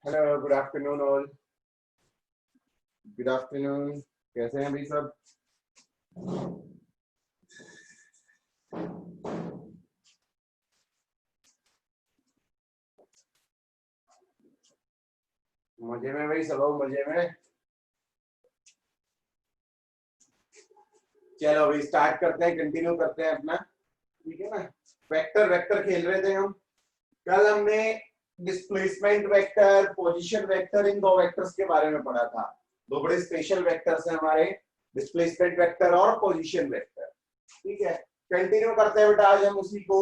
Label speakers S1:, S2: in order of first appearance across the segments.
S1: Hello, good afternoon all. Good afternoon. कैसे हैं भाई सब? मजे में भाई, सब लोग मजे में। चलो अभी स्टार्ट करते हैं, कंटिन्यू करते हैं अपना, ठीक है ना। वेक्टर वेक्टर खेल रहे थे हम। कल हमने डिस्प्लेसमेंट वेक्टर, पोजीशन वेक्टर, इन दो वेक्टर्स के बारे में पढ़ा था। दो बड़े स्पेशल वेक्टर्स हैं हमारे, डिस्प्लेसमेंट वेक्टर और पोजीशन वेक्टर। ठीक है, कंटिन्यू करते हैं बेटा। आज हम उसी को,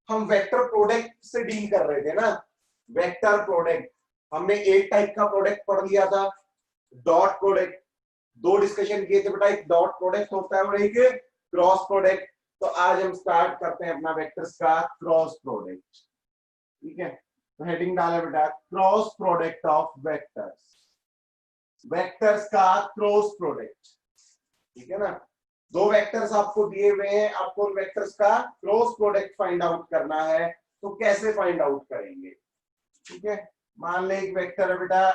S1: हम वेक्टर प्रोडक्ट से डील कर रहे थे ना। वेक्टर प्रोडक्ट हमने एक टाइप का प्रोडक्ट पढ़ लिया था, डॉट प्रोडक्ट। दो डिस्कशन किए थे बेटा, एक डॉट प्रोडक्ट होता है और एक क्रॉस प्रोडक्ट। तो आज हम स्टार्ट करते हैं अपना वेक्टर्स का क्रॉस प्रोडक्ट। ठीक है, तो हेडिंग डाले बेटा, cross product of vectors. Vectors का क्रॉस प्रोडक्ट, ठीक है ना। दो वेक्टर्स आपको दिए हुए हैं, आपको उन वेक्टर्स का क्रॉस प्रोडक्ट फाइंड आउट करना है। तो कैसे फाइंड आउट करेंगे? ठीक है, मान ले एक वेक्टर है बेटा,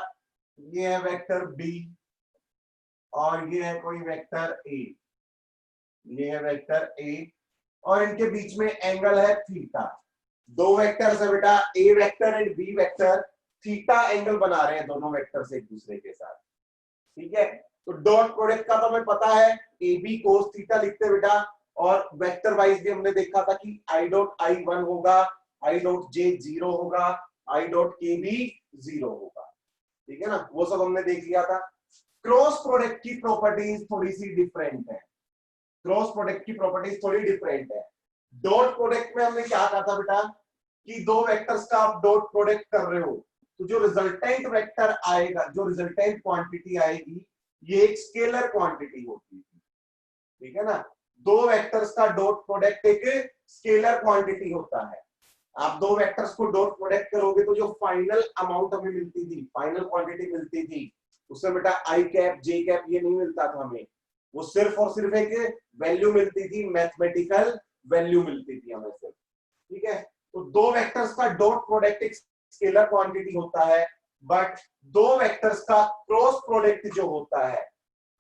S1: ये है वेक्टर बी और ये है कोई वेक्टर ए। ये है वेक्टर ए और इनके बीच में एंगल है थीटा। दो वेक्टर्स है बेटा, A vector and B vector. Theta angle बना रहे हैं दोनों वेक्टर्स एक दूसरे के साथ। ठीक है, तो डॉट प्रोडक्ट का तो हमें पता है, ए बी कोस थीटा लिखते बेटा। और वेक्टर वाइज भी हमने देखा था कि आई डॉट आई 1 होगा, आई डॉट जे 0 होगा, आई डॉट के भी 0 होगा। ठीक है ना, वो सब हमने देख लिया था। क्रॉस प्रोडक्ट की प्रॉपर्टीज थोड़ी सी डिफरेंट है। क्रॉस प्रोडक्ट की प्रॉपर्टीज थोड़ी डिफरेंट है। डॉट प्रोडक्ट में हमने क्या कहा था बेटा, कि दो वेक्टर्स का आप डॉट प्रोडक्ट कर रहे हो तो जो रिजल्टेंट वेक्टर आएगा, जो रिजल्टेंट क्वांटिटी आएगी, ये एक स्केलर क्वांटिटी होती है। ठीक है ना, दो वेक्टर्स का डॉट प्रोडक्ट एक स्केलर क्वांटिटी होता है। आप दो वेक्टर्स को डॉट प्रोडक्ट करोगे तो जो फाइनल अमाउंट हमें मिलती थी, फाइनल क्वांटिटी मिलती थी, उसमें बेटा आई कैप जे कैप ये नहीं मिलता था हमें। वो सिर्फ और सिर्फ एक वैल्यू मिलती थी, मैथमेटिकल वैल्यू मिलती थी हमें सिर्फ। ठीक है, तो दो वेक्टर्स का डॉट प्रोडक्ट एक स्केलर क्वांटिटी होता है, बट दो वेक्टर्स का क्रॉस प्रोडक्ट जो होता है,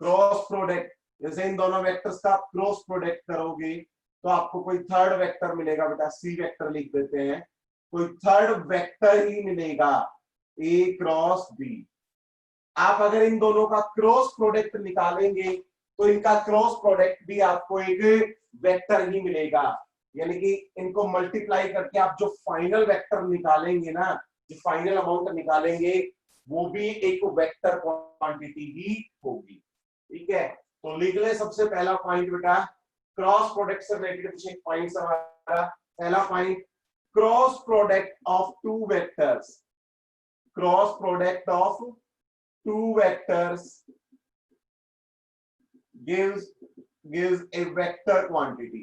S1: क्रॉस प्रोडक्ट, जैसे इन दोनों वेक्टर्स का क्रॉस प्रोडक्ट करोगे तो आपको कोई थर्ड वेक्टर मिलेगा बेटा, सी वेक्टर लिख देते हैं। कोई थर्ड वेक्टर ही मिलेगा, ए क्रॉस बी। आप अगर इन दोनों का क्रॉस प्रोडक्ट निकालेंगे तो इनका क्रॉस प्रोडक्ट भी आपको एक वेक्टर ही मिलेगा। यानी कि इनको मल्टीप्लाई करके आप जो फाइनल वेक्टर निकालेंगे ना, जो फाइनल अमाउंट निकालेंगे, वो भी एक वेक्टर क्वांटिटी ही होगी। ठीक है, तो लिख ले सबसे पहला पॉइंट बेटा, क्रॉस प्रोडक्ट से रिलेटेड कुछ एक पॉइंट हमारा। पहला point, cross product of two vectors. Cross product of two vectors gives a vector quantity,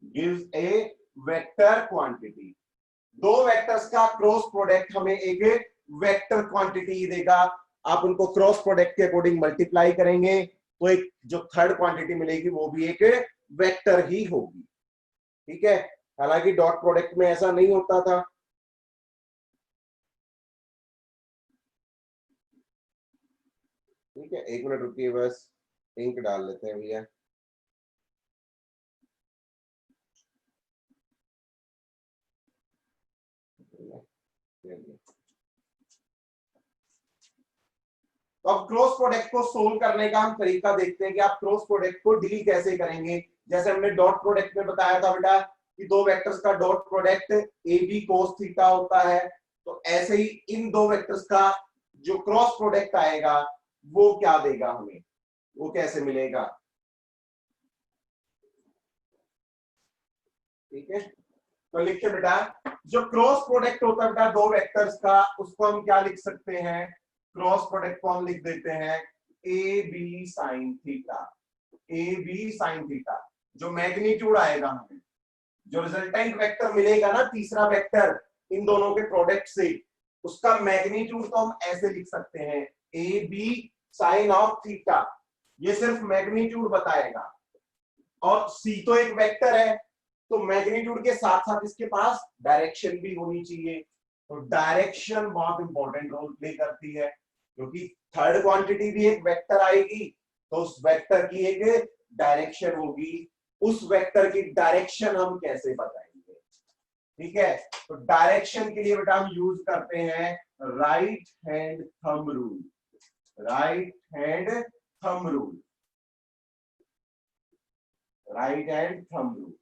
S1: gives a vector quantity। दो वेक्टर्स का क्रॉस प्रोडक्ट हमें एक वेक्टर क्वांटिटी देगा। आप उनको क्रॉस प्रोडक्ट के अकॉर्डिंग मल्टीप्लाई करेंगे तो एक जो थर्ड क्वांटिटी मिलेगी वो भी एक वेक्टर ही होगी। ठीक है, हालांकि डॉट प्रोडक्ट में ऐसा नहीं होता था। ठीक है, एक मिनट रुकिए, बस इंक डाल लेते हैं भैया। तो अब क्रॉस प्रोडक्ट को सोल्व करने का हम तरीका देखते हैं कि आप क्रॉस प्रोडक्ट को डील कैसे करेंगे। जैसे हमने डॉट प्रोडक्ट में बताया था बेटा कि दो वेक्टर्स का dot product A B cos theta होता है, तो ऐसे ही इन दो वेक्टर्स का जो क्रॉस प्रोडक्ट आएगा वो क्या देगा हमें, वो कैसे मिलेगा। ठीक है, तो लिखिए बेटा, जो क्रॉस प्रोडक्ट होता है बेटा दो वेक्टर्स का, उसको हम क्या लिख सकते हैं, क्रॉस प्रोडक्ट को हम लिख देते हैं A B sine theta. A B sine theta, जो मैग्नीट्यूड आएगा हमें, जो रिजल्टेंट वेक्टर मिलेगा ना, तीसरा वेक्टर इन दोनों के प्रोडक्ट से, उसका मैग्नीट्यूड तो हम ऐसे लिख सकते हैं, A B sine of theta. ये सिर्फ मैग्नीट्यूड बताएगा, और सी तो एक वेक्टर है, तो मैग्नीट्यूड के साथ साथ इसके पास डायरेक्शन भी होनी चाहिए। तो डायरेक्शन बहुत इंपॉर्टेंट रोल प्ले करती है, क्योंकि थर्ड क्वांटिटी भी एक वेक्टर आएगी तो उस वेक्टर की एक डायरेक्शन होगी, उस वेक्टर की डायरेक्शन हम कैसे बताएंगे। ठीक है, तो डायरेक्शन के लिए बेटा हम यूज करते हैं right hand thumb rule. Right hand thumb rule, right hand thumb rule.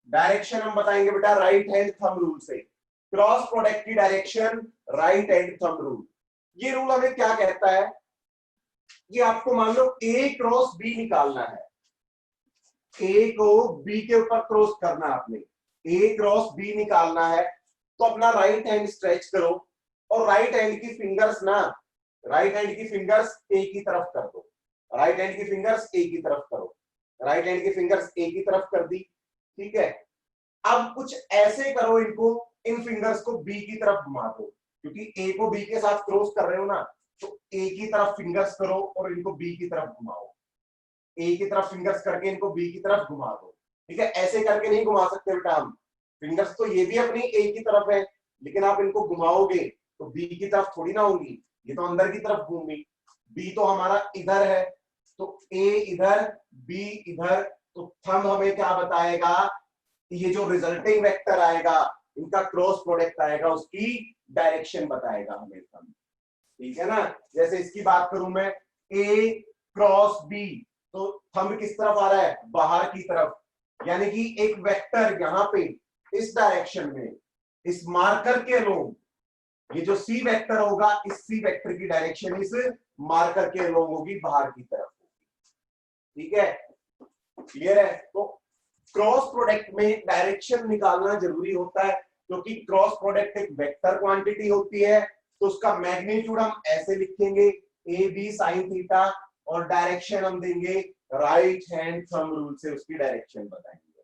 S1: Direction हम बताएंगे बेटा राइट हैंड थंब रूल से। क्रॉस प्रोडक्ट की direction right hand thumb rule. ये रूल हमें क्या कहता है, ये आपको मान लो ए क्रॉस बी निकालना है, ए को बी के ऊपर क्रॉस करना है आपने, ए क्रॉस बी निकालना है, तो अपना राइट हैंड स्ट्रेच करो और राइट हैंड की फिंगर्स ना, राइट हैंड की फिंगर्स ए की तरफ कर दो, राइट हैंड की फिंगर्स ए की तरफ करो, राइट हैंड की फिंगर्स ए की तरफ कर दी। ठीक है, अब कुछ ऐसे करो इनको, इन फिंगर्स को बी की तरफ घुमा दो, क्योंकि ए को बी के साथ क्रॉस कर रहे हो ना, तो ए की तरफ फिंगर्स करो और इनको बी की तरफ घुमाओ, ए की तरफ फिंगर्स करके इनको बी की तरफ घुमा दो। ठीक है, ऐसे करके नहीं घुमा सकते बेटा हम, फिंगर्स तो ये भी अपनी ए की तरफ है, लेकिन आप इनको घुमाओगे तो बी की तरफ थोड़ी ना होंगी, ये तो अंदर की तरफ घूमी, बी तो हमारा इधर है, तो ए इधर बी इधर, तो थंब हमें क्या बताएगा, ये जो रिजल्टिंग वेक्टर आएगा, इनका क्रॉस प्रोडक्ट आएगा, उसकी डायरेक्शन बताएगा हमें थंब। ठीक है ना, जैसे इसकी बात करूं मैं, ए क्रॉस बी, तो थंब किस तरफ आ रहा है, बाहर की तरफ, यानी कि एक वेक्टर यहां पे इस डायरेक्शन में, इस मार्कर के अलोंग, ये जो सी वेक्टर होगा, इस सी वेक्टर की डायरेक्शन इस मार्कर के अलोंग होगी, बाहर की तरफ होगी। ठीक है, क्लियर है। तो क्रॉस प्रोडक्ट में डायरेक्शन निकालना जरूरी होता है, क्योंकि क्रॉस प्रोडक्ट एक वेक्टर क्वांटिटी होती है, तो उसका मैग्नीट्यूड हम ऐसे लिखेंगे ए बी साइन थीटा, और डायरेक्शन हम देंगे राइट हैंड थंब रूल से, उसकी डायरेक्शन बताएंगे।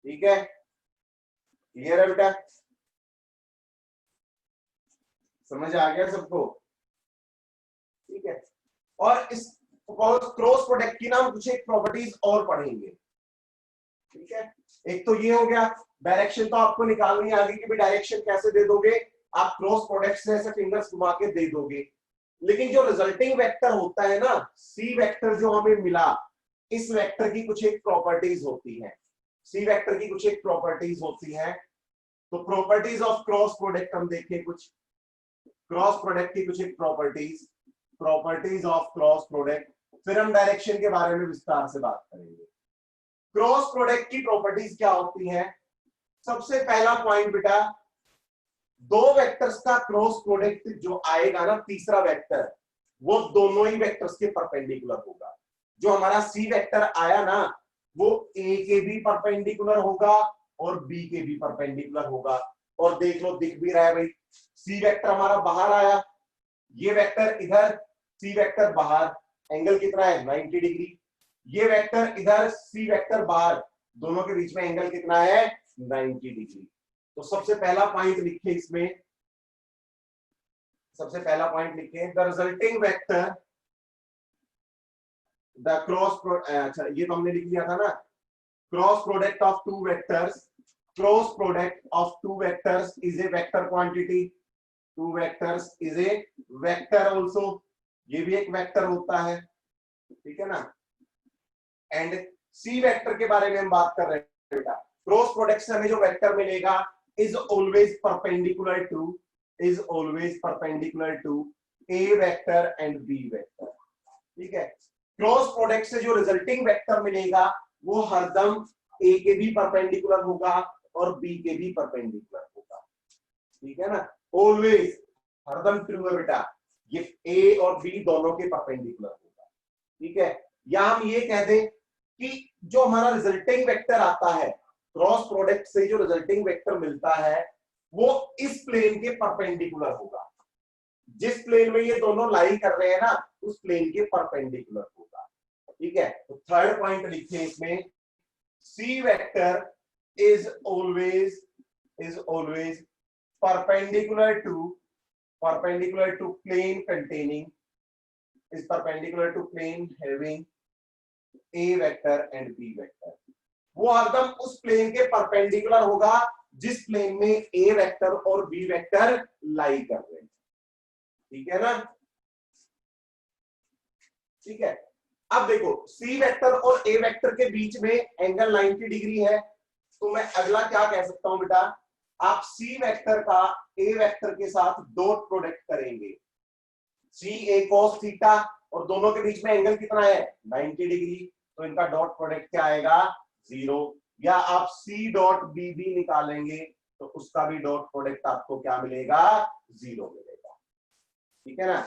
S1: ठीक है, क्लियर है बेटा, समझ आ गया सबको। ठीक है, और इस क्रॉस प्रोडक्ट की ना हम कुछ एक प्रॉपर्टीज और पढ़ेंगे। ठीक है, एक तो ये हो गया, डायरेक्शन तो आपको निकालनी है, आगे की भी डायरेक्शन कैसे दे दोगे, आप क्रॉस प्रोडक्ट से ऐसे फिंगर्स घुमा के दे दोगे, लेकिन जो रिजल्टिंग वेक्टर होता है ना, सी वेक्टर जो हमें मिला, इस वेक्टर की कुछ एक प्रॉपर्टीज होती है, सी वेक्टर की कुछ एक प्रॉपर्टीज होती है। तो प्रॉपर्टीज ऑफ क्रॉस प्रोडक्ट हम देखें, कुछ क्रॉस प्रोडक्ट की कुछ एक properties, properties of cross product, फिर हम डायरेक्शन के बारे में विस्तार से बात करेंगे। क्रॉस प्रोडक्ट की प्रॉपर्टीज क्या होती है, सबसे पहला पॉइंट बेटा, दो वेक्टर्स का क्रॉस प्रोडक्ट जो आएगा ना, तीसरा वेक्टर, वो दोनों ही वेक्टर्स के परपेंडिकुलर होगा। जो हमारा सी वेक्टर आया ना, वो ए के भी परपेंडिकुलर होगा और बी के भी परपेंडिकुलर होगा। और देख लो, दिख भी रहा है भाई, सी वेक्टर हमारा बाहर आया, ये वेक्टर इधर, सी वेक्टर बाहर, एंगल कितना है 90 डिग्री, ये वेक्टर इधर, सी वेक्टर बाहर, दोनों के बीच में एंगल कितना है 90 डिग्री। तो सबसे पहला पॉइंट लिखे इसमें, सबसे पहला पॉइंट लिखे, the resulting vector, the cross, अच्छा ये तो हमने लिख लिया था ना, cross product of two vectors, cross product of two vectors is a vector quantity, two vectors is a vector also, ये भी एक वेक्टर होता है। ठीक है ना, एंड सी वेक्टर के बारे में हम बात कर रहे हैं बेटा, क्रॉस प्रोडक्ट से हमें जो वेक्टर मिलेगा is always perpendicular to, is always perpendicular to a vector and b vector। ठीक है, क्रॉस प्रोडक्ट से जो रिजल्टिंग वेक्टर मिलेगा वो हरदम a के भी परपेंडिकुलर होगा और b के भी परपेंडिकुलर होगा। ठीक है ना, ऑलवेज, हरदम ट्रू है बेटा, ये a और b दोनों के परपेंडिकुलर होगा। ठीक है, या हम ये कह दें कि जो हमारा रिजल्टिंग वेक्टर आता है, क्रॉस प्रोडक्ट से जो रिजल्टिंग वेक्टर मिलता है, वो इस प्लेन के परपेंडिकुलर होगा, जिस प्लेन में ये दोनों लाई कर रहे हैं ना, उस प्लेन के परपेंडिकुलर होगा। ठीक है, तो थर्ड पॉइंट लिखते हैं इसमें, C vector is always perpendicular to plane containing, is perpendicular to plane having a vector and b vector। वो हरदम उस प्लेन के परपेंडिकुलर होगा जिस प्लेन में ए वेक्टर और बी वेक्टर लाई कर रहे हैं। ठीक है ना, ठीक है। अब देखो सी वेक्टर और ए वेक्टर के बीच में एंगल 90 डिग्री है, तो मैं अगला क्या कह सकता हूं बेटा, आप सी वेक्टर का ए वेक्टर के साथ डॉट प्रोडक्ट करेंगे, सी ए cos थीटा, और दोनों के बीच में एंगल कितना है 90 डिग्री, तो इनका डॉट प्रोडक्ट क्या आएगा 0। या आप सी डॉट बी भी निकालेंगे तो उसका भी डॉट प्रोडक्ट आपको क्या मिलेगा 0 मिलेगा। ठीक है ना,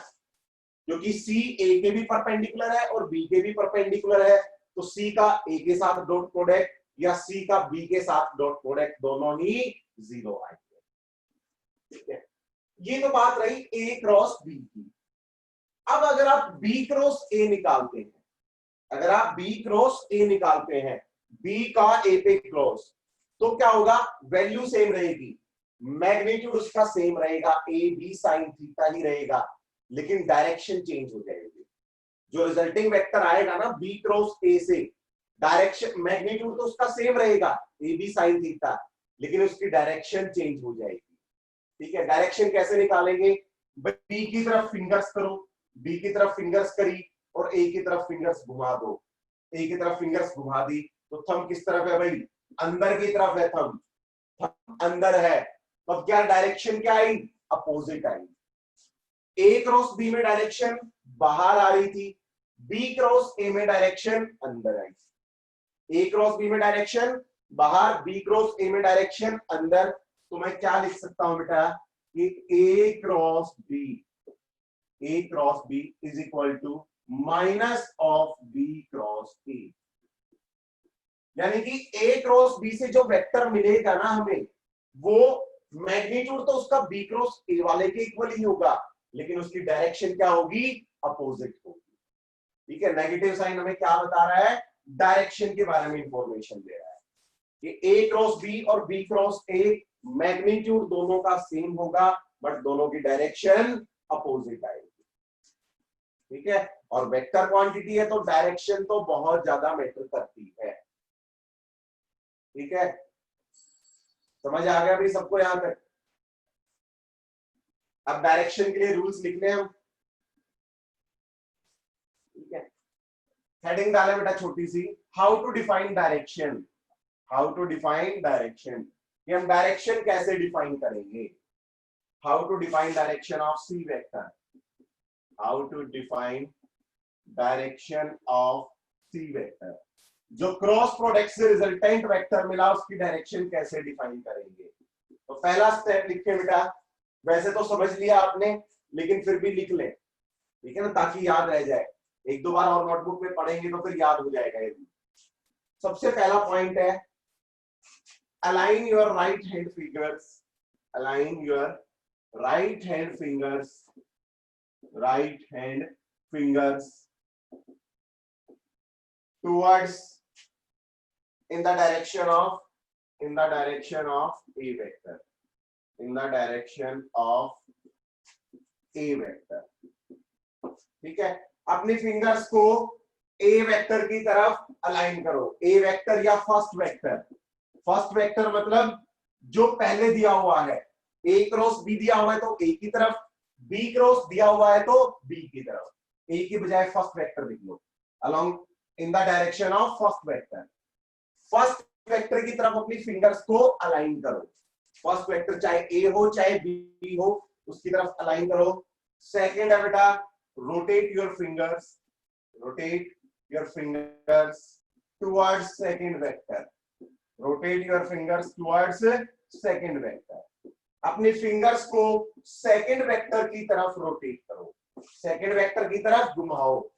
S1: क्योंकि सी ए के भी परपेंडिकुलर है और बी के भी परपेंडिकुलर है, तो सी का ए के साथ डॉट प्रोडक्ट या सी का बी के साथ डॉट प्रोडक्ट दोनों ही 0 आएंगे। ठीक है, ये तो बात रही ए क्रॉस बी की। अब अगर आप बी क्रॉस ए निकालते हैं, अगर आप बी क्रॉस ए निकालते हैं, बी का ए पे क्रॉस, तो क्या होगा, वैल्यू सेम रहेगी, मैग्नीट्यूड उसका सेम रहेगा, ए बी साइन थीटा ही रहेगा, लेकिन डायरेक्शन चेंज हो जाएगी। जो रिजल्टिंग वेक्टर आएगा ना बी क्रॉस ए से, डायरेक्शन मैग्नीट्यूड तो उसका सेम रहेगा ए बी साइन थीटा, लेकिन उसकी डायरेक्शन चेंज हो जाएगी। ठीक है, डायरेक्शन कैसे निकालेंगे, बी की तरफ फिंगर्स करो, बी की तरफ फिंगर्स करी और ए की तरफ फिंगर्स घुमा दो, ए की तरफ फिंगर्स घुमा दी, तो थंब किस तरफ है भाई, अंदर की तरफ है, थंब अंदर है, तो अब क्या डायरेक्शन क्या आई, अपोजिट आई। ए क्रॉस बी में डायरेक्शन बाहर आ रही थी, बी क्रॉस ए में डायरेक्शन अंदर आई। ए क्रॉस बी में डायरेक्शन बाहर, बी क्रॉस ए में डायरेक्शन अंदर, तो मैं क्या लिख सकता हूं बेटा कि A cross B is equal to minus of B cross A. यानी कि ए क्रॉस बी से जो वेक्टर मिलेगा ना हमें, वो मैग्नीट्यूड तो उसका बी क्रॉस ए वाले के इक्वल ही होगा, लेकिन उसकी डायरेक्शन क्या होगी, अपोजिट होगी। ठीक है, नेगेटिव साइन हमें क्या बता रहा है, डायरेक्शन के बारे में इंफॉर्मेशन दे रहा है कि ए क्रॉस बी और बी क्रॉस ए मैग्नीट्यूड दोनों का सेम होगा, बट दोनों की डायरेक्शन अपोजिट आएगी। ठीक है, और वेक्टर क्वांटिटी है तो डायरेक्शन तो बहुत ज्यादा मैटर करती है। ठीक है, समझ आ गया भाई सबको यहां तक। अब डायरेक्शन के लिए रूल्स लिखने हम। ठीक है, हेडिंग डाले बेटा छोटी सी, how to define direction, how to define direction. ये हम डायरेक्शन कैसे डिफाइन करेंगे, how to define direction of C vector, how to define direction of C vector. जो क्रॉस प्रोडक्ट से रिजल्टेंट वेक्टर मिला उसकी डायरेक्शन कैसे डिफाइन करेंगे। तो पहला स्टेप लिखे बेटा, वैसे तो समझ लिया आपने, लेकिन फिर भी लिख लें, ठीक है ना, ताकि याद रह जाए, एक दो बार और नोटबुक में पढ़ेंगे तो फिर याद हो जाएगा ये। सबसे पहला पॉइंट है, align your right hand fingers, align your right hand fingers, right hand fingers towards in the direction of a vector, in the direction of a vector। ठीक है, अपनी फिंगर्स को ए वेक्टर की तरफ अलाइन करो, ए वेक्टर या first vector. First vector मतलब जो पहले दिया हुआ है, ए क्रॉस बी दिया हुआ है तो ए की तरफ, बी क्रॉस दिया हुआ है तो बी की तरफ, ए की बजाय फर्स्ट वेक्टर लिख लो, along in the direction of first vector. First vector की तरफ अपनी फिंगर्स को अलाइन करो, फर्स्ट वेक्टर चाहे ए हो चाहे बी हो उसकी तरफ अलाइन करो। सेकंड है बेटा, rotate your fingers, rotate your fingers towards second vector, rotate your fingers towards second vector. अपनी फिंगर्स को सेकंड वेक्टर की तरफ रोटेट करो, सेकंड वेक्टर की तरफ घुमाओ,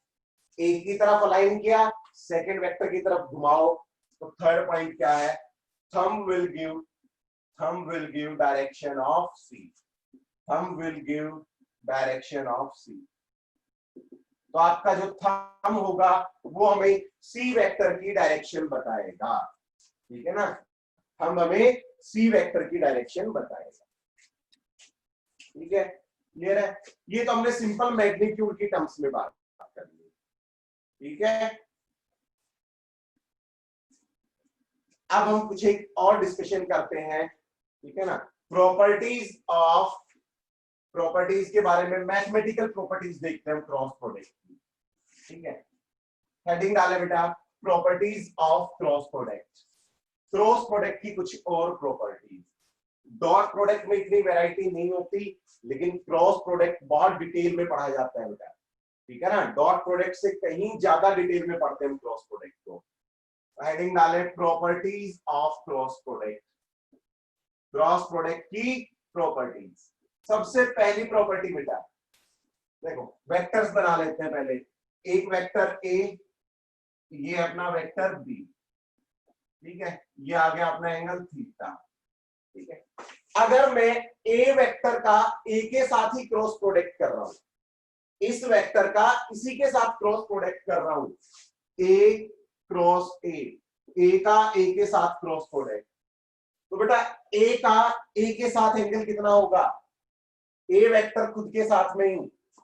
S1: एक की तरफ अलाइन किया, सेकंड वेक्टर की तरफ घुमाओ। तो थर्ड पॉइंट क्या है, thumb will give direction of C, thumb will give direction of C. तो आपका जो थंब होगा वो हमें सी वेक्टर की डायरेक्शन बताएगा। ठीक है ना, थंब हमें सी वेक्टर की डायरेक्शन बताएगा। ठीक है, क्लियर है। ये तो हमने सिंपल मैग्नीट्यूड की टर्म्स में बात कर ली। ठीक है, अब हम कुछ एक और डिस्कशन करते हैं ठीक है ना। प्रॉपर्टीज के बारे में मैथमेटिकल प्रॉपर्टीज देखते हैं हम क्रॉस प्रोडक्ट की। ठीक है, हेडिंग डाले बेटा, properties of cross product. Cross product की कुछ और प्रॉपर्टीज। डॉट प्रोडक्ट में इतनी वैरायटी नहीं होती, लेकिन क्रॉस प्रोडक्ट बहुत डिटेल में पढ़ा जाता है बेटा। ठीक है ना, डॉट प्रोडक्ट से कहीं ज्यादा डिटेल में पढ़ते हैं क्रॉस प्रोडक्ट को। हेडिंग डाले, properties of cross product. Cross product की प्रॉपर्टीज। सबसे पहली प्रॉपर्टी बेटा देखो, वेक्टर्स बना लेते हैं पहले। एक वेक्टर ए, ये अपना वेक्टर बी। ठीक है, ये आ गया अपना एंगल थीटा। ठीक है, अगर मैं ए वेक्टर का ए के साथ ही क्रॉस प्रोडक्ट कर रहा हूं, इस वेक्टर का इसी के साथ क्रॉस प्रोडक्ट कर रहा हूं, ए क्रॉस ए का ए के साथ क्रॉस प्रोडक्ट, तो बेटा ए का ए के साथ एंगल कितना होगा? ए वेक्टर खुद के साथ में ही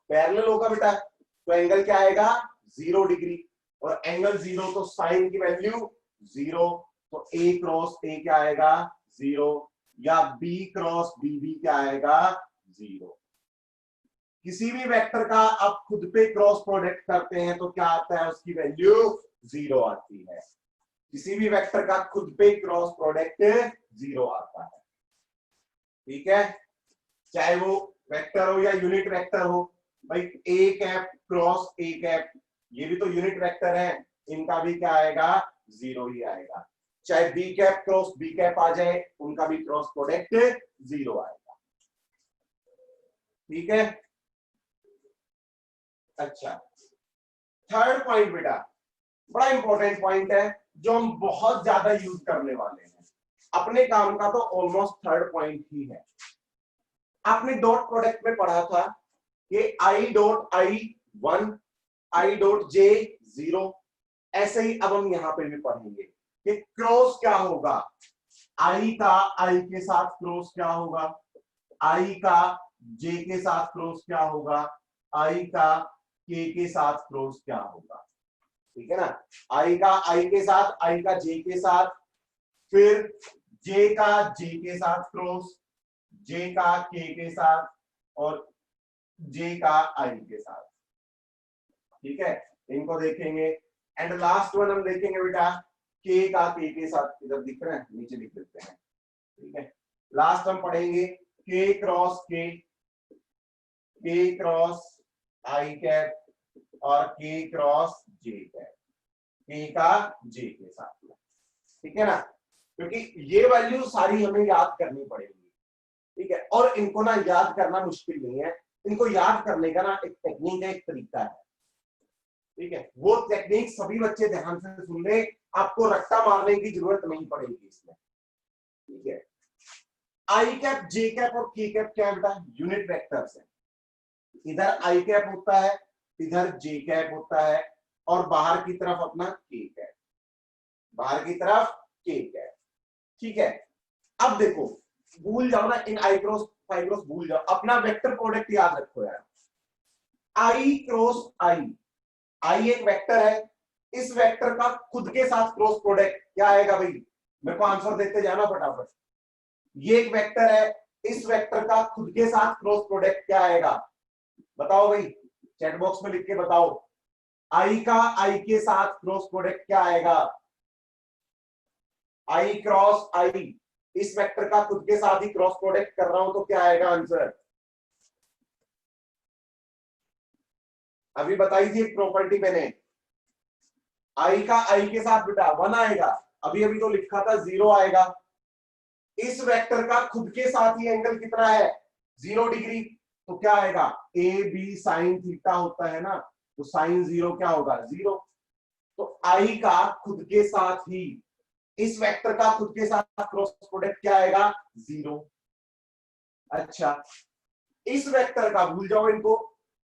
S1: पैरेलल होगा बेटा, तो एंगल क्या आएगा? 0 डिग्री। और एंगल 0 तो साइन की वैल्यू 0, तो ए क्रॉस ए क्या आएगा? 0। या बी क्रॉस बी भी क्या आएगा? 0। किसी भी वेक्टर का आप खुद पे क्रॉस प्रोडक्ट करते हैं तो क्या आता है? उसकी वैल्यू 0 आती है। किसी भी वेक्टर का खुद पे क्रॉस प्रोडक्ट 0 आता है। ठीक है, चाहे वो वेक्टर हो या यूनिट वेक्टर हो। भाई A cap cross A cap, ये भी तो यूनिट वेक्टर है, इनका भी क्या आएगा? 0 ही आएगा। चाहे B cap cross B cap आ जाए, उनका भी क्रॉस प्रोडक्ट 0 आएगा। ठीक है, अच्छा थर्ड पॉइंट बेटा बड़ा इंपॉर्टेंट पॉइंट है, जो हम बहुत ज्यादा यूज करने वाले हैं अपने काम का, तो ऑलमोस्ट थर्ड पॉइंट ही है। आपने डॉट प्रोडक्ट में पढ़ा था कि I dot I 1, I dot J 0। ऐसे ही अब हम यहां पे भी पढ़ेंगे कि क्रॉस क्या होगा। आई का आई के साथ क्रॉस क्या होगा, आई का जे के साथ क्रॉस क्या होगा, आई का के साथ क्रॉस क्या होगा। ठीक है ना, आई का आई के साथ, आई का जे के साथ, फिर जे का जे के साथ क्रॉस, जे का के साथ, और जे का आई के साथ। ठीक है, इनको देखेंगे। एंड लास्ट वन हम देखेंगे बेटा के का के साथ, इधर दिख रहे हैं, नीचे लिख देते हैं। ठीक है, लास्ट हम पढ़ेंगे के क्रॉस के क्रॉस आई कैप और के क्रॉस जे कैप, के का जे के साथ। ठीक है ना, क्योंकि ये वैल्यू सारी हमें याद करनी पड़ेगी। ठीक है, और इनको ना याद करना मुश्किल नहीं है, इनको याद करने का ना एक टेक्निक है, एक तरीका है। ठीक है, वो टेक्निक सभी बच्चे ध्यान से सुन ले, आपको रट्टा मारने की जरूरत नहीं पड़ेगी इसमें। ठीक है, आई कैप जे कैप और के कैप क्या है बेटा? यूनिट वेक्टर्स है। इधर आई कैप होता है, इधर जे कैप होता है, और बाहर की तरफ अपना के कैप, बाहर की तरफ के कैप। ठीक है, अब देखो भूल जाओ ना इन आई क्रॉस फाई क्रॉस, भूल जाओ, अपना वेक्टर प्रोडक्ट याद रखो यार। आई क्रॉस आई, आई एक वेक्टर है, इस वेक्टर का खुद के साथ क्रॉस प्रोडक्ट क्या आएगा भाई? मेरे को आंसर देते जाना फटाफट। ये एक वेक्टर है, इस वेक्टर का खुद के साथ क्रॉस प्रोडक्ट क्या आएगा? बताओ भाई, चैट बॉक्स में लिख के बताओ। आई का आई के साथ क्रॉस प्रोडक्ट क्या आएगा? आई क्रॉस आई, इस वेक्टर का खुद के साथ ही क्रॉस प्रोडक्ट कर रहा हूं, तो क्या आएगा आंसर? अभी बताई थी एक प्रॉपर्टी मैंने, आई का आई के साथ बेटा 1 आएगा, अभी अभी तो लिखा था 0 आएगा। इस वेक्टर का खुद के साथ ही एंगल कितना है? 0 डिग्री, तो क्या आएगा? ए बी साइन थीटा होता है ना, तो साइन 0 क्या होगा? 0। तो आई का खुद के साथ ही, इस वेक्टर का खुद के साथ क्रॉस प्रोडक्ट क्या आएगा? 0। अच्छा, इस वेक्टर का भूल जाओ इनको,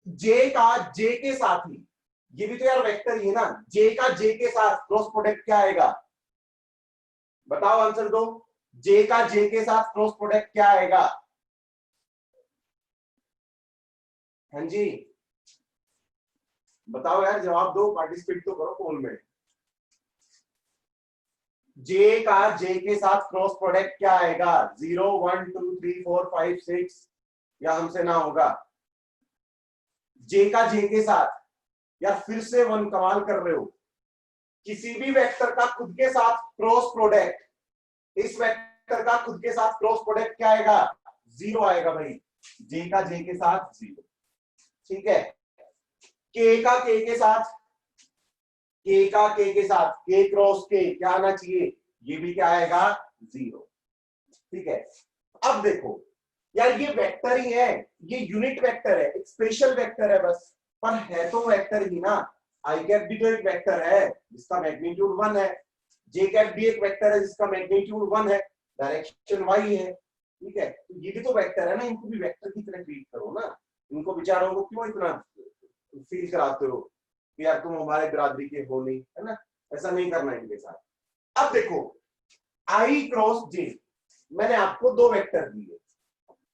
S1: जे का जे के साथ ही, ये भी तो यार वेक्टर ही है ना, जे का जे के साथ क्रॉस प्रोडक्ट क्या आएगा? बताओ आंसर दो, जे का जे के साथ क्रॉस प्रोडक्ट क्या आएगा? हाँ जी बताओ यार, जवाब दो, पार्टिसिपेट तो करो पोल में। जे का जे के साथ क्रॉस प्रोडक्ट क्या आएगा? 0 1 2 3 4 5 6, या हमसे ना होगा। जे का जे के साथ, या फिर से वन कमाल कर रहे हो, किसी भी वेक्टर का खुद के साथ क्रॉस प्रोडक्ट, इस वेक्टर का खुद के साथ क्रॉस प्रोडक्ट क्या आएगा? 0 आएगा भाई, जे का जे के साथ 0। ठीक है, के का के के साथ, के का के के साथ के क्रॉस के क्या आना चाहिए? ये भी क्या आएगा? 0। ठीक है, अब देखो यार, ये वेक्टर ही है, ये यूनिट वेक्टर है, एक स्पेशल वेक्टर है बस, पर है तो वेक्टर ही ना। आई कैप भी तो एक वेक्टर है जिसका मैग्नीट्यूड 1 है, जे कैप भी एक वेक्टर है जिसका मैग्नीट्यूड 1 है, डायरेक्शन y है। ठीक है, तो ये भी तो वेक्टर है ना, इनको भी वेक्टर की तरह ट्रीट करो ना। इनको बेचारों को क्यों इतना फील कराते हो कि यार तुम हमारे बिरादरी के हो नहीं, है ना? ऐसा नहीं करना इनके साथ। अब देखो, आई क्रॉस जे, मैंने आपको दो वेक्टर दिए,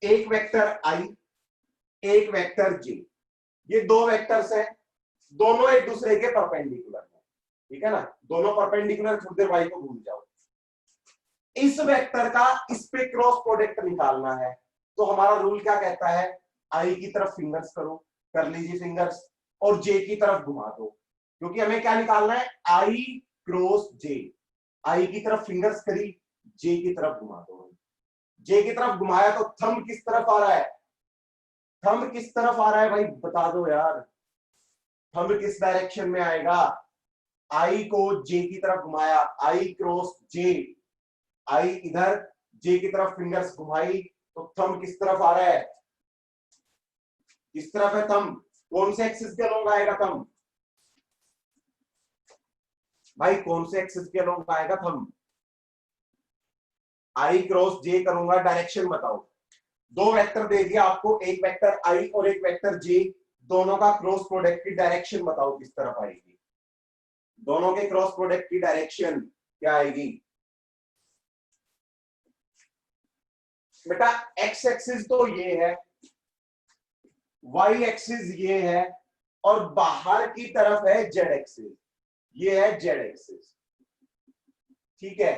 S1: एक वेक्टर आई, एक वेक्टर जे। ये दो वेक्टर्स हैं, दोनों एक दूसरे के परपेंडिकुलर हैं। ठीक है ना, दोनों परपेंडिकुलर, थोड़ी देर वाई को भूल जाओ। इस वेक्टर का इस पे क्रॉस प्रोडक्ट निकालना है, तो हमारा रूल क्या कहता है? आई की तरफ फिंगर्स करो, कर लीजिए फिंगर्स, और जे की तरफ घुमा दो, क्योंकि हमें क्या निकालना है? आई क्रॉस जे। आई की तरफ फिंगर्स करी, जे की तरफ घुमा दो। जे की तरफ घुमाया तो थंब किस तरफ आ रहा है? थंब किस तरफ आ रहा है भाई, बता दो यार, थंब किस डायरेक्शन में आएगा? आई को जे की तरफ घुमाया, आई क्रॉस जे, आई इधर, जे की तरफ फिंगर्स घुमाई, तो थंब किस तरफ आ रहा है? किस तरफ है थंब? कौन से एक्सिस के अलोंग आएगा थंब? भाई कौन से एक्सिस के अलोंग आएगा थंब? आई क्रॉस जे करूंगा, डायरेक्शन बताओ। दो वेक्टर दे दिया आपको, एक वेक्टर आई और एक वेक्टर जे, दोनों का क्रॉस प्रोडक्ट की डायरेक्शन बताओ किस तरफ आएगी? दोनों के क्रॉस प्रोडक्ट की डायरेक्शन क्या आएगी? बेटा एक्स एक्सिस तो ये है, वाई एक्सिस ये है, और बाहर की तरफ है जेड एक्सिस, ये है जेड एक्सिस। ठीक है,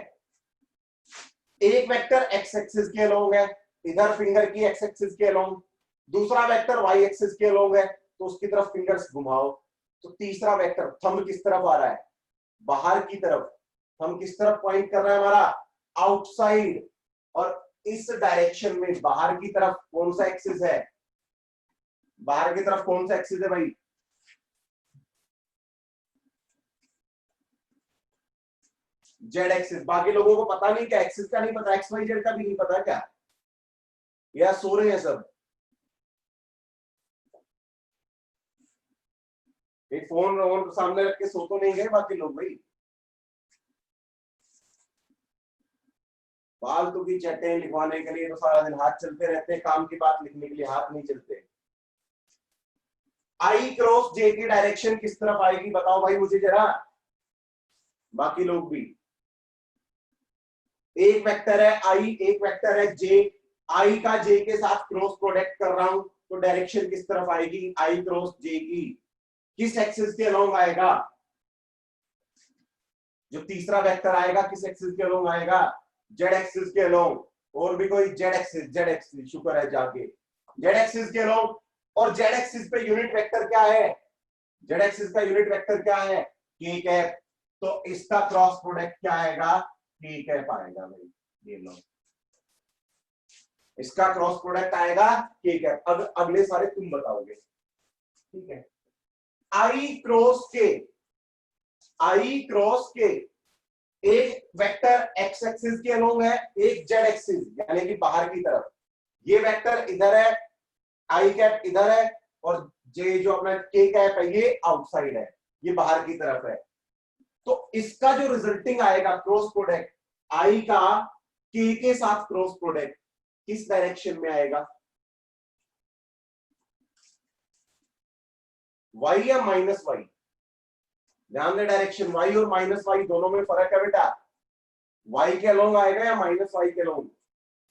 S1: एक वेक्टर एक्स एक्सिस के अलोंग है, इधर फिंगर की एक्स एक्सिस के अलोंग, दूसरा वेक्टर वाई एक्सिस के अलोंग है, तो उसकी तरफ फिंगर्स घुमाओ। तो तीसरा वेक्टर थंब किस तरफ आ रहा है? बाहर की तरफ। थंब किस तरफ पॉइंट कर रहा है हमारा? आउटसाइड। और इस डायरेक्शन में बाहर की तरफ कौन सा एक्सिस है? बाहर की तरफ कौन सा एक्सिस है भाई? Z axis. बाकी लोगों को पता नहीं क्या? एक्सिस का नहीं पता, एक्स वाई जेड का भी नहीं पता क्या? या सो रहे हैं सब? एक फोन वोन सामने रख के सो तो नहीं गए बाकी लोग भाई? फालतू की चैटें लिखवाने के लिए तो सारा दिन हाथ चलते रहते हैं, काम की बात लिखने के लिए हाथ नहीं चलते। आई क्रॉस जे की डायरेक्शन किस तरफ आएगी बताओ भाई मुझे जरा, बाकी लोग भी। एक वेक्टर है आई, एक वेक्टर है जे, आई का जे के साथ क्रॉस प्रोडक्ट कर रहा हूं, तो डायरेक्शन किस तरफ आएगी? आई क्रॉस जे की किस एक्सिस के अलोंग आएगा? जो तीसरा वेक्टर आएगा किस एक्सिस के अलोंग आएगा? जेड एक्सिस के अलोंग। और भी कोई? जेड एक्सिस, जेड एक्सिस, शुक्र है जाके, जेड एक्सिस के अलोंग। और जेड एक्सिस पे यूनिट वेक्टर क्या है? जेड एक्सिस का यूनिट वेक्टर क्या है? के कैप। तो इसका क्रॉस प्रोडक्ट क्या आएगा? के कैप आएगा भाई, ये लो, इसका क्रॉस प्रोडक्ट आएगा के कैप। अब अगले सारे तुम बताओगे। ठीक है, आई क्रॉस के, आई क्रॉस के, एक वेक्टर एक्स एक्सिस के अलोंग है, एक जेड एक्सिस यानी कि बाहर की तरफ। ये वेक्टर इधर है, आई कैप इधर है, और जे जो अपना के कैप है ये आउटसाइड है, ये बाहर की तरफ है। तो इसका जो रिजल्टिंग आएगा क्रॉस प्रोडक्ट, आई का के साथ क्रॉस प्रोडक्ट किस डायरेक्शन में आएगा? वाई या माइनस वाई? ध्यान दे, डायरेक्शन वाई और माइनस वाई दोनों में फर्क है बेटा। वाई के अलोंग आएगा या माइनस वाई के अलोंग?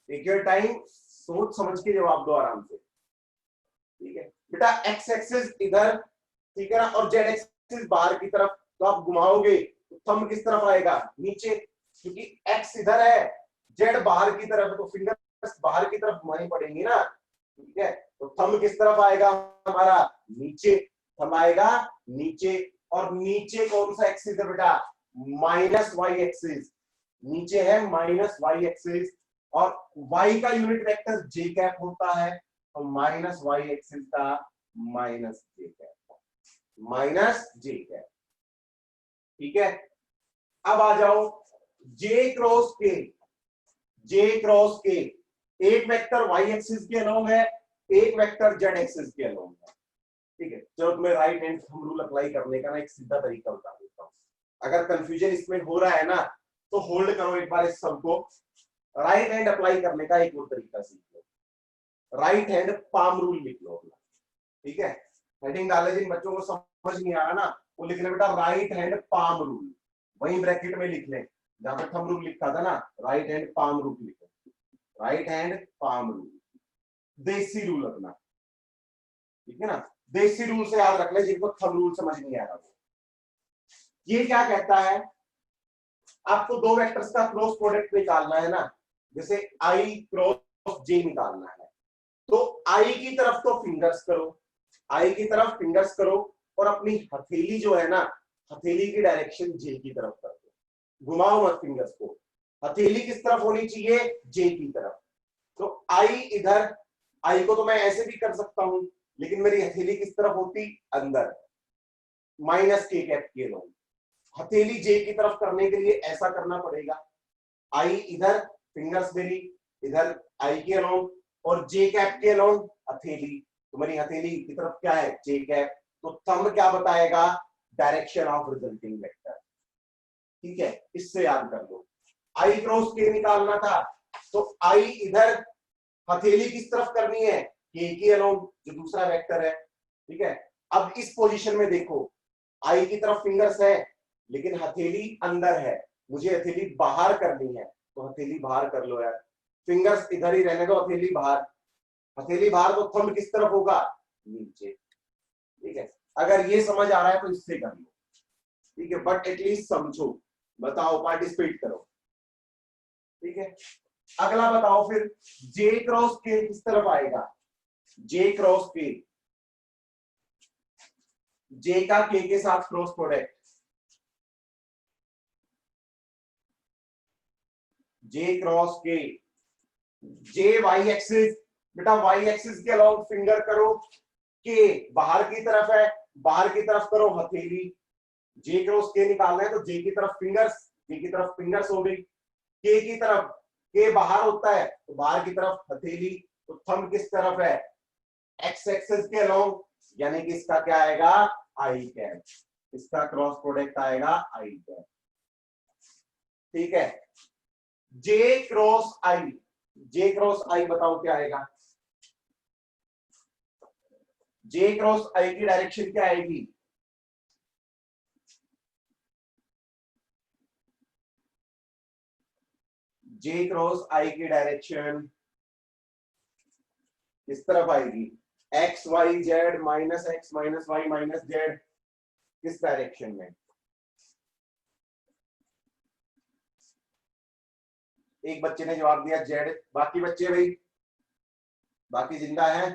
S1: टेक योर टाइम, सोच समझ के जवाब दो आराम से। ठीक है बेटा, एक्स एक्सिस इधर, ठीक है ना, और जेड एक्सिस बाहर की तरफ, तो आप घुमाओगे तो थंब किस तरफ आएगा? नीचे। क्योंकि एक्स इधर है, जेड बाहर की तरफ है, तो फिंगर्स बाहर की तरफ घुमानी पड़ेंगी ना, ठीक है। तो थंब किस तरफ आएगा हमारा, नीचे, थंब आएगा नीचे, और नीचे कौन सा एक्सिस है बेटा, माइनस वाई एक्सिस, नीचे है माइनस वाई एक्सिस, और वाई का यूनिट वेक्टर जे कैप होता है, तो माइनस वाई एक्सिस का माइनस जे कैप, माइनस जे कैप, ठीक है। अब आ जाओ जे क्रॉस के, जे क्रॉस के एक वेक्टर वाई एक्सिस के अलोंग है, एक वेक्टर जेड एक्सिस के अलोंग है, ठीक है। चलो तुम्हें right hand thumb rule apply करने का ना एक सीधा तरीका बता देता हूं, अगर कंफ्यूजन इसमें हो रहा है ना तो होल्ड करो एक बार इस सब को, राइट हैंड अप्लाई करने का एक और तरीका सीख लो, राइट हैंड पाम रूल लिख लो अपना, ठीक है। हेडिंग डाले जिन बच्चों को समझ नहीं आ रहा ना वो लिख ले बेटा राइट हैंड पाम रूल, वहीं ब्रैकेट में लिख ले जहां पे थंब रूल लिखा था ना, राइट हैंड पाम रूल लिखो, राइट हैंड पाम रूल, देसी रूल अपना, ठीक है ना। देसी रूल से याद रख ले जिनको थंब रूल समझ नहीं आ रहा। ये क्या कहता है, आपको दो वेक्टर्स का क्रॉस प्रोडक्ट निकालना है ना, जैसे आई क्रॉस जे निकालना है, तो आई की तरफ तो फिंगर्स करो, आई की तरफ फिंगर्स करो, और अपनी हथेली जो है ना, हथेली की डायरेक्शन जे की तरफ कर दो, घुमाओ मत फिंगर्स को, हथेली किस तरफ होनी चाहिए, जे की तरफ। तो आई इधर, आई को तो मैं ऐसे भी कर सकता हूं, लेकिन मेरी हथेली किस तरफ होती, अंदर, माइनस के कैप के लो, हथेली जे की तरफ करने के लिए ऐसा करना पड़ेगा, आई इधर, फिंगर्स मेरी इधर आई के अलोंग, और जे कैप के अलोंग हथेली, तो मेरी हथेली की तरफ क्या है, जे कैप, तो थंब क्या बताएगा, डायरेक्शन ऑफ रिजल्टिंग वेक्टर, ठीक है। इससे याद कर लो, आई क्रॉस के निकालना था, तो आई इधर, हथेली किस तरफ करनी है, के अलोंग जो दूसरा वेक्टर है, ठीक है। अब इस पोजीशन में देखो, आई की तरफ फिंगर्स है लेकिन हथेली अंदर है, मुझे हथेली बाहर करनी है, तो हथेली बाहर कर लो यार, फिंगर्स इधर ही रहने दो, हथेली बाहर, हथेली बाहर, तो थंब किस तरफ होगा, नीचे, ठीक है। अगर ये समझ आ रहा है तो इससे कर लो, ठीक है, बट एटलीस्ट समझो, बताओ, पार्टिसिपेट करो, ठीक है। अगला बताओ फिर, जे क्रॉस के किस तरफ आएगा, जे क्रॉस के, जे का के साथ क्रॉस प्रोडक्ट, जे क्रॉस के, जे वाई एक्सिस, बेटा वाई एक्सिस के अलोंग फिंगर करो, के बाहर की तरफ है, बाहर की तरफ करो हथेली, जे क्रॉस के निकालना है तो जे की तरफ फिंगर्स, जे की तरफ फिंगर्स हो गई, के की तरफ, के बाहर होता है तो बाहर की तरफ हथेली, तो थंब किस तरफ है, एक्स एक्सिस के अलोंग, यानी कि इसका क्या आएगा, आई कैप, इसका क्रॉस प्रोडक्ट आएगा आई कैप, ठीक है। जे क्रॉस आई, जे क्रॉस आई बताओ क्या आएगा, जे क्रॉस आई की डायरेक्शन क्या आएगी, जे क्रॉस आई की डायरेक्शन किस तरफ आएगी, X Y Z, minus X minus Y minus Z, किस डायरेक्शन में, एक बच्चे ने जवाब दिया जेड, बाकी बच्चे भाई, बाकी जिंदा है,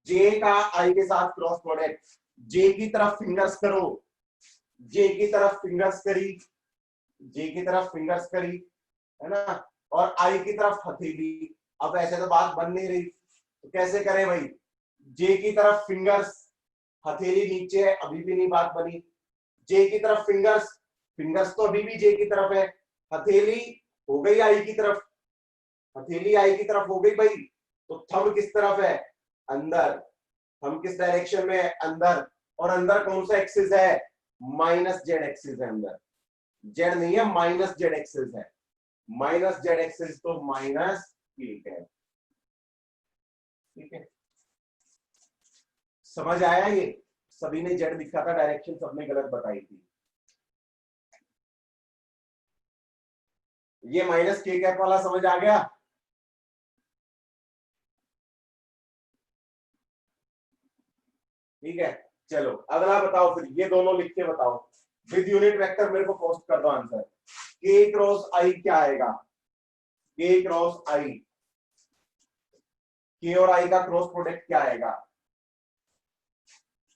S1: जे का आई के साथ क्रॉस प्रोडक्ट, जे की तरफ फिंगर्स करो, जे की तरफ फिंगर्स करी, जे की तरफ फिंगर्स करी, है ना, और आई की तरफ हथेली, अब ऐसे तो बात बन नहीं रही, तो कैसे करें भाई, जे की तरफ फिंगर्स, हथेली नीचे है, अभी भी नहीं बात बनी, जे की तरफ फिंगर्स, फिंगर्स तो अभी भी जे की तरफ है, हथेली हो गई आई की तरफ, हथेली आई की तरफ हो गई भाई, तो थंब किस तरफ है, अंदर, थंब किस डायरेक्शन में है, अंदर, और अंदर कौन सा एक्सिस है, माइनस जेड एक्सिस है, अंदर जेड नहीं है, माइनस जेड एक्सिस है, माइनस जेड एक्सिस तो माइनस, ठीक है, ठीक है, समझ आया ये, सभी ने जेड लिखा था, डायरेक्शन सबने गलत बताई थी, ये माइनस के कैप वाला समझ आ गया, ठीक है। चलो अगला बताओ फिर, ये दोनों लिख के बताओ, विद यूनिट वेक्टर मेरे को पोस्ट कर दो आंसर। के क्रॉस आई क्या आएगा? के क्रॉस आई, के और आई का क्रॉस प्रोडक्ट क्या आएगा?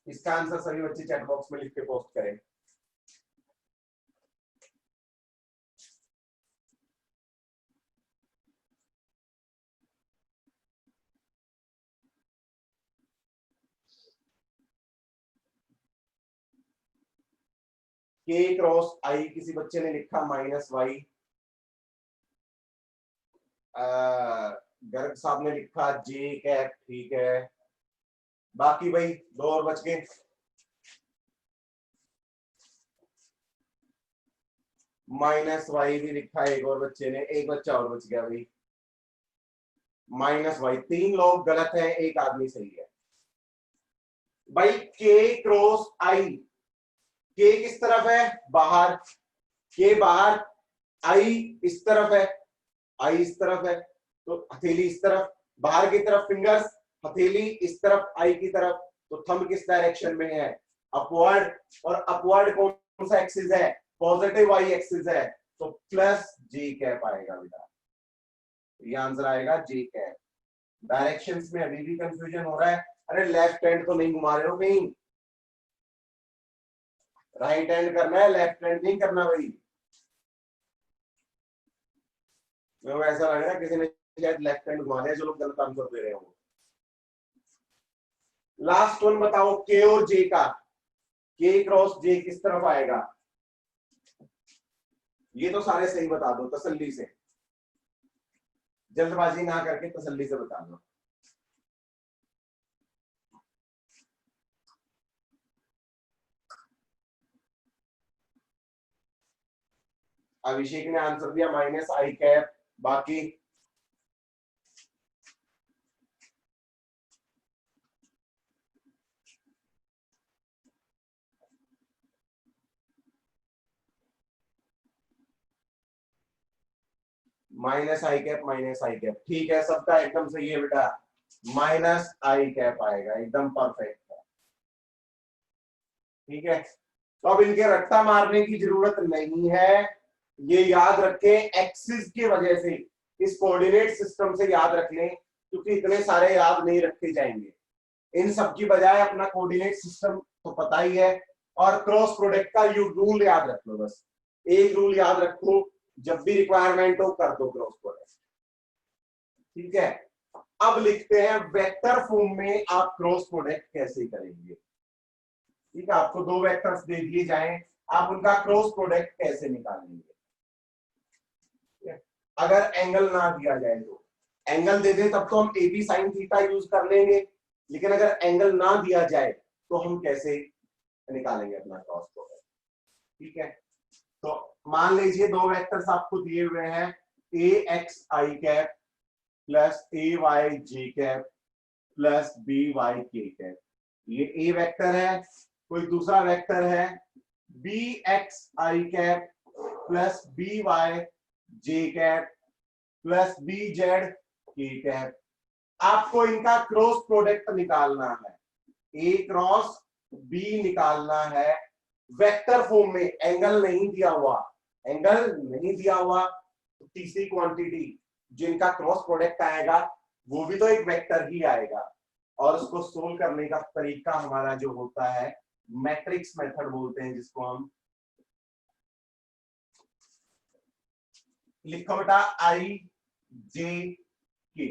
S1: इसका आंसर सभी बच्चे चैट बॉक्स में लिख के पोस्ट करें। के क्रॉस आई किसी बच्चे ने लिखा माइनस वाई, गर्ग साहब ने लिखा जे कैप, ठीक है। बाकी भाई दो और बच गए। माइनस वाई भी लिखा है एक और बच्चे ने, एक बच्चा और बच गया भाई। माइनस वाई, 3 लोग गलत हैं, एक आदमी सही है भाई। के क्रॉस आई, के किस तरफ है? बाहर, के बाहर, आई इस तरफ है, आई इस तरफ है, तो हथेली इस तरफ, बाहर की तरफ फिंगर्स, हथेली इस तरफ आई की तरफ, तो थंब किस डायरेक्शन में है? अपवर्ड। और अपवर्ड कौन सा एक्सिस है? पॉजिटिव वाई एक्सिस है, तो प्लस जी कैप आएगा बेटा, ये आंसर आएगा जी कैप। डायरेक्शंस में अभी भी कंफ्यूजन हो रहा है? अरे लेफ्ट हैंड तो नहीं घुमा रहे हो कहीं? राइट हैंड करना है, लेफ्ट हैंड नहीं करना भाई। मेरे को ऐसा लग रहा है किसी ने शायद लेफ्ट हैंड घुमा दिया, जो लोग गलत आंसर दे रहे हो। लास्ट वन बताओ, के और जे का, के क्रॉस जे किस तरफ आएगा? ये तो सारे सही बता दो तसल्ली से, जल्दबाजी ना करके तसल्ली से बता दो। अभिषेक ने आंसर दिया माइनस आई कैप, बाकी माइनस आई कैप, माइनस आई कैप, ठीक है, सबका एकदम सही है बेटा, माइनस आई कैप आएगा, एकदम परफेक्ट है। ठीक है, तो अब इनके रट्टा मारने की जरूरत नहीं है, ये याद रखें एक्सिस की वजह से, इस कोऑर्डिनेट सिस्टम से याद रख लें, क्योंकि इतने सारे याद नहीं रखे जाएंगे। इन सब की बजाय अपना कोऑर्डिनेट सिस्टम तो पता ही है, और क्रॉस प्रोडक्ट का यू रूल याद रख लो, बस एक रूल याद रखो, जब भी रिक्वायरमेंट हो कर दो क्रॉस प्रोडक्ट। ठीक है, अब लिखते हैं वेक्टर फॉर्म में आप क्रॉस प्रोडक्ट कैसे करेंगे। ठीक है, आपको दो वेक्टर्स दे दिए जाएं, आप उनका क्रॉस प्रोडक्ट कैसे निकालेंगे। अगर एंगल ना दिया जाए तो, एंगल दे दे तब तो हम A B sine theta use कर लेंगे, लेकिन अगर एंगल ना दिया जाए तो हम कैसे निकालेंगे अपना क्रॉस प्रोडक्ट। ठीक है, तो मान लीजिए दो वेक्टर्स आपको दिए हुए हैं, ए एक्स आई कैप प्लस ए वाई जे कैप प्लस बी वाई के कैप। ये ए वेक्टर है, कोई दूसरा वेक्टर है बी एक्स आई कैप प्लस बी वाई जे कैप प्लस बी जेड के कैप। आपको इनका क्रॉस प्रोडक्ट निकालना है, ए क्रॉस बी निकालना है वेक्टर फॉर्म में, एंगल नहीं दिया हुआ, एंगल नहीं दिया हुआ, तो तीसरी क्वांटिटी जिनका क्रॉस प्रोडक्ट आएगा वो भी तो एक वेक्टर ही आएगा, और उसको सोल्व करने का तरीका हमारा जो होता है मैट्रिक्स मेथड बोलते हैं, जिसको हम लिखो बेटा आई जे के,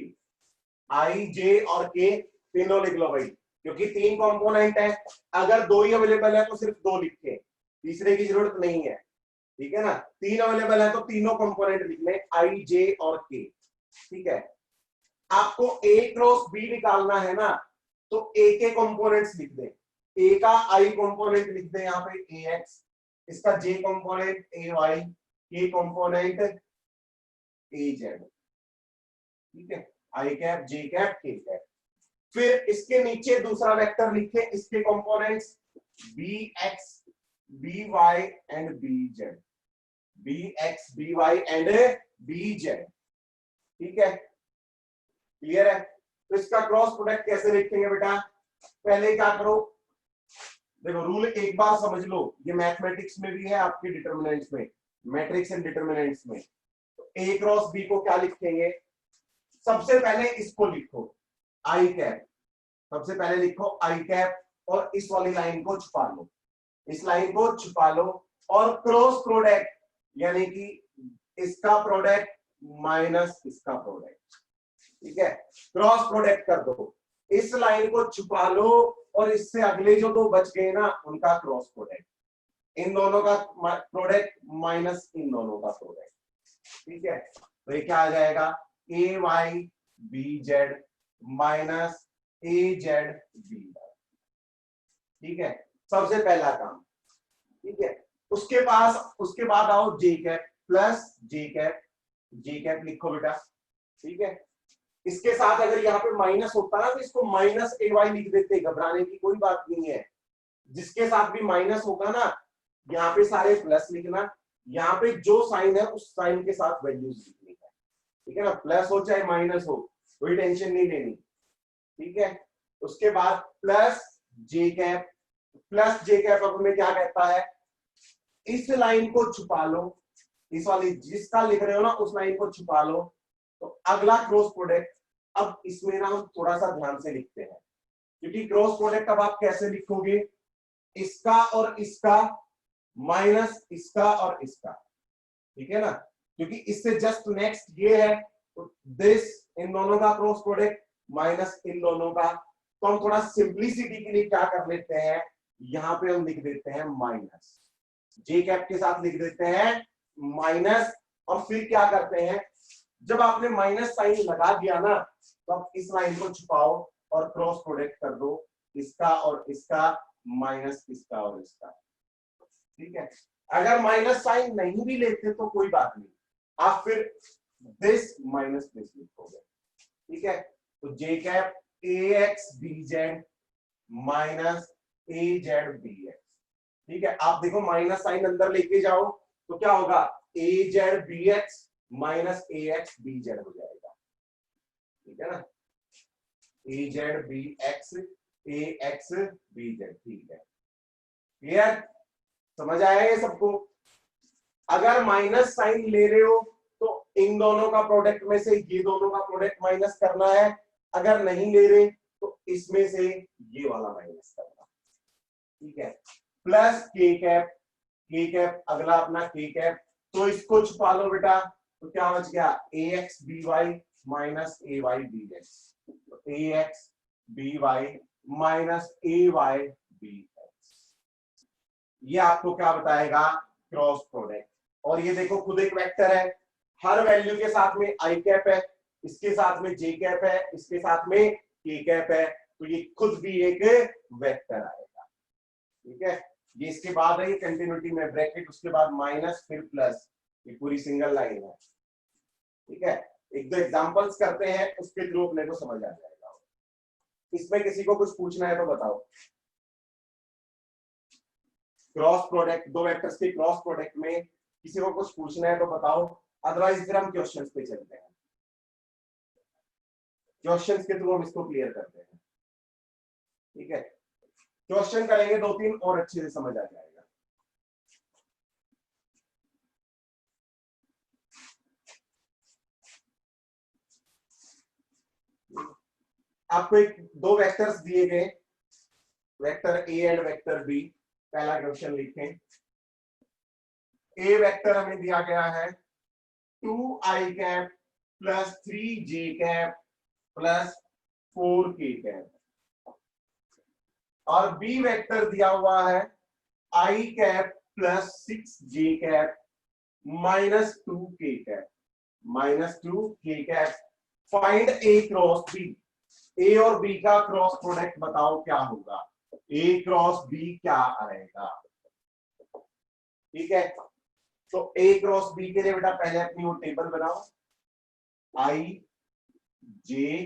S1: आई जे और के तीनों लिख लो भाई, क्योंकि 3 कंपोनेंट है, अगर 2 ही अवेलेबल है तो सिर्फ 2 लिखे, तीसरे की जरूरत नहीं है। ठीक है ना, 3 अवेलेबल है तो तीनों कंपोनेंट लिख लें, आई जे और के। ठीक है, आपको ए क्रॉस बी निकालना है ना, तो ए के कंपोनेंट्स लिख दें, ए का आई कंपोनेंट लिख दें यहाँ पे ए एक्स, इसका J component A Y, K component A Z. ठीक है, I cap J cap K cap. फिर इसके नीचे दूसरा वेक्टर लिखे, इसके components B X B Y and B Z, B X B Y and B Z. ठीक है, क्लियर है। तो इसका क्रॉस प्रोडक्ट कैसे लिखेंगे बेटा, पहले क्या करो, देखो रूल एक बार समझ लो, ये मैथमेटिक्स में भी है, आपके डिटर्मिनेंट्स में, मैट्रिक्स एंड डिटर्मिनेंट्स में। तो ए क्रॉस बी को क्या लिखेंगे? सबसे पहले इसको लिखो आई कैप, सबसे पहले लिखो आई कैप, और इस वाली लाइन को छुपा लो, इस लाइन को छुपा लो, और क्रॉस प्रोडक्ट यानी कि इसका प्रोडक्ट माइनस इसका प्रोडक्ट, ठीक है, क्रॉस प्रोडक्ट कर दो, इस लाइन को छुपा लो, और इससे अगले जो दो बच गए ना उनका क्रॉस प्रोडक्ट, इन दोनों का प्रोडक्ट माइनस इन दोनों का प्रोडक्ट, ठीक है। तो ये क्या आ जाएगा? ए Y B Z minus A Z B Y, ठीक है, सबसे पहला काम, ठीक है। उसके बाद आओ जे कैप प्लस जे कैप, जे कैप लिखो बेटा, ठीक है। इसके साथ अगर यहाँ पे माइनस होता ना तो इसको माइनस ए वाई लिख देते, घबराने की कोई बात नहीं है। जिसके साथ भी माइनस होगा ना, यहाँ पे सारे प्लस लिखना, यहाँ पे जो साइन है उस साइन के साथ वैल्यूज लिखनी है, ठीक है ना, प्लस हो चाहे माइनस हो, कोई टेंशन नहीं लेनी, ठीक है। उसके बाद प्लस जे कैप, प्लस जे कैप अब हमें क्या कहता है? इस लाइन को छुपा लो, इस वाली जिसका लिख रहे हो ना उस लाइन को छुपा लो, तो अगला क्रॉस प्रोडक्ट। अब इसमें ना हम थोड़ा सा ध्यान से लिखते हैं, क्योंकि क्रॉस प्रोडक्ट अब आप कैसे लिखोगे? इसका और इसका माइनस इसका और इसका, ठीक है ना, क्योंकि इससे जस्ट नेक्स्ट ये है, तो दिस इन दोनों का क्रॉस प्रोडक्ट माइनस इन दोनों का। तो हम थोड़ा सिंप्लिसिटी के लिए क्या कर लेते हैं, यहां पे हम लिख देते हैं माइनस, जे कैप के साथ लिख देते हैं माइनस, और फिर क्या करते हैं, जब आपने माइनस साइन लगा दिया ना तो आप इस लाइन को छुपाओ और क्रॉस प्रोडक्ट कर दो, इसका और इसका माइनस इसका और इसका, ठीक है। अगर माइनस साइन नहीं भी लेते तो कोई बात नहीं, आप फिर दिस माइनस दिस लिखोगे, ठीक है। तो J cap A X B Z minus A Z B X, ठीक है। आप देखो माइनस साइन अंदर लेके जाओ तो क्या होगा? ए जेड बी एक्स माइनस ए एक्स बी जेड हो जाएगा, ठीक है ना, ए जेड बी एक्स ए एक्स बी जेड, ठीक है, क्लियर? समझ आया ये सबको? अगर माइनस साइन ले रहे हो तो इन दोनों का प्रोडक्ट में से ये दोनों का प्रोडक्ट माइनस करना है, अगर नहीं ले रहे तो इसमें से ये वाला माइनस करना, ठीक है। प्लस के कैप, के कैप अगला अपना के कैप, तो इसको छुपा लो बेटा, तो क्या बच गया? ए एक्स बी वाई माइनस ए वाई बी एक्स, ए एक्स बी वाई माइनस ए वाई बी एक्स, ये आपको क्या बताएगा? Cross product. और ये देखो खुद एक वेक्टर है, हर वैल्यू के साथ में आई कैप है, इसके साथ में जे कैप है, इसके साथ में के कैप है, तो ये खुद भी एक वेक्टर आएगा, ठीक है। ये इसके बाद है, ये कंटिन्यूटी में ब्रैकेट, उसके बाद माइनस फिर प्लस, ये पूरी सिंगल लाइन है, ठीक है। एक दो एग्जांपल्स करते हैं, उसके थ्रू अपने को समझ आ जाएगा। इसमें किसी को कुछ पूछना है तो बताओ। क्रॉस प्रोडक्ट, दो वेक्टर्स के क्रॉस प्रोडक्ट में किसी को कुछ पूछना है तो बताओ, अदरवाइज फिर हम क्वेश्चंस पे चलते हैं, क्वेश्चंस के थ्रू हम इसको क्लियर करते हैं, ठीक है। क्वेश्चन करेंगे दो तीन और अच्छे से समझ आ जाएगा। आपको एक दो वेक्टर्स दिए गए, vector A and vector B, पहला क्वेश्चन लिखें। ए वेक्टर हमें दिया गया है 2i cap plus 3j cap plus 4k cap, और बी वेक्टर दिया हुआ है i cap plus 6j cap minus 2k cap, minus 2k cap. Find A cross B, A और बी का क्रॉस प्रोडक्ट बताओ क्या होगा, ए क्रॉस बी क्या आएगा, ठीक है। तो ए क्रॉस बी के लिए बेटा पहले अपनी वो टेबल बनाओ, आई जे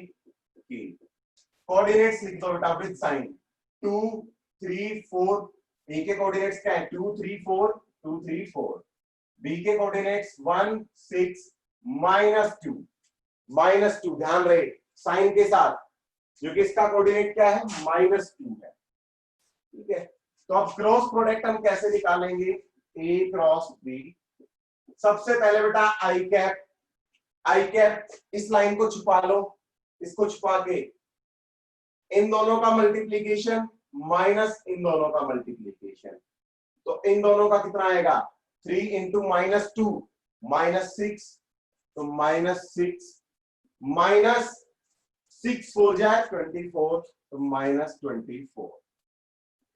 S1: के, कोऑर्डिनेट्स लिख दो बेटा विद साइन 2 3 4, ए के कोऑर्डिनेट्स क्या है? 2 3 4 2 3 4, बी के कोऑर्डिनेट्स 1 6 -2, -2, ध्यान रहे साइन के साथ, जो कि इसका कोऑर्डिनेट क्या है? -2 है, ठीक है। तो अब क्रॉस प्रोडक्ट हम कैसे निकालेंगे, ए क्रॉस बी। सबसे पहले बेटा आई कैप इस लाइन को छुपा लो, इसको छुपा के इन दोनों का मल्टीप्लीकेशन माइनस इन दोनों का मल्टीप्लीकेशन, तो इन दोनों का कितना आएगा 3 इंटू -2 -6, तो -6 -6 4 जाए 24, तो -24।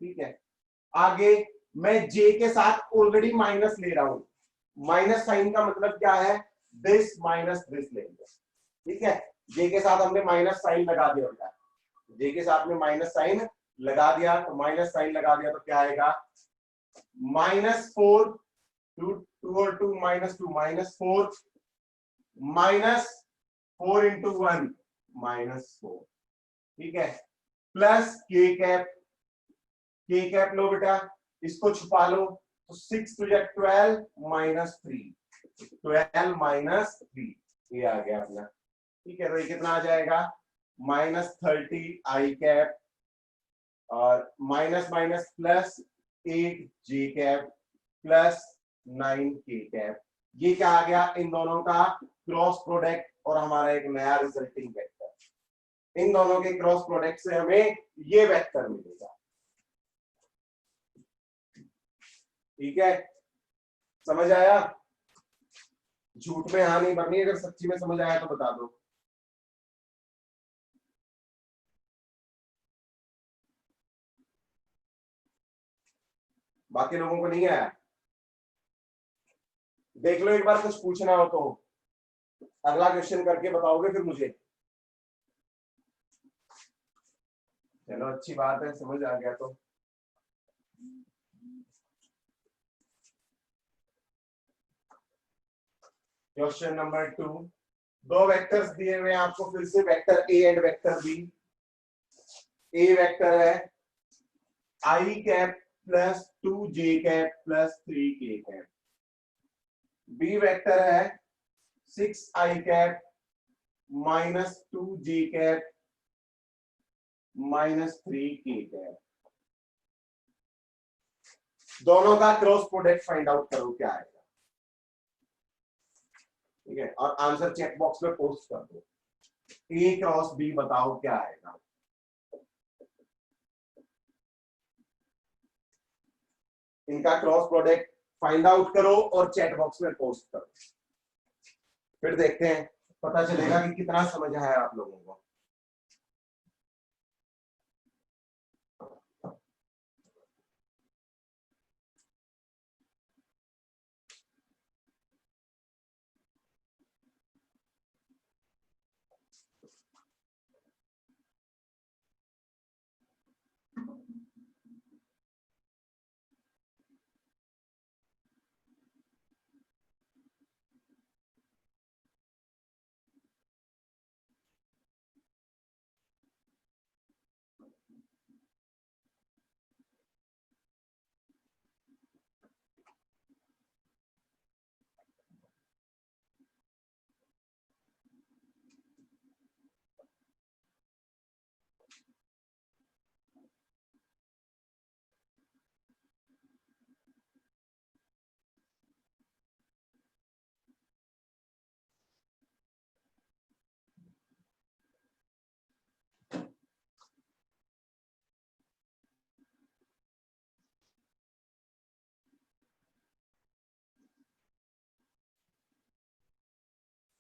S1: ठीक है, आगे मैं जे के साथ ऑलरेडी माइनस ले रहा हूं, माइनस साइन का मतलब क्या है, दिस माइनस दिस लेंगे। ठीक है, जे के साथ हमने माइनस साइन लगा दिया होता है, जे के साथ में माइनस साइन लगा दिया, तो माइनस साइन लगा दिया तो क्या आएगा -4 2 और 2 -2 -4 -4 इंटू 1 -4। ठीक है, प्लस के कैप लो बेटा, इसको छुपा लो, तो 6 टू 12 -3 12 -3 ये आ गया अपना। ठीक है, तो ये कितना आ जाएगा -30 आई कैप और माइनस माइनस प्लस 8 जे कैप प्लस 9 के कैप। ये क्या आ गया, इन दोनों का क्रॉस प्रोडक्ट और हमारा एक नया रिजल्टिंग वेक्टर। इन दोनों के क्रॉस प्रोडक्ट से हमें ये वेक्टर मिलेगा। ठीक है, समझ आया? झूठ में हाँ नहीं भरनी, अगर सच्ची में समझ आया तो बता दो। बाकी लोगों को नहीं आया, देख लो एक बार, कुछ पूछना हो तो अगला क्वेश्चन करके बताओगे फिर मुझे। चलो अच्छी बात है, समझ आ गया तो। क्वेश्चन नंबर 2, दो वेक्टर्स दिए हुए हैं आपको, फिर से vector A and vector B. A vector है I cap plus 2 J cap plus 3 K cap. B vector है 6 आई cap -2 J cap -3 K cap. दोनों का क्रॉस प्रोडक्ट फाइंड आउट करो क्या आएगा। ठीक है, और आंसर चेक बॉक्स में पोस्ट कर दो। ए क्रॉस बी बताओ क्या आएगा। इनका क्रॉस प्रोडक्ट फाइंड आउट करो और चैट बॉक्स में पोस्ट करो, फिर देखते हैं, पता चलेगा कि कितना समझ आया आप लोगों को।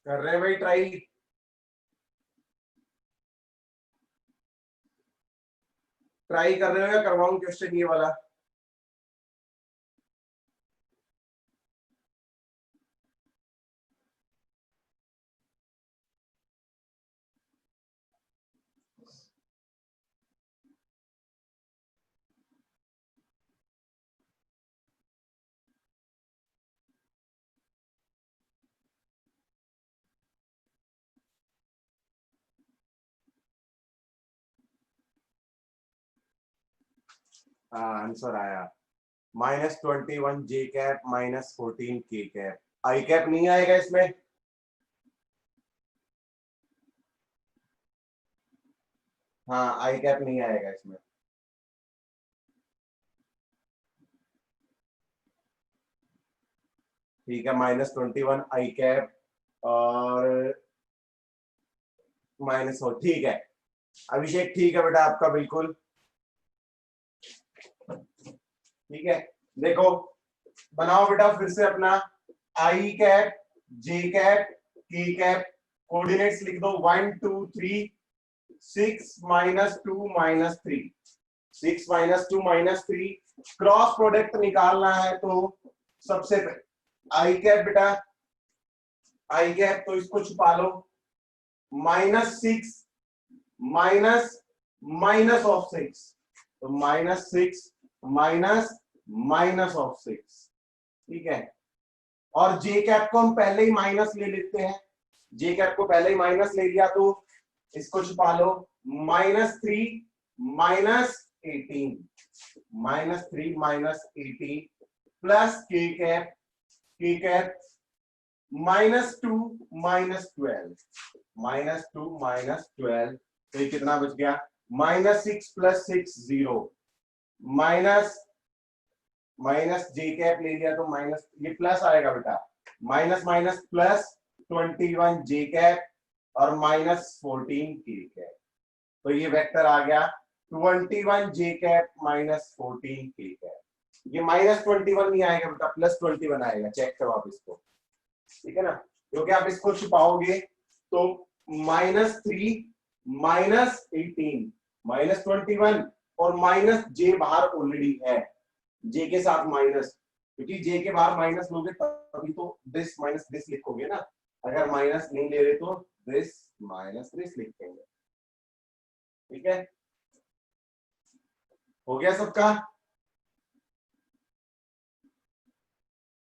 S1: कर रहे हैं भाई ट्राई। ट्राई कर रहे हो या करवाऊं क्वेश्चन ये वाला। हाँ आंसर आया -21 जे कैप -14 के कैप। आई कैप नहीं आएगा इसमें। हाँ आई कैप नहीं आएगा इसमें। ठीक है, -21 आई कैप और माइनस हो, ठीक है अभिषेक, ठीक है बेटा आपका बिल्कुल ठीक है। देखो बनाओ बेटा फिर से अपना आई cap J cap K cap, coordinates लिख दो 1 2 3 6 -2 -3 6 -2 -3। क्रॉस प्रोडक्ट निकालना है तो सबसे पहले आई कैप बेटा, आई कैप तो इसको छुपा लो, -6 माइनस ऑफ 6, तो -6 माइनस ऑफ 6, ठीक है। और जे कैप को हम पहले ही माइनस ले लेते हैं, जे कैप को पहले ही माइनस ले लिया तो इसको छुपा लो, -3 -18 -3 -18 प्लस के कैप -2 -12 -2 -12, तो ये कितना बच गया, -6 + 6 0 माइनस जे कैप ले लिया तो माइनस, ये प्लस आएगा बेटा, माइनस माइनस प्लस 21 जे कैप और -14 के कैप, तो ये वेक्टर आ गया 21 जे कैप -14 के कैप। ये -21 नहीं आएगा बेटा, +21 आएगा, चेक करो आप इसको, ठीक है ना, क्योंकि आप इसको छुपाओगे तो -3 -18 -21 और माइनस जे बाहर ऑलरेडी है, जे के साथ माइनस, क्योंकि जे के बाहर माइनस लोगे तभी तो दिस माइनस दिस लिखोगे ना, अगर माइनस नहीं ले रहे तो दिस माइनस दिस लिखेंगे, ठीक है। हो गया सबका,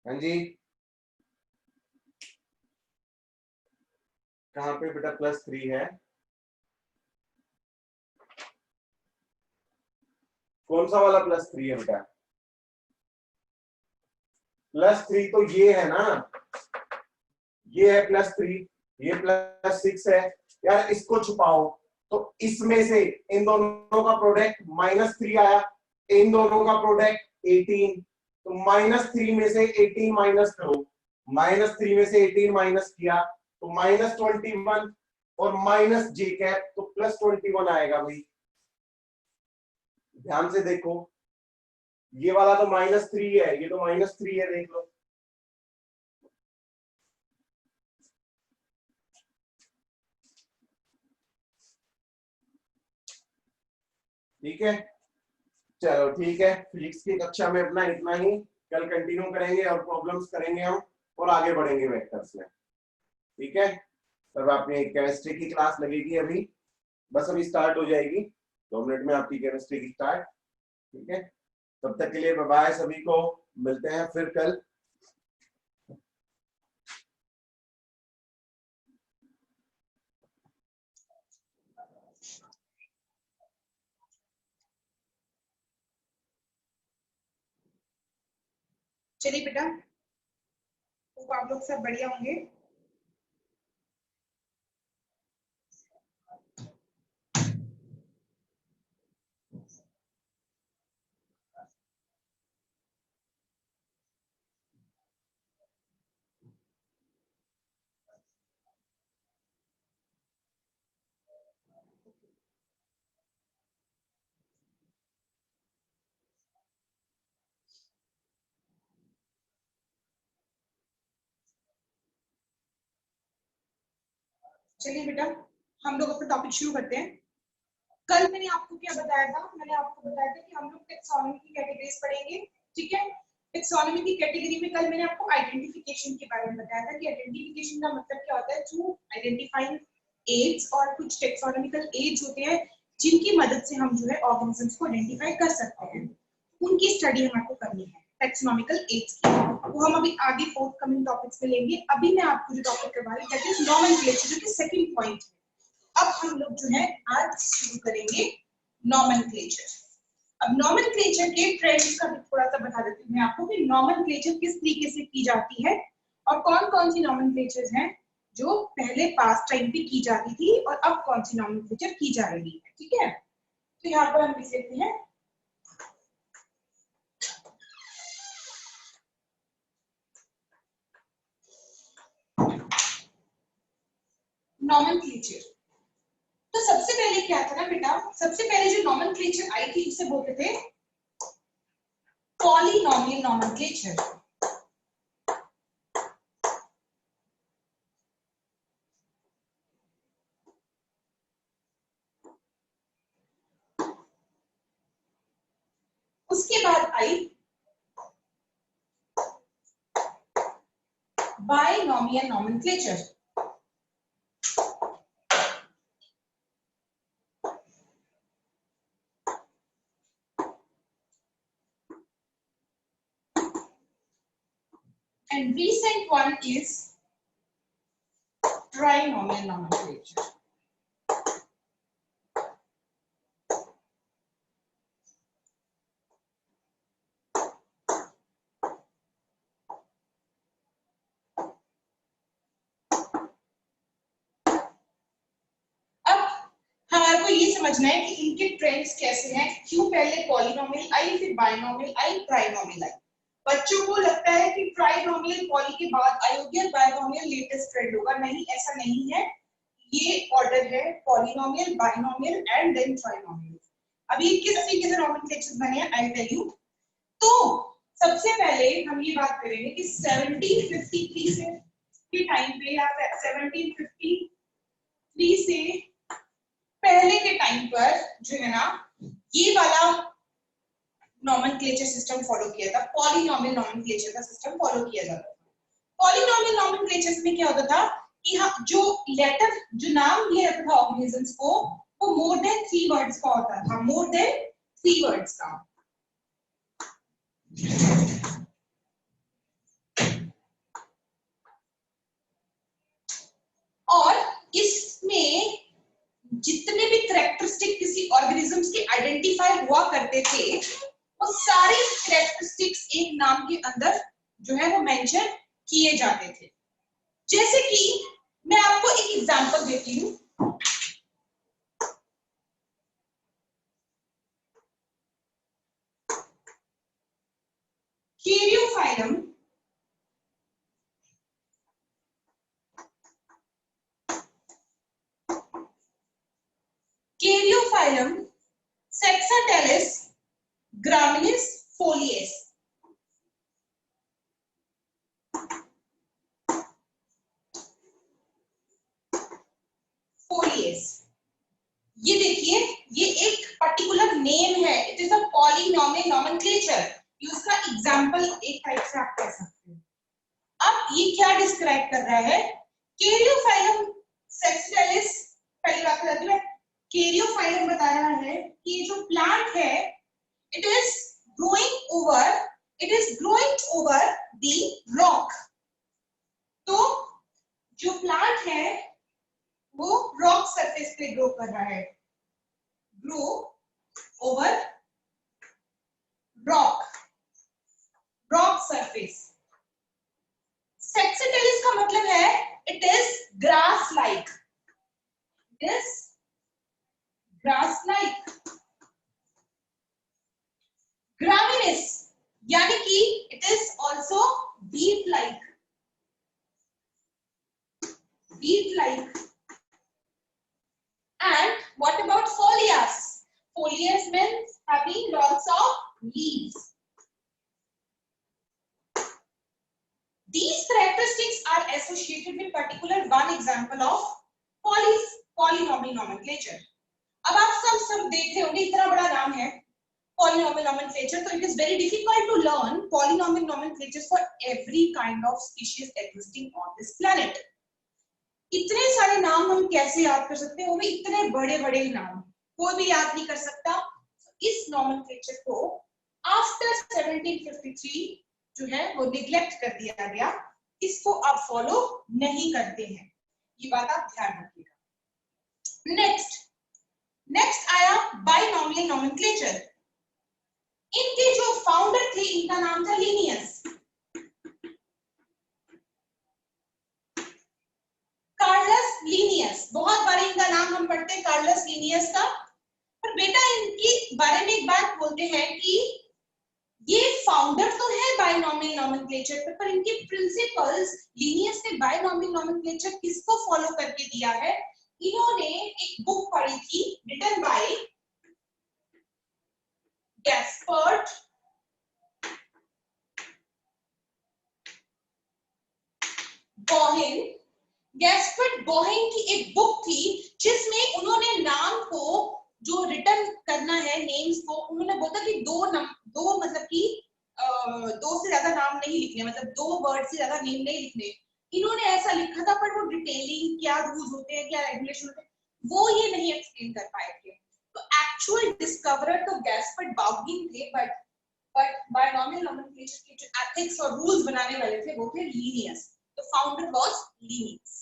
S1: हाँ जी, कहां पे बेटा +3 है, कौन सा वाला +3 है बेटा, +3 तो ये है ना, ये है +3, ये +6 है यार, इसको छुपाओ तो इसमें से इन दोनों का प्रोडक्ट -3 आया, इन दोनों का प्रोडक्ट 18, तो -3 में से 18 माइनस करो, -3 में से 18 माइनस किया तो -21 और माइनस जे कैप तो +21 आएगा भाई, ध्यान से देखो, ये वाला तो -3 है, ये तो -3 है, देख लो, ठीक है। चलो ठीक है, फिजिक्स की कक्षा में अपना इतना ही, कल कंटिन्यू करेंगे और प्रॉब्लम्स करेंगे हम और आगे बढ़ेंगे वेक्टर्स में, ठीक है। तब आपने केमिस्ट्री की क्लास लगेगी अभी, बस अभी स्टार्ट हो जाएगी, 2 मिनट में आपकी केमिस्ट्री की स्टार्ट, ठीक है। तब तक के लिए बाय बाय, सभी को मिलते हैं फिर कल।
S2: चलिए बेटा, तो आप लोग सब बढ़िया होंगे। चलिए बेटा, हम लोग अपना टॉपिक शुरू करते हैं। कल मैंने आपको क्या बताया था, मैंने आपको बताया था कि हम लोग टेक्सोनॉमी की कैटेगरीज पढ़ेंगे, ठीक है। टेक्सोनॉमी की कैटेगरी में कल मैंने आपको आइडेंटिफिकेशन के बारे में बताया था कि आइडेंटिफिकेशन का मतलब क्या होता है, टू आइडेंटिफाइंग एज और कुछ टेक्सोनॉमिकल एज होते हैं जिनकी मदद से हम जो है ऑर्गेनिजम्स को आइडेंटिफाई कर सकते हैं, उनकी स्टडी हम आपको करनी है, टैक्सोनॉमिकल एज की। वो हम अभी आगे फोर्थ कमिंग टॉपिक्स में लेंगे। अभी मैं आपको जो टॉपिक करवा रही हूँ दैट इज नॉमेनक्लेचर, जो कि सेकंड पॉइंट है। अब हम लोग जो है आज शुरू करेंगे नॉमेनक्लेचर। अब नॉमेनक्लेचर के ट्रेंड्स का भी थोड़ा सा बता देती हूँ मैं आपको कि नॉमेनक्लेचर किस तरीके से की जाती है और कौन कौन सी नॉमेनक्लेचर्स हैं जो पहले पास्ट टाइम पे की जाती थी और अब कौन सी नॉमेनक्लेचर की जा रही है, ठीक है। तो यहाँ पर हम लिख लेते हैं नॉमेनक्लेचर। तो सबसे पहले क्या था ना बेटा, सबसे पहले जो नॉमेनक्लेचर आई थी उसे बोलते थे पॉलिनोमियल नॉमेनक्लेचर। उसके बाद आई binomial nomenclature. And recent one is trinomial nomenclature. अब हमारे को ये समझना है कि इनके ट्रेंड्स कैसे हैं, क्यों पहले पॉलिनोमियल आई, फिर बाइनोमियल आई, ट्राइनोमियल आई। बच्चों को लगता है कि ट्राइनोमियल पॉली के बाद आई होगी और बाइनोमियल लेटेस्ट ट्रेंड होगा। नहीं, ऐसा नहीं है। ये ऑर्डर है polynomial, binomial and then trinomial. अभी किस तरीके से नॉमेनक्लेचर्स बने हैं आई टेल यू। तो सबसे पहले हम ये बात करेंगे कि 1753 से के टाइम पे या 1753 से पहले के टाइम पर जो है ना ये वाला नॉमेनक्लेचर सिस्टम फॉलो किया था, पॉलिनोमियल नॉमेनक्लेचर का सिस्टम फॉलो किया जाता था। पॉलिनोमियल नॉमेनक्लेचर में क्या होता था कि हाँ, जो लेटर जो नाम दिया जाता था ऑर्गेनिजम्स को वो मोर देन 3 वर्ड्स का होता था, मोर देन 3 वर्ड्स का। और इसमें जितने भी कैरेक्टरिस्टिक किसी ऑर्गेनिजम्स के आइडेंटिफाई हुआ करते थे वो सारे कैरेक्टरिस्टिक्स एक नाम के अंदर जो है वो मेंशन किए जाते थे। जैसे कि मैं आपको एक एग्जांपल देती हूँ। कैरियोफाइलम Saxatilis graminis folies। ये देखिए, ये एक पर्टिकुलर नेम है, it is a polynomial nomenclature. इसका एग्जांपल एक टाइप से आप कह सकते हैं। अब ये क्या डिस्क्राइब कर रहा है, कैरियोफाइलम सेक्सुअलिस। पहली बात बताती हूँ, कैरियोफाइलम बता रहा है कि ये जो प्लांट है it is growing over the rock. तो जो प्लांट है वो रॉक सरफेस पे ग्रो कर रहा है, ग्रो ओवर रॉक सरफेस। सेक्सुअलिस का मतलब है इट इज ग्रास लाइक, ग्रामिनिस यानी कि it is also beet like. And what about foliage? Foliage means having lots of leaves. These characteristics are associated with particular one example of polynomial nomenclature. अब आप सब देख रहे होंगे, इतना बड़ा नाम है polynomial nomenclature, so it is very difficult to learn polynomial nomenclature for every kind of species existing on this planet. इतने सारे नाम हम कैसे याद कर सकते हैं, वो भी इतने बड़े बड़े नाम कोई भी याद नहीं कर सकता। इस नॉमेनक्लेचर को आफ्टर 1753 जो है वो निग्लेक्ट कर दिया गया, इसको आप फॉलो नहीं करते हैं, ये बात आप ध्यान रखिएगा। नेक्स्ट आया बाइनोमियल नॉमेनक्लेचर। इनके जो फाउंडर थे इनका नाम था लिनियस, कार्लस लिनियस। बहुत बार इनका नाम हम पढ़ते हैं कार्लस लिनियस का। पर बेटा इनके बारे में एक बात बोलते हैं कि ये फाउंडर तो है बायनॉमियल नॉमेनक्लेचर पे, पर इनके प्रिंसिपल्स लीनियस ने बायनॉमियल नॉमेनक्लेचर किसको फॉलो करके दिया है? इन्होंने एक बुक पढ़ी थी written by Gaspard Bauhin. Gaspard Bauhin की एक बुक थी जिसमें उन्होंने नाम को जो रिटर्न करना है, नेम्स को, उन्होंने बोला कि दो मतलब कि दो से ज्यादा नाम नहीं लिखने, मतलब 2 वर्ड से ज्यादा नेम नहीं लिखने। इन्होंने ऐसा लिखा था, पर वो डिटेलिंग क्या रूल्स होते हैं, क्या रेगुलेशन होते हैं, वो ये नहीं एक्सप्लेन कर पाए थे। तो एक्चुअल डिस्कवरर तो गैस्पर्ड बोहेन थे, बट बायनॉमियल नॉमेनक्लेचर के जो एथिक्स और रूल्स बनाने वाले थे वो थे Linnaeus. The founder was Linnaeus.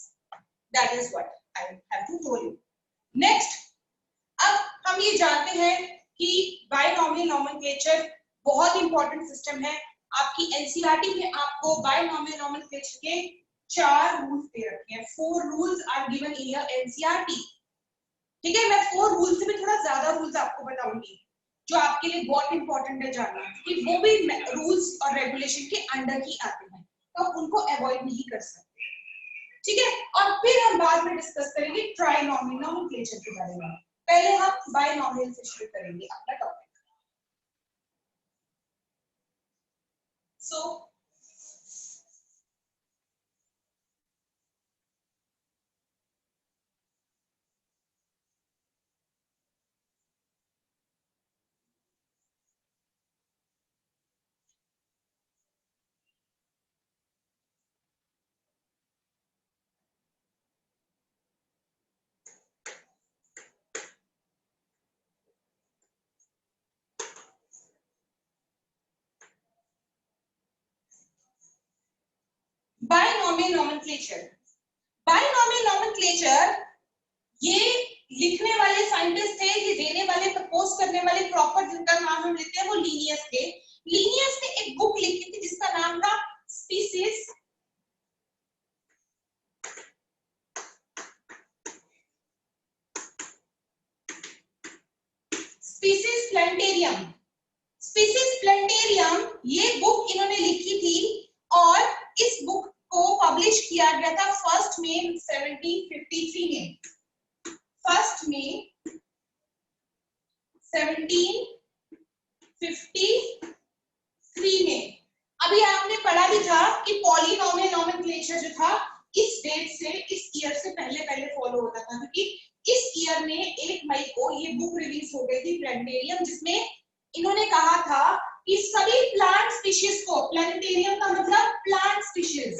S2: That is what I have to tell you. Next, अब हम ये जानते हैं कि बायनॉमियल नॉमेनक्लेचर बहुत इंपॉर्टेंट सिस्टम है। आपकी एनसीईआरटी में आपको बायनॉमियल नॉमेनक्लेचर के 4 रूल्स दे रखे हैं। 4 rules are given in your NCERT. ठीक है, मैं 4 रूल्स से भी थोड़ा ज्यादा रूल्स आपको बताऊंगी जो आपके लिए बहुत इंपॉर्टेंट है जानना, कि वो भी रूल्स और रेगुलेशन के अंडर ही आते हैं, तो आप उनको अवॉइड नहीं कर सकते। ठीक है, और फिर हम बाद में डिस्कस करेंगे ट्राइनॉमियल नॉमेनक्लेचर के बारे में। पहले हम बायनॉमियल से शुरू करेंगे अपना टॉपिक। सो बायनॉमियल नॉमेनक्लेचर। बायनॉमियल नॉमेनक्लेचर ये लिखने वाले साइंटिस्ट थे, ये देने वाले, प्रपोज करने वाले, प्रॉपर जिनका नाम हम लेते हैं वो लीनियस थे। लीनियस ने एक बुक लिखी थी जिसका नाम था स्पीसीज प्लांटेरियम। स्पीसीज प्लांटेरियम ये बुक इन्होंने लिखी थी और इस बुक को पब्लिश किया गया था 1 मई 1753 में। 1 मई 1753 में। अभी आपने पढ़ा भी था कि पॉलिनॉमियल नॉमेनक्लेचर जो था इस डेट से, इस ईयर से पहले फॉलो होता था, क्योंकि इस ईयर में 1 मई को ये बुक रिलीज हो गई थी प्लांटेरियम, जिसमें इन्होंने कहा था कि सभी प्लांट स्पीशीज को, प्लांटेरियम का मतलब प्लांट स्पीशीज,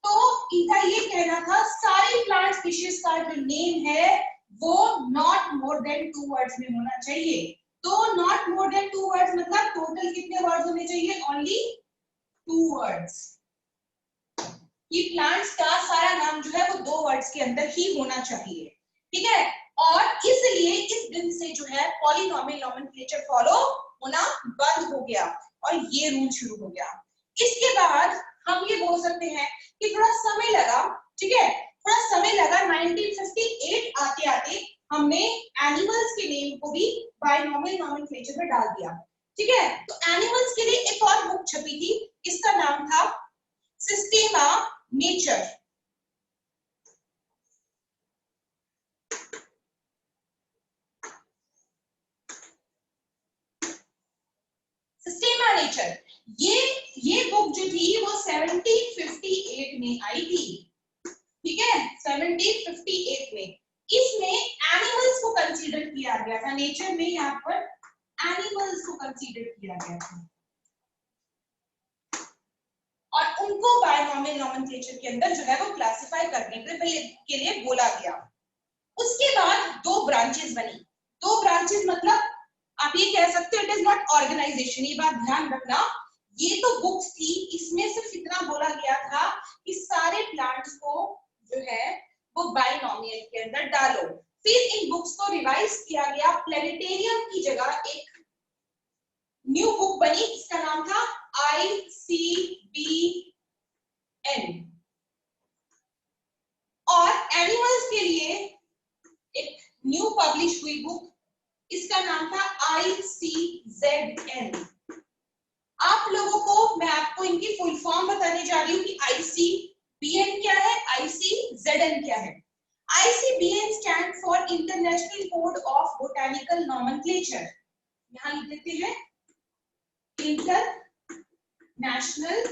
S2: तो इनका ये कहना था सारी प्लांट स्पीशीज का जो नेम है वो नॉट मोर देन 2 वर्ड्स में होना चाहिए। तो नॉट मोर देन 2 वर्ड्स मतलब टोटल कितने वर्ड्स होने चाहिए? Only 2 words. ये प्लांट्स का सारा नाम जो है वो 2 वर्ड्स के अंदर ही होना चाहिए। ठीक है, और इसलिए इस दिन से जो है पॉलिनॉमियल नॉमेनक्लेचर फॉलो होना बंद हो गया और ये रूल शुरू हो गया। इसके बाद हम ये बोल सकते हैं कि थोड़ा समय लगा। ठीक है, थोड़ा समय लगा। 1958 आते आते हमने एनिमल्स के नेम को भी बायनॉमियल नॉमेनक्लेचर में डाल दिया। ठीक है, तो एनिमल्स के लिए एक और बुक छपी थी, इसका नाम था सिस्टेमा नेचर। सिस्टेमा नेचर, ये बुक जो थी वो 1758 में आई थी। ठीक है, 1758 में। इसमें एनिमल्स को कंसीडर किया गया था, नेचर में यहाँ पर एनिमल्स को कंसीडर किया गया था और उनको बायनॉमियल नॉमेनक्लेचर के अंदर जो है वो क्लासिफाई करने के लिए बोला गया। उसके बाद 2 ब्रांचेस बनी। 2 ब्रांचेस मतलब आप ये कह सकते हो इट इज नॉट ऑर्गेनाइजेशन। ये बात ध्यान रखना, ये तो बुक्स थी, इसमें सिर्फ इतना बोला गया था कि सारे प्लांट्स को जो है वो बायनॉमियल के अंदर डालो। फिर इन बुक्स को रिवाइज किया गया, प्लेनेटेरियम की जगह एक न्यू बुक बनी, इसका नाम था ICBN, और एनिमल्स के लिए एक न्यू पब्लिश हुई बुक, इसका नाम था ICZN। आप लोगों को मैं आपको इनकी फुल फॉर्म बताने जा रही हूँ कि ICBN क्या है, ICZN क्या है। ICBN stand for international code of botanical nomenclature. यहाँ लिख देते हैं international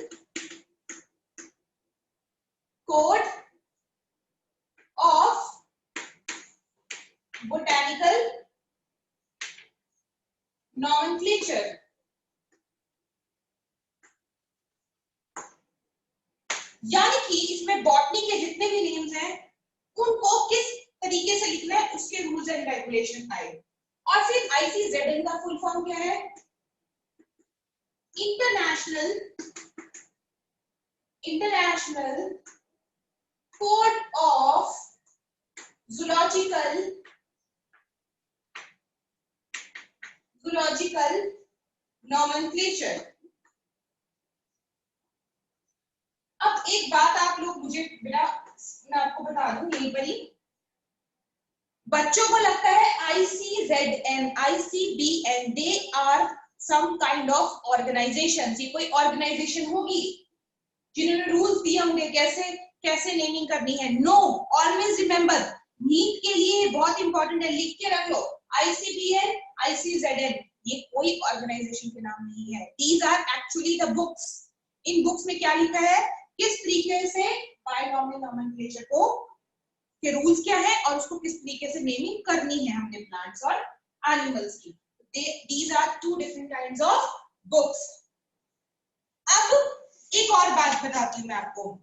S2: code of botanical nomenclature. यानी कि इसमें बॉटनी के जितने भी नेम्स हैं उनको किस तरीके से लिखना है उसके रूल्स एंड रेगुलेशन आए। और फिर ICZN का फुल फॉर्म क्या है, international code of zoological nomenclature. अब एक बात आप लोग मुझे बेटा मैं आपको बता दूं यहीं पर ही, बच्चों को लगता है ICZN, ICBN they are some kind of organisation. ये कोई ऑर्गेनाइजेशन होगी जिन्होंने रूल्स दिए होंगे कैसे कैसे नेमिंग करनी है। नो, ऑलवेज रिमेंबर, नीट के लिए बहुत इंपॉर्टेंट है, लिख के रख लो ICBN, ICZN ये कोई ऑर्गेनाइजेशन के नाम नहीं है। These are actually the books. इन बुक्स में क्या लिखा है, किस तरीके से बायनॉमियल नॉमेनक्लेचर को के रूल्स क्या है और उसको किस तरीके से नेमिंग करनी है हमने प्लांट्स और एनिमल्स की। These are two different kinds of books. अब एक और बात बताती हूँ मैं आपको।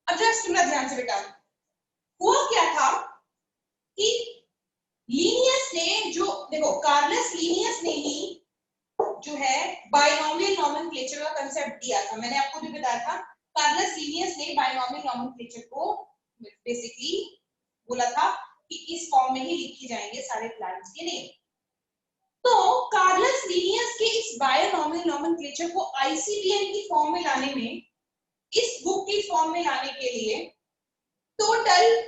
S2: अब जरा सुनना ध्यान से बेटा, हुआ क्या था कि लीनियस ने जो देखो कार्लस लीनियस ने ही जो है बायनॉमियल नॉमेनक्लेचर का कांसेप्ट दिया था। मैंने आपको भी बताया था कार्लस लीनियस ने बायनॉमियल नॉमेनक्लेचर को बेसिकली बोला था कि इस फॉर्म में ही लिखे जाएंगे सारे प्लांट्स के नेम। तो कार्लस लीनियस के इस बायनॉमियल नॉमेनक्लेचर को ICBN की फॉर्म में लाने में, इस बुक की फॉर्म में लाने के लिए टोटल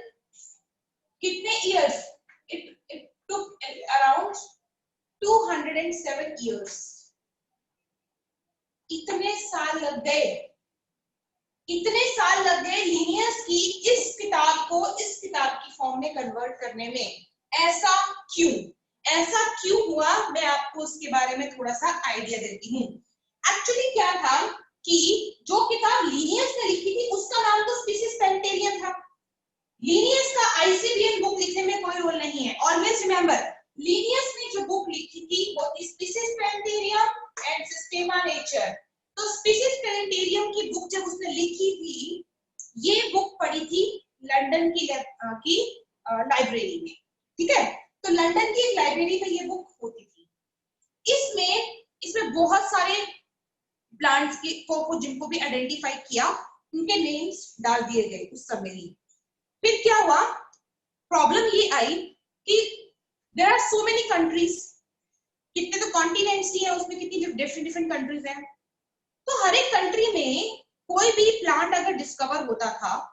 S2: कितने years, it took around 207 years। इतने साल लग गए लीनियस की इस किताब को इस किताब की फॉर्म में कन्वर्ट करने में। ऐसा क्यों हुआ, मैं आपको उसके बारे में थोड़ा सा आइडिया देती हूँ। एक्चुअली क्या था कि जो किताब लीनियस ने लिखी थी उसका नाम तो स्पीसीज प्लांटेरियम था। लीनियस का ICBN बुक लिखने में कोई रोल नहीं है। ऑलवेज रिमेंबर, लीनियस ने जो बुक लिखी थी वो स्पीसीज प्लांटेरियम एंड सिस्टेमा नेचर। तो स्पीसीज प्लांटेरियम की बुक जब उसने लिखी थी, ये बुक पढ़ी थी लंदन की लाइब्रेरी में, ठीक है। तो लंदन की एक लाइब्रेरी में ये बुक होती थी। इसमें बहुत सारे प्लांट्स को जिनको भी आइडेंटिफाई किया, उनके नेम्स डाल दिए गए उस समय ही। फिर क्या हुआ, प्रॉब्लम ये आई कि there are so many countries, कितने तो कॉन्टिनेंट्स ही है उसमें, कितनी डिफरेंट कंट्रीज हैं। तो हर एक कंट्री में कोई भी प्लांट अगर डिस्कवर होता था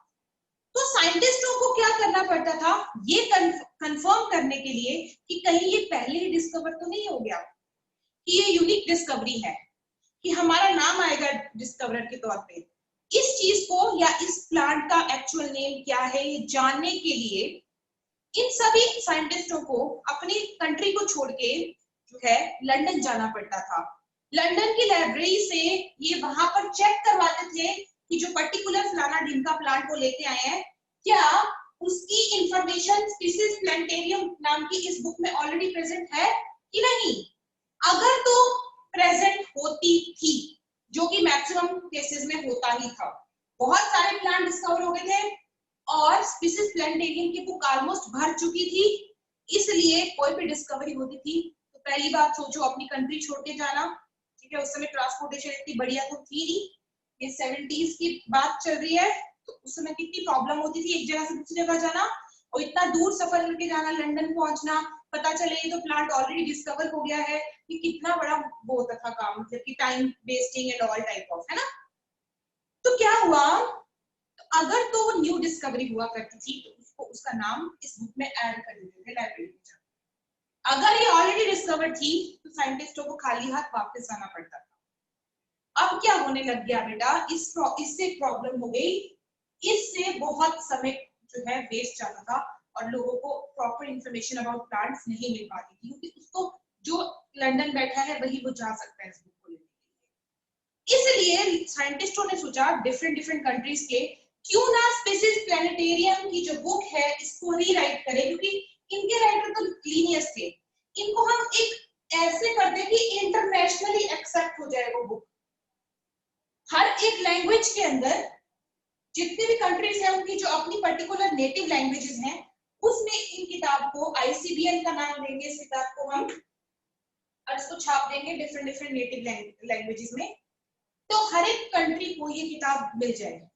S2: तो साइंटिस्टों को क्या करना पड़ता था, ये कंफर्म करने के लिए कि कहीं ये पहले ही डिस्कवर तो नहीं हो गया, कि ये यूनिक डिस्कवरी है, कि हमारा नाम आएगा डिस्कवरर के तौर पे। इस चीज को या इस प्लांट का एक्चुअल नेम क्या है ये जानने के लिए इन सभी साइंटिस्टों को अपनी कंट्री को छोड़ के जो है लंदन जाना पड़ता था। लंदन की लाइब्रेरी से ये वहां पर चेक करवाते थे कि जो पर्टिकुलर फलाना ढिमका प्लांट को लेके आए हैं, क्या उसकी इंफॉर्मेशन स्पीसीज प्लांटेरियम नाम की इस बुक में ऑलरेडी प्रेजेंट है कि नहीं। अगर तो प्रेजेंट होती थी, जो कि मैक्सिमम केसेस में होता ही था, बहुत सारे प्लांट डिस्कवर हो गए थे और स्पीसीज प्लांटेरियम की बुक ऑलमोस्ट भर चुकी थी, इसलिए कोई भी डिस्कवरी होती थी तो पहली बात सोचो अपनी कंट्री छोड़ के जाना, ठीक है। उस समय ट्रांसपोर्टेशन इतनी बढ़िया तो थी नहीं, ये 70s की बात चल रही है, तो उस समय कितनी प्रॉब्लम होती थी एक जगह से दूसरी जगह जाना, और इतना दूर सफर करके जाना, लंदन पहुंचना, पता चले ये तो प्लांट ऑलरेडी डिस्कवर हो गया है, कि कितना बड़ा वो होता था काम, मतलब कि time wasting and all type of, है ना। तो क्या हुआ, अगर तो वो न्यू डिस्कवरी हुआ करती थी तो उसको उसका नाम इस बुक में ऐड कर देते थे लाइब्रेरी में। अगर ये ऑलरेडी डिस्कवर्ड थी तो साइंटिस्टों को खाली हाथ वापस आना पड़ता था। अब क्या होने लग गया बेटा, इससे प्रॉब्लम हो गई, इससे बहुत समय जो है वेस्ट जाता था और लोगों को प्रॉपर इंफॉर्मेशन अबाउट प्लांट्स नहीं मिल पाती थी, क्योंकि उसको जो लंदन बैठा है वही वो जा सकता है इस बुक को लेने के लिए। इसलिए साइंटिस्टों ने सोचा डिफरेंट डिफरेंट कंट्रीज के, क्यों ना स्पीसीज प्लानिटेरियम की जो बुक है इसको रीराइट करें, क्योंकि इनके राइटर तो लीनियस थे, इनको हम एक ऐसे कर दें कि इंटरनेशनली एक्सेप्ट हो जाए वो बुक। हर एक लैंग्वेज के अंदर जितनी भी कंट्रीज हैं उनकी जो अपनी पर्टिकुलर नेटिव लैंग्वेजेस हैं उसमें इन किताब को आईसीबीएन का नाम देंगे, इस किताब को हम, और इसको छाप देंगे डिफरेंट डिफरेंट नेटिव लैंग्वेजेस में। तो हर एक कंट्री को ये किताब मिल जाएगी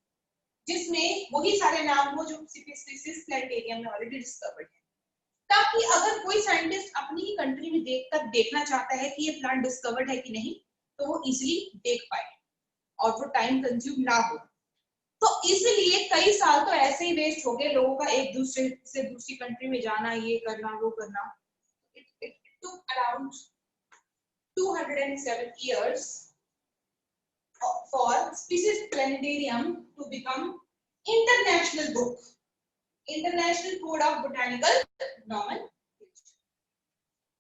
S2: जिसमें वही सारे नाम हो जो स्पीसीज प्लानिटेरियम में ऑलरेडी डिस्कवर्ड है, ताकि अगर कोई साइंटिस्ट अपनी ही कंट्री में देखना चाहता है कि ये प्लांट डिस्कवर्ड है कि नहीं तो वो इजिली देख पाए और वो टाइम कंज्यूम ना हो। तो इसलिए कई साल तो ऐसे ही वेस्ट हो गए लोगों का एक दूसरे से दूसरी कंट्री में जाना, ये करना वो करना। It took around 207 years for Species Planetarium to become international book, International Code of Botanical Nomenclature।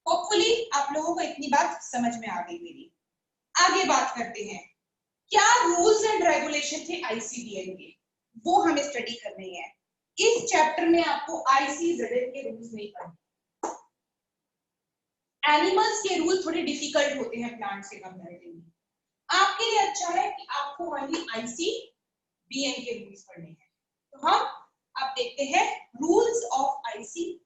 S2: Hopefully आप लोगों को इतनी बात समझ में आ गई मेरी। आगे बात करते हैं, क्या रूल्स एंड रेगुलेशन थे आईसीबीएन के, वो हमें स्टडी करनी है। इस चैप्टर में आपको आईसीजेडएन के रूल्स नहीं पढ़ने। एनिमल्स के रूल थोड़े डिफिकल्ट होते हैं प्लांट से कंपैरेटिवली, आपके लिए अच्छा है कि आपको ओनली आईसीबीएन के रूल्स पढ़ने हैं। तो हम आप देखते हैं rules of ICBN.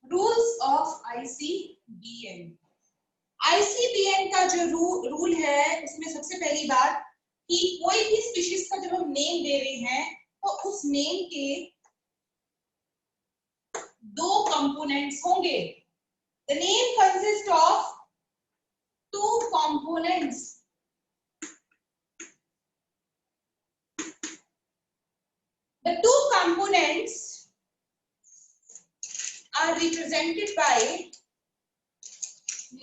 S2: Rules of ICBN. ICBN का जो रूल है उसमें सबसे पहली बात कि कोई भी स्पीशीज का जब हम नेम दे रहे हैं तो उस नेम के दो कंपोनेंट्स होंगे। The name consist of two components. The two components are represented by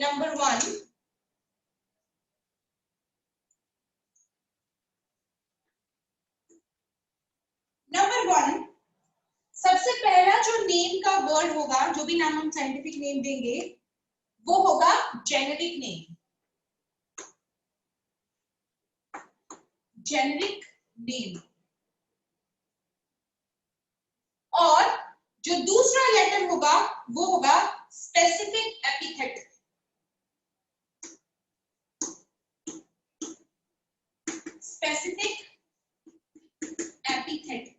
S2: number one, सबसे पहला जो नेम का वर्ड होगा, जो भी नाम हम साइंटिफिक नेम देंगे वो होगा जेनेरिक नेम। Generic name. और जो दूसरा लेटर होगा वो होगा specific epithet. Specific epithet.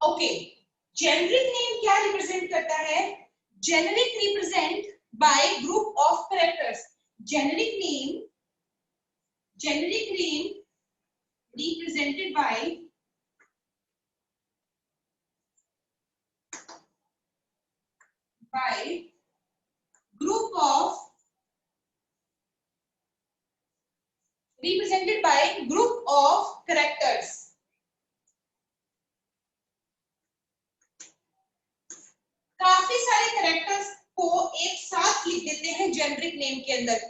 S2: Okay, generic name क्या रिप्रेजेंट करता है? Generic represent by group of characters. Generic name represented by group of characters। काफी सारे कैरेक्टर्स को एक साथ लिख देते हैं जेनेरिक नेम के अंदर।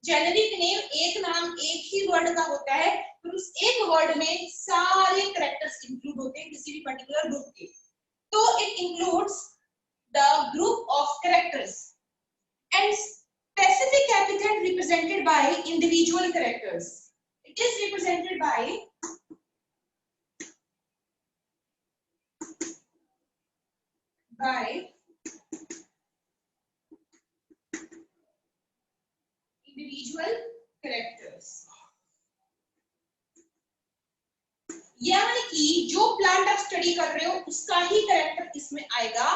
S2: जेनेरिक नेम एक नाम एक ही वर्ड का होता है, फिर उस एक वर्ड में सारे कैरेक्टर्स इंक्लूड होते हैं किसी भी पर्टिकुलर ग्रुप के। तो it includes the group of characters and specific epithet represented by individual characters. It is represented by उसका ही करेक्टर इसमें आएगा,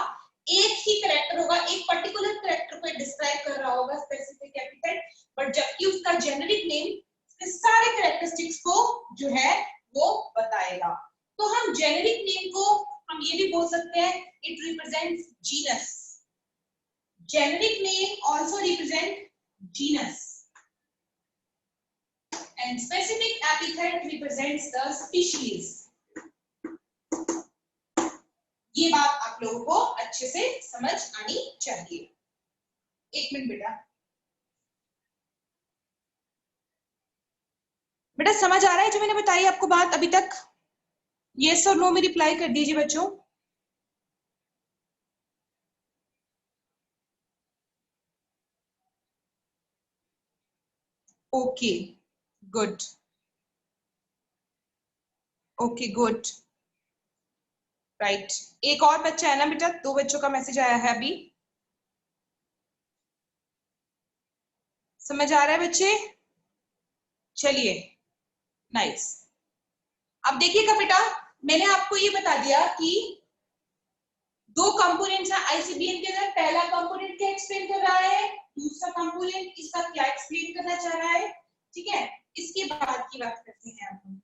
S2: एक ही करेक्टर होगा, एक पर्टिकुलर करेक्टर को डिस्क्राइब कर रहा होगा स्पेसिफिक एपिथेट, बट जबकि उसका जेनेरिक नेम सारे कैरेक्टरिस्टिक्स को जो है वो बताएगा। तो हम जेनेरिक नेम को हम ये भी बोल सकते हैं it represents genus, generic name also represent genus and specific epithet represents the species. ये बात आप लोगों को अच्छे से समझ आनी चाहिए। एक मिनट बेटा समझ आ रहा है जो मैंने बताई आपको बात अभी तक? यस और नो में रिप्लाई कर दीजिए बच्चों। Okay good, okay good, right. एक और बच्चा है ना बेटा, 2 बच्चों का मैसेज आया है अभी। समझ आ रहा है बच्चे? चलिए नाइस। अब देखिएगा बेटा, मैंने आपको ये बता दिया कि 2 कंपोनेंट्स है आईसीबीएम के अंदर। पहला कंपोनेंट क्या एक्सप्लेन कर रहा है, दूसरा कंपोनेंट इसका क्या एक्सप्लेन करना चाह रहा है, ठीक है। इसके बाद की बात करते हैं अब हम।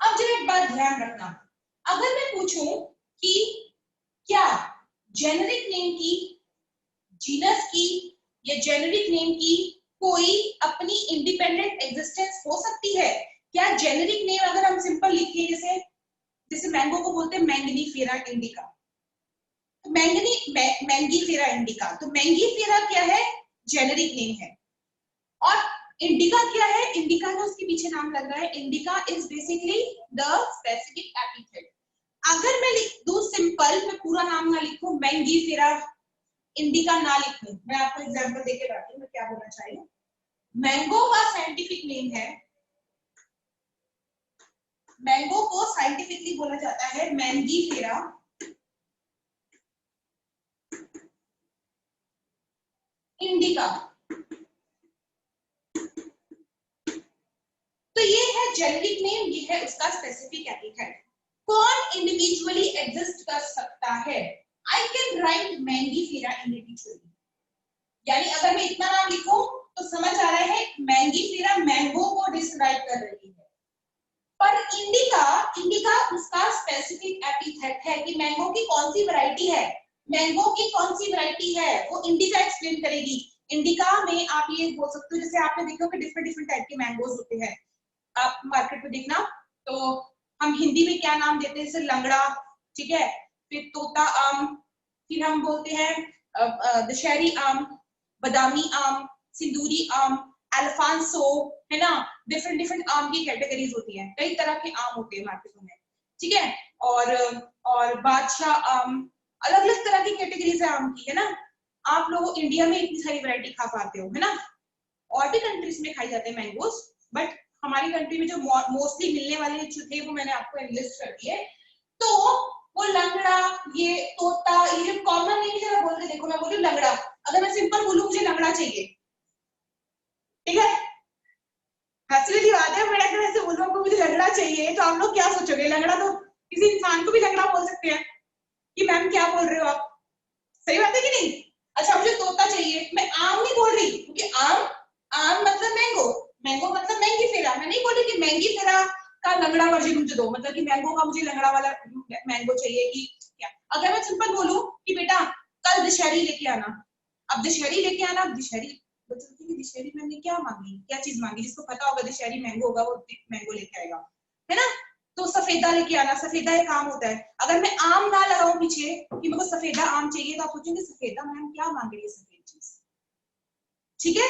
S2: अब जरा एक बात ध्यान रखना, अगर मैं पूछूं कि क्या जेनेरिक नेम की, जीनस की या जेनेरिक नेम की कोई अपनी इंडिपेंडेंट एग्जिस्टेंस हो सकती है? क्या जेनेरिक नेम अगर हम सिंपल लिखें, जैसे जैसे मैंगो को बोलते हैं मैंगनीफेरा इंडिका, तो मैंगीफेरा इंडिका, तो मैंगीफेरा क्या है, जेनेरिक नेम है। और इंडिका क्या है, इंडिका का उसके पीछे नाम लग रहा है, indica is basically the specific epithet. अगर मैं लिख दूं सिंपल, मैं पूरा नाम ना लिखूं, मैंगीफेरा इंडिका ना लिखूं, मैं आपको एग्जांपल देके बताती हूँ मैं क्या बोलना चाह रही हूँ। मैंगो का साइंटिफिक नेम है, मैंगो को साइंटिफिकली बोला जाता है मैंगीफेरा इंडिका। तो ये है जेनेरिक नेम, ये है उसका स्पेसिफिक एपिथेट। कौन इंडिविजुअली एग्जिस्ट कर सकता है? I can write Mangifera individually, यानी अगर मैं इतना नाम लिखूं तो समझ आ रहा है मैंगीफेरा मैंगो को डिस्क्राइब कर रही है। पर इंडिका, इंडिका उसका स्पेसिफिक एपिथेट है कि मैंगो की कौन सी वैरायटी है, मैंगो की कौन सी वैरायटी है वो इंडिका एक्सप्लेन करेगी। इंडिका में आप ये बोल सकते हो, जैसे आपने देखा कि डिफरेंट डिफरेंट टाइप के मैंगोज होते हैं, आप मार्केट में देखना, तो हम हिंदी में क्या नाम देते हैं, जैसे लंगड़ा, ठीक है, फिर तोता आम, फिर हम बोलते हैं दशहरी आम, बादामी आम, सिंदूरी आम, अल्फांसो, है ना। डिफरेंट डिफरेंट आम की कैटेगरीज होती हैं, कई तरह के आम होते हैं मार्केट में, ठीक है। और बादशाह आम, अलग अलग तरह की कैटेगरीज है आम की, है ना। आप लोग इंडिया में इतनी सारी वैरायटी खा पाते हो, है ना। और भी कंट्रीज में खाई जाते हैं मैंगोज, बट हमारी कंट्री में जो मोस्टली मिलने वाले जो थे वो मैंने आपको एनलिस्ट कर दिए। तो वो लंगड़ा, ये तोता, ये कॉमन नेम जरा बोल के देखो, मैं बोलूं लंगड़ा, अगर मैं सिंपल बोलूं मुझे लंगड़ा चाहिए, ठीक है, हंसने की बात है, मैं अगर ऐसे बोलूं आपको मुझे लंगड़ा चाहिए तो आप लोग क्या सोचोगे? लंगड़ा तो किसी इंसान को भी लंगड़ा बोल सकते हैं कि मैम क्या बोल रहे हो आप, सही बात है कि नहीं। अच्छा मुझे तोता चाहिए, मैं आम नहीं बोल रही, क्योंकि आम, आम मतलब मैंगो, मैंगो मतलब मैंगीफेरा, मैं नहीं बोल रही कि मैंगीफेरा का लंगड़ा वर्जन मुझे दो, मतलब कि मैंगो का मुझे लंगड़ा वाला मैंगो चाहिए कि क्या। अगर मैं सिंपल बोलूं कि बेटा कल दशहरी लेके आना, अब दशहरी लेके आना, दशहरी दशहरी मैंने क्या मांगी, क्या चीज मांगी, जिसको पता होगा दशहरी मैंगो होगा वो मैंगो लेके आएगा, है ना। तो सफेदा लेके आना, सफेदा एक आम होता है। अगर मैं आम ना लगाऊं पीछे कि मेरे को सफेदा आम चाहिए, तो आप सोचेंगे सफेदा मैम क्या मांग रही है सफेद चीज, ठीक है।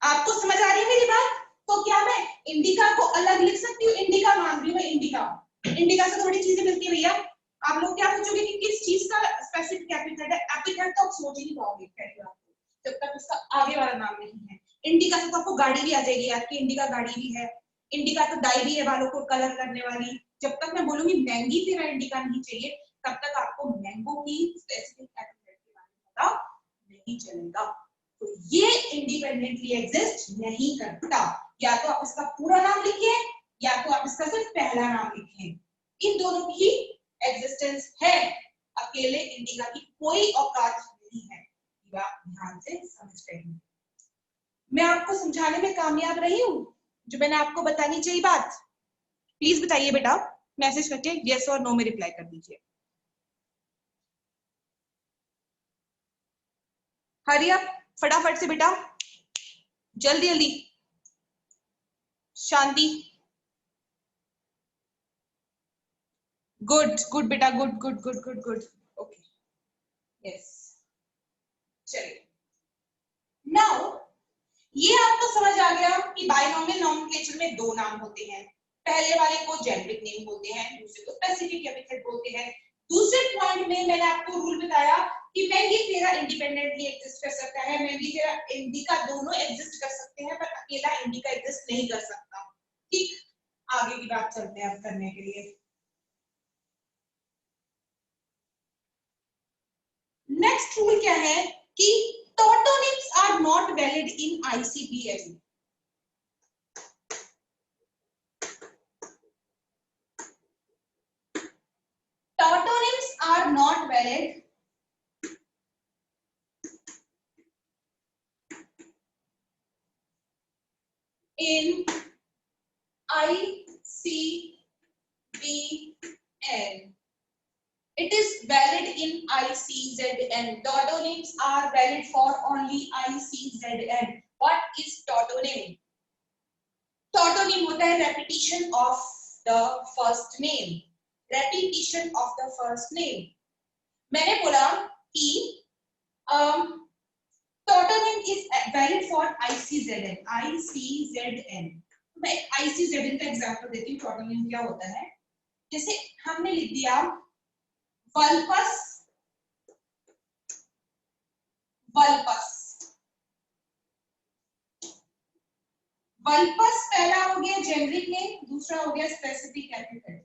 S2: आपको समझ आ रही है मेरी बात? तो क्या मैं इंडिका को अलग लिख सकती हूँ, इंडिका मांग रही हूँ मैं, इंडिका, इंडिका से थोड़ी चीजें मिलती है भैया। आप लोग क्या सोचोगे कि किस चीज का स्पेसिफिक एपिथेट है, एपिथेट तो आप सोच ही नहीं पाओगे पहली बात, जब तक उसका आगे वाला नाम नहीं है। इंडिका से तो आपको गाड़ी भी आ जाएगी, आपकी इंडिका गाड़ी भी है, इंडिका तो डाई भी है बालों को कलर करने वाली, जब तक मैं बोलूंगी मैंगी फेरा इंडिका नहीं चाहिए, तब तक आपको मैंगो की स्पेसिफिक एपिथेट के बारे में पता नहीं चलेगा। तो ये इंडिपेंडेंटली एग्जिस्ट नहीं करता। या तो आप इसका पूरा नाम लिखिए या तो आप इसका सिर्फ पहला नाम लिखें, इन दोनों की एग्जिस्टेंस है, अकेले इंडिका की कोई औकात नहीं है। ये आप ध्यान से समझ रहे हैं। मैं आपको समझाने में कामयाब रही हूं जो मैंने आपको बतानी चाहिए बात? प्लीज बताइए बेटा, मैसेज करके यस और नो में रिप्लाई कर दीजिए। हरी अप, फटाफट से बेटा, जल्दी जल्दी। शांति, गुड गुड बेटा, good good good good good, okay, yes. चलिए, नाउ ये आपको समझ आ गया कि बायनोमियल नोमेनक्लेचर में दो नाम होते हैं। पहले वाले को जेनेरिक नेम बोलते हैं, दूसरे को स्पेसिफिक एपिथेट बोलते हैं। दूसरे पॉइंट में मैंने आपको रूल बताया कि मैंगी फेरा इंडिपेंडेंटली एग्जिस्ट कर सकता है, मैंगी फेरा इंडिका दोनों एग्जिस्ट कर सकते हैं, पर अकेला इंडिका एग्जिस्ट नहीं कर सकता। ठीक, आगे की बात चलते हैं अब करने के लिए। नेक्स्ट रूल क्या है कि tautonyms are not valid in ICBM। Tautonyms are not valid in ICBN. It is valid in ICZN. Tautonyms are valid for only ICZN. What is tautonym? Tautonym होता है repetition of the first name. Repetition of the first name. मैंने बोला कि टॉटोनिम is valid for ICZN. ICZN, मैं ICZN का example देती हूँ। टॉटोनिम क्या होता है, जैसे हमने लिख दिया वल्पस, वल्पस, वल्पस पहला हो गया जेनेरिक नेम, दूसरा हो गया स्पेसिफिक एपिथेट।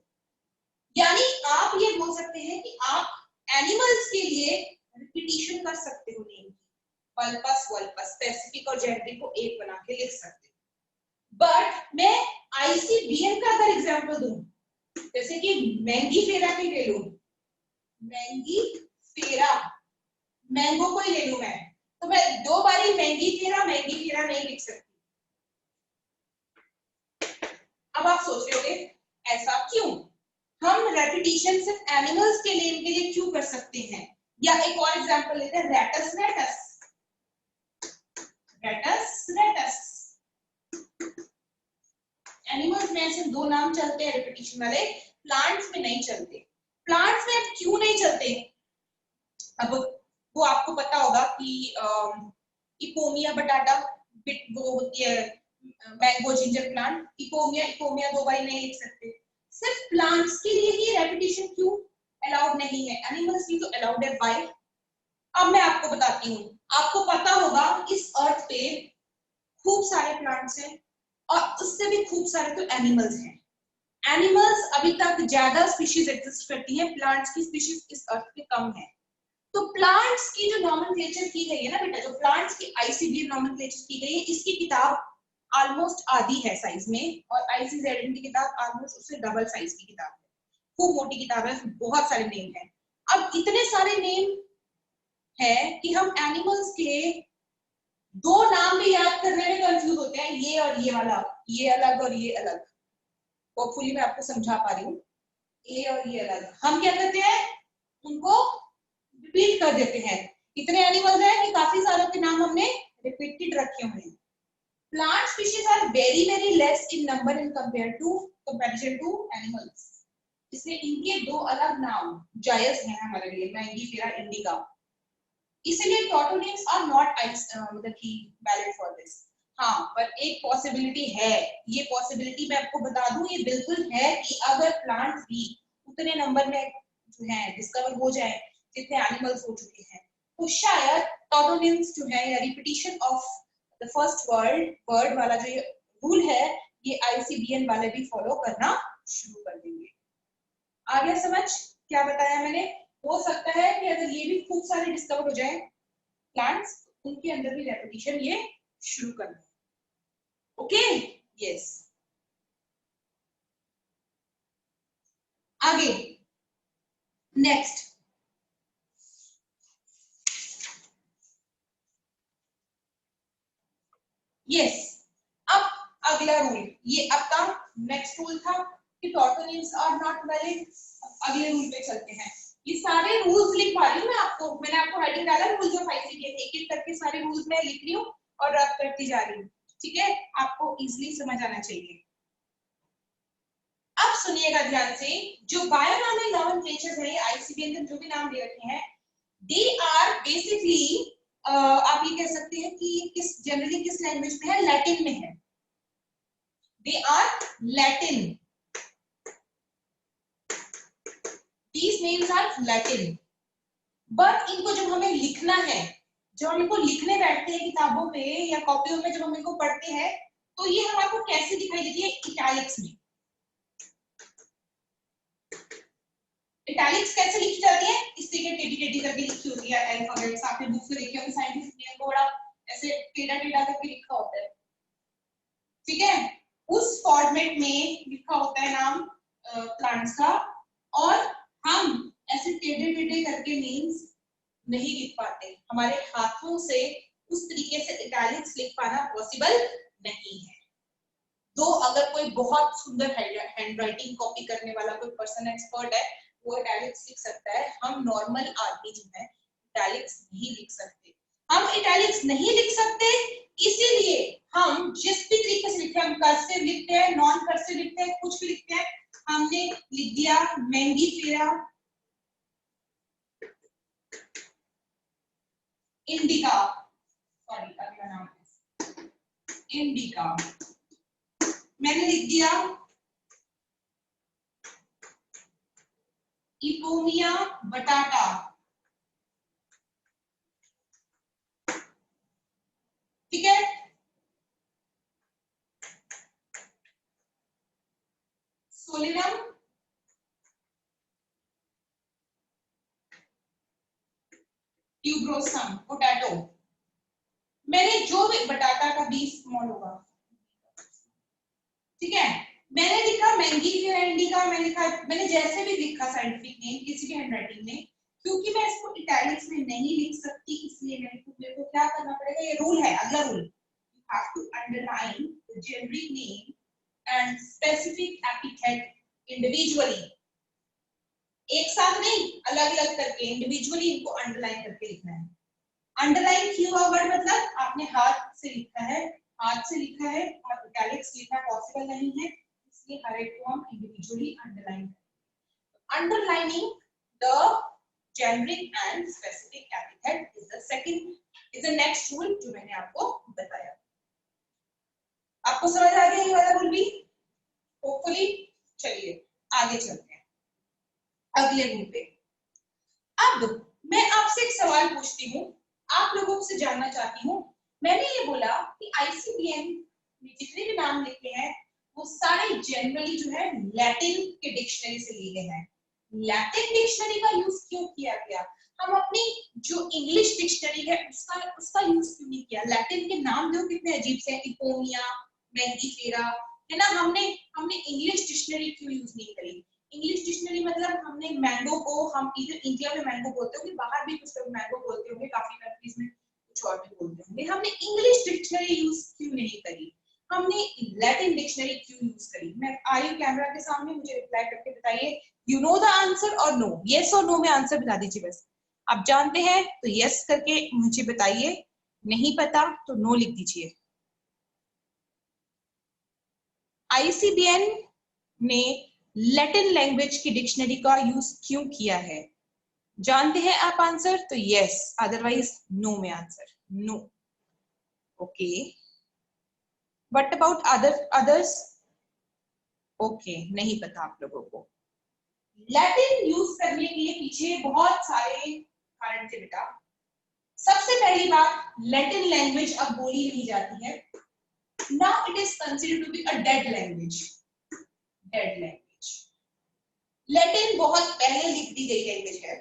S2: यानी आप ये बोल सकते हैं कि आप एनिमल्स के लिए रिपीटिशन कर सकते हो नेम की, वल्पस वल्पस, स्पेसिफिक और जेनेरिक को एक बना के लिख सकते हो। बट मैं ICBN का अगर एग्जांपल दूं, जैसे कि मैंगी फेरा भी ले लूं, मैंगी फेरा, मैंगो को ही ले लूं मैं, तो मैं दो बारी मैंगी फेरा नहीं लिख सकती। अब आप सोच रहे होंगे ऐसा क्यों? हम रेपिटेशन सिर्फ एनिमल्स के नेम के लिए क्यों कर सकते हैं? या एक और एग्जांपल लेते हैं, रेटस रेटस, रेटस रेटस। एनिमल्स में सिर्फ दो नाम चलते हैं रेपिटेशन वाले, प्लांट्स में नहीं चलते। प्लांट्स में अब क्यों नहीं चलते? अब वो आपको पता होगा कि इपोमिया बटाटा, वो होती है मैंगो जिंजर प्लांट, इपोमिया दो बारी नहीं लिख सकते। सिर्फ प्लांट्स के लिए ही रेपिटेशन क्यों अलाउड नहीं है? एनिमल्स की तो अलाउड है। बाय, अब मैं आपको बताती हूँ। आपको पता होगा इस अर्थ पे खूब सारे प्लांट्स हैं और उससे भी खूब सारे तो एनिमल्स हैं। एनिमल्स अभी तक ज्यादा स्पीशीज एग्जिस्ट करती हैं, प्लांट्स की स्पीशीज इस अर्थ पे कम है। तो प्लांट्स की जो नॉमेनक्लेचर की गई है ना बेटा, जो प्लांट्स की ICBN नॉमेनक्लेचर की गई है, इसकी किताब ऑलमोस्ट आधी है साइज में, और ICZN की किताब ऑलमोस्ट उससे डबल साइज की किताब है। खूब मोटी किताब है, बहुत सारे नेम हैं। अब इतने सारे नेम है कि हम एनिमल्स के दो नाम भी याद करने में कंफ्यूज होते हैं, ये और ये वाला, ये अलग और ये अलग। होपफुली मैं आपको समझा पा रही हूँ। ये और ये अलग, हम क्या करते हैं, उनको रिपीट कर देते हैं। इतने एनिमल्स हैं कि काफी सारों के नाम हमने रिपीटेड रखे हुए हैं। Plant species are very less in number in comparison to animals, इसलिए इनके दो अलग नाम जायज हैं हमारे लिए, मैंगी फेरा इंडिका। इसलिए टॉटोनिम्स आर नॉट मतलब कि वैलिड फॉर दिस। हाँ, पर एक पॉसिबिलिटी है, ये पॉसिबिलिटी मैं आपको बता दूं, ये बिल्कुल है कि अगर प्लांट्स भी उतने नंबर में जो है डिस्कवर हो जाए जितने एनिमल्स हो चुके हैं, तो शायद टॉटोनिम्स जो है या repetition of the first word वाला जो रूल है, ये ICBN वाले भी फॉलो करना शुरू कर देंगे। आ गया समझ क्या बताया मैंने? हो सकता है कि अगर ये भी खूब सारे डिस्कवर हो जाए प्लांट्स, उनके अंदर भी रेपिटेशन ये शुरू करना। Okay, yes. आगे नेक्स्ट, यस। अब अगला रूल, ये आपका नेक्स्ट रूल था कि टोटोनिम्स आर नॉट वैलिड। अगले रूल पे चलते हैं। ये सारे रूल्स लिख पा रही हूँ मैं आपको, मैंने आपको हेडिंग डाला रूल्स ऑफ आईसीडीएस, एक एक करके सारे रूल्स मैं लिख रही हूँ और रब करती जा रही हूँ, ठीक है? आपको इजीली समझ आना चाहिए। अब सुनिएगा ध्यान से, जो बायोनॉमियल नॉमेनक्लेचर्स है, आईसीडीएस ने जो भी नाम दे रखे हैं, दे आर बेसिकली, आप ये कह सकते हैं कि किस जनरली किस लैंग्वेज में है? लैटिन में है। They are Latin, these names are Latin, but इनको जब हमें लिखना है, जब हम इनको लिखने बैठते हैं किताबों पे या कॉपियों में, जब हम इनको पढ़ते हैं, तो ये हमारे कैसे दिखाई देती है? इटैलिक्स में। इटैलिक्स कैसे लिखी जाती है? इस तरीके टेढ़ी टेढ़ी करके लिखी होती है अल्फाबेट्स, आपने बुक्स में देखी होगी, साइंटिफिक नेम को बड़ा ऐसे टेढ़ा टेढ़ा करके लिखा होता है, ठीक है? उस फॉर्मेट में लिखा होता है नाम प्लांट्स का, और हम ऐसे टेढ़े टेढ़े करके नेम्स नहीं लिख पाते, हमारे हाथों से उस तरीके से इटैलिक्स लिख पाना पॉसिबल नहीं है। तो अगर कोई बहुत सुंदर हैंडराइटिंग कॉपी करने वाला कोई पर्सन एक्सपर्ट है, वो इटैलिक्स लिख सकता है। हम नॉर्मल आदमी जो है इटैलिक्स नहीं लिख सकते। हम इटैलिक्स नहीं लिख सकते, इसीलिए हम जिस भी तरीके से लिखते हैं, हम कर्सिव लिखते हैं, नॉन कर्सिव लिखते हैं, कुछ भी लिखते हैं, हमने लिख दिया मैंगीफेरा इंडिका, सॉरी अगला नाम है इंडिका, मैंने लिख दिया इपोमिया बटाटा, ठीक है? सोलिनम ट्यूब्रोसम पोटैटो, मैंने जो भी बटाटा का बी स्मॉल होगा, ठीक है? मैंने लिखा मैंगीफेरा इंडिका, मैंने जैसे भी लिखा साइंटिफिक नेम किसी भी हैंडराइटिंग में, क्योंकि मैं इसको इटैलिक्स में नहीं लिख सकती, इसलिए मेरे को क्या करना पड़ेगा? ये रूल है, अगला rule, you have to underline the generic name and specific epithet individually, एक साथ नहीं, अलग अलग करके इंडिविजुअली इनको अंडरलाइन करके लिखना है। अंडरलाइन किया हुआ वर्ड मतलब आपने हाथ से लिखा है, हाथ से लिखा है और इटैलिक्स लिखना पॉसिबल नहीं है, इसलिए हर एक को हम इंडिविजुअली अंडरलाइन करेंगे। Underlining the generic and specific epithet is the next rule जो मैंने आपको बताया। आपको समझ आ गया ये वाला रूल भी? होपफुली। चलिए आगे चलते हैं अगले रूल पे। अब मैं आपसे एक सवाल पूछती हूँ, आप लोगों से जानना चाहती हूँ, मैंने ये बोला कि आईसीडीएस में जितने भी नाम लिखे हैं वो सारे जनरली जो है लैटिन के डिक्शनरी से लिए गए हैं। लैटिन डिक्शनरी का यूज क्यों किया गया? हम अपनी जो इंग्लिश डिक्शनरी है उसका यूज क्यों नहीं किया? लैटिन के नाम जो कितने अजीब से हैं, इपोमिया, मैंगीफेरा, है ना? हमने इंग्लिश डिक्शनरी क्यों यूज नहीं करी? इंग्लिश डिक्शनरी मतलब हमने मैंगो को, हम इधर इंडिया में मैंगो बोलते होंगे, बाहर भी कुछ लोग मैंगो बोलते होंगे, काफी कंट्रीज में कुछ और भी बोलते होंगे, हमने इंग्लिश डिक्शनरी यूज क्यों नहीं करी? हमने लैटिन डिक्शनरी क्यों यूज करी? मैं आई कैमरा के सामने, मुझे रिप्लाई करके बताइए, यू नो द आंसर और नो, यस और नो में आंसर बता दीजिए बस। आप जानते हैं तो यस करके मुझे बताइए, नहीं पता तो नो लिख दीजिए। आईसीडीएस ने लैटिन लैंग्वेज की डिक्शनरी का यूज क्यों किया है? जानते हैं आप आंसर तो यस, अदरवाइज नो में answer, no. Okay, what about others? Okay, नहीं पता आप लोगों को। लैटिन यूज करने के पीछे बहुत सारे कारण थे बेटा। सबसे पहली बात, लैटिन लैंग्वेज अब बोली नहीं जाती है, now it is considered to be a dead language, dead language. Latin बहुत पहले लिख दी गई लैंग्वेज है।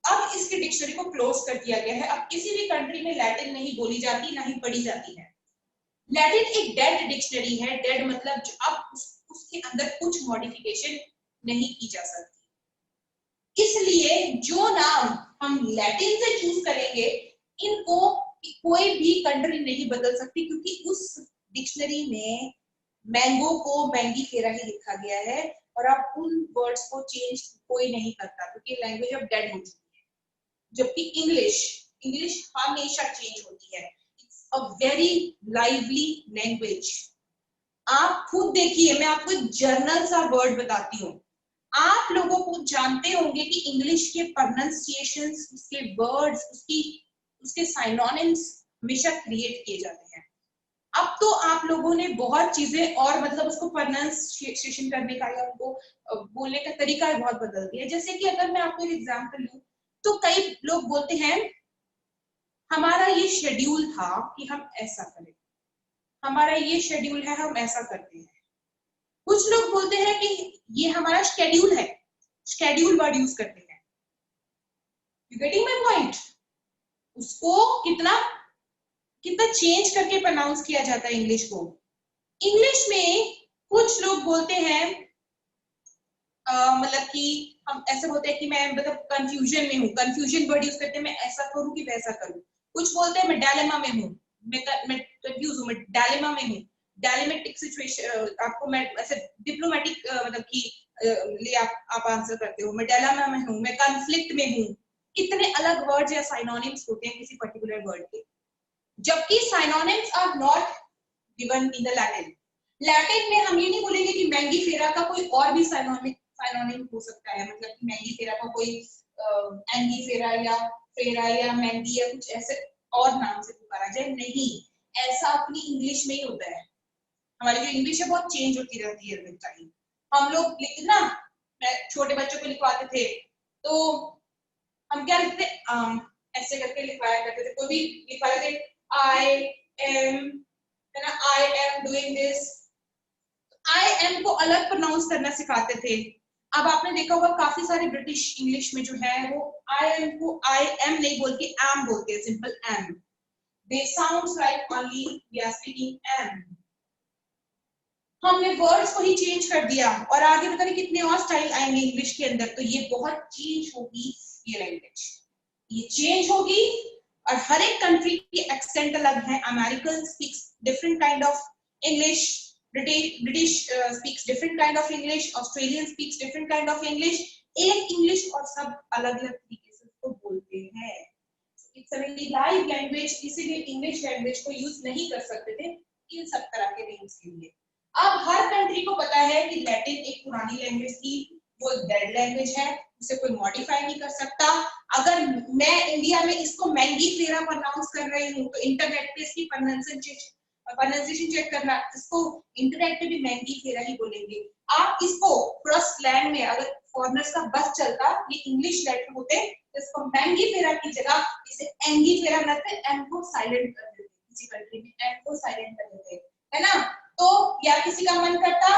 S2: अब इसकी डिक्शनरी को क्लोज कर दिया गया है। अब किसी भी कंट्री में लैटिन नहीं बोली जाती, ना ही पढ़ी जाती है। लैटिन एक डेड डिक्शनरी है। डेड मतलब अब उसके अंदर कुछ मॉडिफिकेशन नहीं की जा सकती। इसलिए जो नाम हम लैटिन से चूज करेंगे, इनको कोई भी कंट्री नहीं बदल सकती, क्योंकि उस डिक्शनरी में मैंगो को मैंगी फेरा ही लिखा गया है, और अब उन वर्ड्स को चेंज कोई नहीं करता, क्योंकि लैंग्वेज अब डेड हो चुकी है। जबकि इंग्लिश हमेशा चेंज होती है। It's a very lively language. आप खुद देखिए, मैं आपको एक जर्नल सा वर्ड बताती हूँ। आप लोगों को जानते होंगे कि इंग्लिश के प्रोनाउंसिएशंस, उसके वर्ड्स, उसके साइनोनिम्स हमेशा क्रिएट किए जाते हैं। अब तो आप लोगों ने बहुत चीजें और मतलब उसको प्रोनाउंसिएशन करने का या उनको बोलने का तरीका बहुत बदल दिया है। जैसे कि अगर मैं आपको एक एग्जांपल लूं, तो कई लोग बोलते हैं हमारा ये शेड्यूल था कि हम ऐसा करें, हमारा ये शेड्यूल है, हम ऐसा करते हैं। कुछ लोग बोलते हैं कि ये हमारा शेड्यूल है, शेड्यूल वर्ड यूज करते हैं। You getting my point? उसको कितना चेंज करके प्रोनाउंस किया जाता है इंग्लिश को। इंग्लिश में कुछ लोग बोलते हैं मतलब कि हम ऐसे बोलते हैं कि मैं मतलब कंफ्यूजन में हूँ, कंफ्यूजन वर्ड यूज करते हैं, मैं ऐसा करूँ कि वैसा करूँ। कुछ बोलते हैं मैं डायलेमा में हूँ, मैं कंफ्यूज हूँ, मैं डायलेमा में हूँ। डायलेमेटिक सिचुएशन, आपको मैं ऐसे डिप्लोमेटिक मतलब कि लिए आप आंसर करते हो, मैं डायलेमा में हूँ, मैं कॉन्फ्लिक्ट में हूँ। कितने अलग वर्ड्स या साइनोनिम्स होते हैं किसी पर्टिकुलर वर्ड के, जबकि synonyms are not given in the Latin. Latin में हम ये नहीं बोलेंगे कि मैंगी फेरा का कोई और भी साइनोनिम हो सकता है, मतलब कि मैंगी फेरा का कोई एंगी फेरा या मैंगी या कुछ ऐसे और नाम से पुकारा जाए, नहीं। ऐसा अपनी इंग्लिश में ही होता है। हमारी जो इंग्लिश है बहुत चेंज होती रहती है विद टाइम। हम लोग लिखना, छोटे बच्चों को लिखवाते थे तो हम क्या लिखते ऐसे करके लिखवाया करते थे। कोई भी लिखवाते थे आई एम, है ना, I am doing this. I am को अलग प्रोनाउंस करना सिखाते थे। अब आपने देखा होगा काफी सारे ब्रिटिश इंग्लिश में जो है वो आई एम को आई एम नहीं बोल के एम बोलते हैं, simple M. They sounds like only we are speaking M. हमने वर्ड्स को ही चेंज कर दिया, और आगे पता नहीं कितने और स्टाइल आएंगे इंग्लिश के अंदर। तो ये बहुत चेंज होगी ये लैंग्वेज, ये चेंज होगी। और हर एक कंट्री की एक्सेंट अलग है। American speaks different kind of English, British speaks different kind of English, Australian speaks different kind of English. एक इंग्लिश और सब अलग अलग तरीके से उसको बोलते हैं। It's a very live language, इसीलिए इंग्लिश लैंग्वेज को यूज नहीं कर सकते थे इन सब तरह के नेम्स के लिए। अब हर कंट्री को पता है कि लैटिन एक पुरानी लैंग्वेज थी, वो डेड लैंग्वेज है, उसे कोई मॉडिफाई नहीं कर सकता। अगर मैं इंडिया में इसको मैंगी फेरा प्रोनाउंस कर रही हूँ तो इंटरनेट पे इसकी प्रोनाउंसिएशन चेक करना, इसको इंटरनेट पे भी मैंगी फेरा ही बोलेंगे। आप इसको थोड़ा स्लैंग में, अगर फॉरेनर्स का बस चलता, ये इंग्लिश लेटर होते, तो इसको मैंगी फेरा की जगह इसे एंगी फेरा करते, एम को साइलेंट कर देते, किसी कंट्री में एम को साइलेंट कर देते, है ना। तो या किसी का मन करता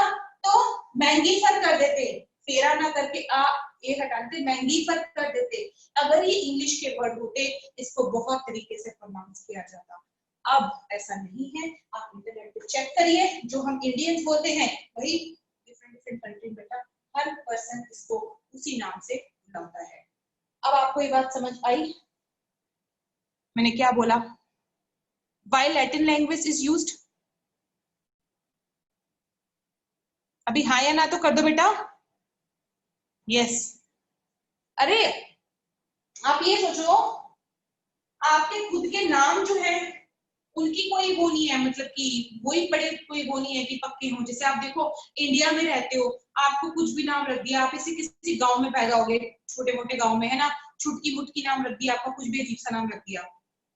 S2: तो मैंगी फर कर देते, फेरा ना करके आप ये हटाते, मैंगी फर कर देते। अगर ये इंग्लिश के वर्ड होते, इसको बहुत तरीके से प्रोनाउंस किया जाता। अब ऐसा नहीं है। आप इंटरनेट पे चेक करिए, जो हम इंडियंस बोलते हैं वही डिफरेंट डिफरेंट कंट्री में हर पर्सन इसको उसी नाम से बुलाता है। अब आपको ये बात समझ आई मैंने क्या बोला? Why Latin language is used? अभी हाँ या ना तो कर दो बेटा। यस। अरे आप ये सोचो, आपके खुद के नाम जो है उनकी कोई वो नहीं है, मतलब कि वही बड़े कोई वो नहीं है कि पक्के हों। जैसे आप देखो इंडिया में रहते हो, आपको कुछ भी नाम रख दिया, आप इसे किसी गांव में पैदा हो गए, छोटे मोटे गांव में, है ना, छुटकी मुटकी नाम रख दिया, आपको कुछ भी अजीब सा नाम रख दिया,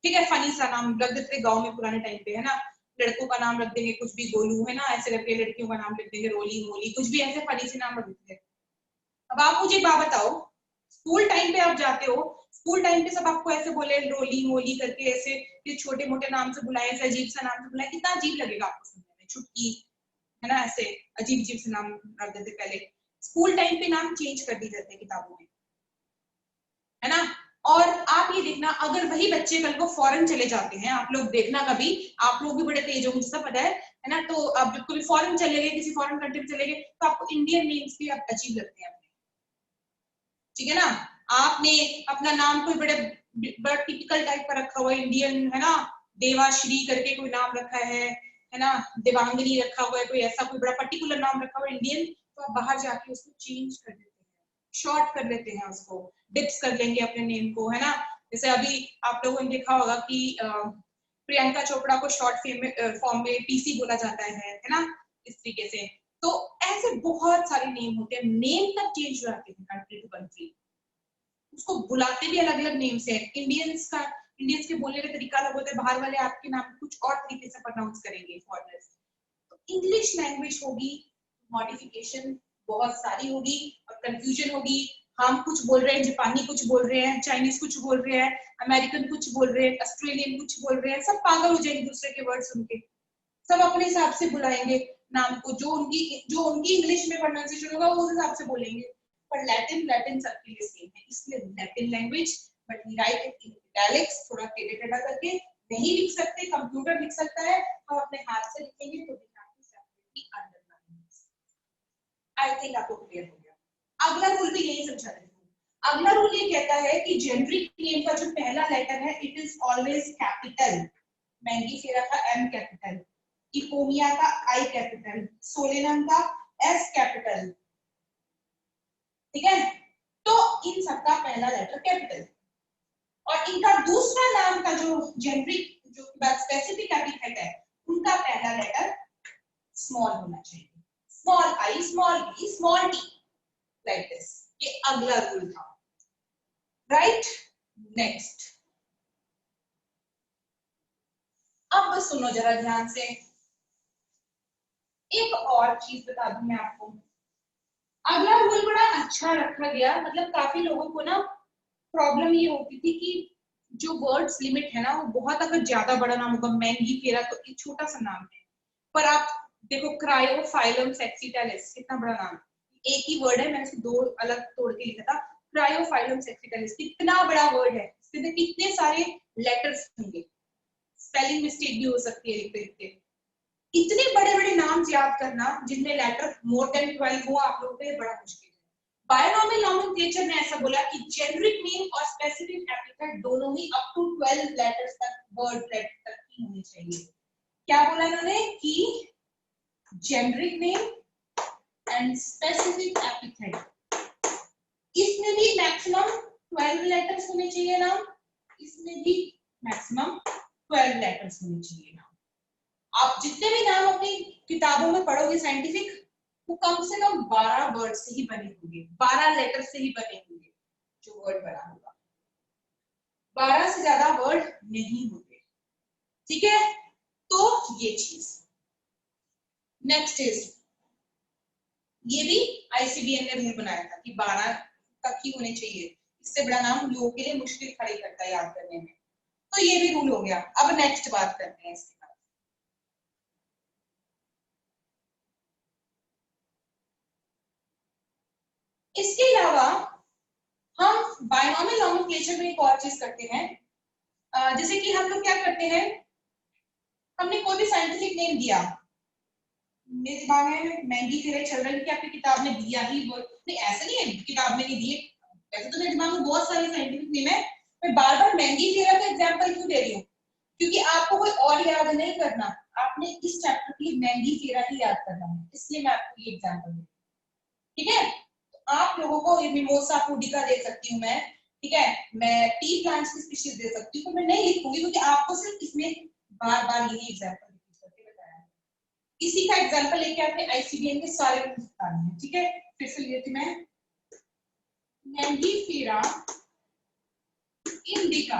S2: ठीक है, फनी सा नाम रख देते गाँव में पुराने टाइम पे, है ना। लड़कों का नाम रख देंगे कुछ भी, गोलू, है ना, ऐसे करके लड़कियों का नाम रख देंगे रोली मोली, कुछ भी ऐसे फनी से नाम रख देते हैं। अब आप मुझे एक बात बताओ, स्कूल टाइम पे आप जाते हो, स्कूल टाइम पे सब आपको ऐसे बोले रोली मोली करके, ऐसे ये छोटे मोटे नाम से बुलाए, ऐसे अजीब सा नाम से बुलाए, कितना अजीब लगेगा आपको सुनने में, छुटकी, है ना, ऐसे अजीब अजीब से नाम रख देते पहले। स्कूल टाइम पे नाम चेंज कर दिए जाते हैं किताबों में, है ना। और आप ये देखना, अगर वही बच्चे कल को फॉरेन चले जाते हैं, आप लोग देखना कभी, आप लोग भी बड़े तेज हो मुझे सब पता है ना, तो आप जब कभी फॉरेन चले गए, किसी फॉरेन कंट्री में चले गए, तो आपको इंडियन नेम्स भी अब अजीब लगते हैं, ठीक है ना। आपने अपना नाम कोई बड़ा टिपिकल टाइप का रखा हुआ है, इंडियन, है ना, देवाश्री करके कोई नाम रखा है ना, देवांगनी रखा हुआ है, कोई ऐसा कोई बड़ा पर्टिकुलर नाम रखा हुआ है इंडियन, तो आप बाहर जाके उसको चेंज कर देते हैं, शॉर्ट कर लेते हैं, उसको डिप्स कर लेंगे अपने नेम को, है ना। जैसे अभी आप लोगों ने देखा होगा कि प्रियंका चोपड़ा को शॉर्ट फॉर्म में पीसी बोला जाता है ना, इस तरीके से। तो ऐसे बहुत सारे नेम होते हैं, नेम तक चेंज हो जाते हैं कंट्री टू कंट्री, उसको बुलाते भी अलग अलग नेम से। इंडियंस के बोलने का तरीका अलग होता है, बाहर वाले आपके नाम कुछ और तरीके से प्रोनाउंस करेंगे फॉरेनर्स। तो इंग्लिश लैंग्वेज होगी, मॉडिफिकेशन बहुत सारी होगी और कंफ्यूजन होगी। हम कुछ बोल रहे हैं, जापानी कुछ बोल रहे हैं, चाइनीज कुछ बोल रहे हैं, अमेरिकन कुछ बोल रहे हैं, ऑस्ट्रेलियन कुछ बोल रहे हैं, सब पागल हो जाएंगे दूसरे के वर्ड सुन के, सब अपने हिसाब से बुलाएंगे नाम को, जो उनकी इंग्लिश में प्रोनाउंसिएशन होगा वो उस हिसाब से बोलेंगे। पर लैटिन सबके लिए सेम है, इसलिए Latin language, but we write it in italics, थोड़ा टेढ़ा टेढ़ा करके, नहीं लिख सकते, कंप्यूटर लिख सकता है, हम अपने हाथ से लिखेंगे तो आई थिंक आपको क्लियर हो गया। अगला रूल भी यही समझा देती हूँ। अगला रूल ये कहता है कि जेनरिक नेम का जो पहला लेटर है it is always capital. Mangifera का एम कैपिटल, इकोमिया का आई कैपिटल, सोलेनम का एस कैपिटल, ठीक है। तो इन सबका पहला लेटर कैपिटल, और इनका दूसरा नाम का जो जेनरिक जो स्पेसिफिक एपिथेट है उनका पहला लेटर स्मॉल होना चाहिए, small I, small B, small T, like this. ये अगला रूल था, राइट। नेक्स्ट, अब सुनो जरा ध्यान से, एक और चीज बता दूं मैं आपको। अगला रूल बड़ा अच्छा रखा गया, मतलब काफी लोगों को ना प्रॉब्लम ये होती थी कि जो वर्ड्स लिमिट है ना वो बहुत, अगर ज्यादा बड़ा नाम होगा, मैंगीफेरा तो एक छोटा सा नाम है, पर आप देखो क्रायोफाइलम सेक्सिटालिस कितना बड़ा नाम, एक ही वर्ड है, मैंने इसे दो अलग तोड़ के लिखा था, क्रायोफाइलम सेक्सिटालिस कितना बड़ा वर्ड है, इसमें कितने सारे लेटर्स होंगे, स्पेलिंग मिस्टेक भी हो सकती है लिखते लिखते। इतने बड़े बड़े नाम याद करना जिनमें लेटर मोर देन 12 हो, आप लोगों के लिए बड़ा मुश्किल है। बायनॉमियल नोमेनक्लेचर ने ऐसा बोला कि जेनरिक नेम और स्पेसिफिक एपिथेट दोनों ही अप टू 12 लेटर्स तक, वर्ड लेटर तक ही होने चाहिए। क्या बोला इन्होंने कि generic name and specific epithet, इसमें भी मैक्सिमम 12 लेटर्स होने चाहिए नाम, इसमें भी मैक्सिमम 12 लेटर्स होने चाहिए नाम। आप जितने भी नाम अपनी किताबों में पढ़ोगे साइंटिफिक, वो कम से कम 12 वर्ड से ही बने होंगे, 12 लेटर से ही बने होंगे जो वर्ड बना होगा, 12 से ज्यादा वर्ड नहीं होते, ठीक है। तो ये चीज, नेक्स्ट इज, ये भी आईसीबीएन ने रूल बनाया था कि 12 तक ही होने चाहिए, इससे बड़ा नाम लोगों के लिए मुश्किल खड़ी करता है याद करने में, तो ये भी रूल हो गया। अब नेक्स्ट बात करते हैं इसके बाद। इसके अलावा हम बायनॉमियल नोमेनक्लेचर में एक और चीज करते हैं, जैसे कि हम लोग क्या करते हैं, हमने कोई भी साइंटिफिक नेम दिया, मेरे दिमाग में मैंगीफेरा चल रहा है कि आपकी किताब में दिया ही वो नहीं, ऐसा नहीं है किताब में नहीं दिए, वैसे तो मेरे दिमाग में बहुत सारे साइंटिफिक नेम है, मैं बार बार मैंगीफेरा का एग्जांपल क्यों दे रही हूँ, क्योंकि आपको कोई और याद नहीं करना, आपने इस चैप्टर के लिए मैंगीफेरा ही याद करना है, इसलिए मैं आपको ये एग्जांपल दे रही हूँ, ठीक है। तो आप लोगों को मिमोसा पुडिका दे सकती हूँ मैं, ठीक है, मैं टी प्लांट्स की स्पीशीज दे सकती हूँ, तो मैं नहीं लिखूंगी क्योंकि आपको सिर्फ इसमें बार बार यही एग्जांपल करके बताया है। इसी का एग्जांपल लेके आपने आईसीबीएन के सारे रूल्स बताने हैं, ठीक है। फिर से लेती मैं, मैंगीफेरा इंडिका।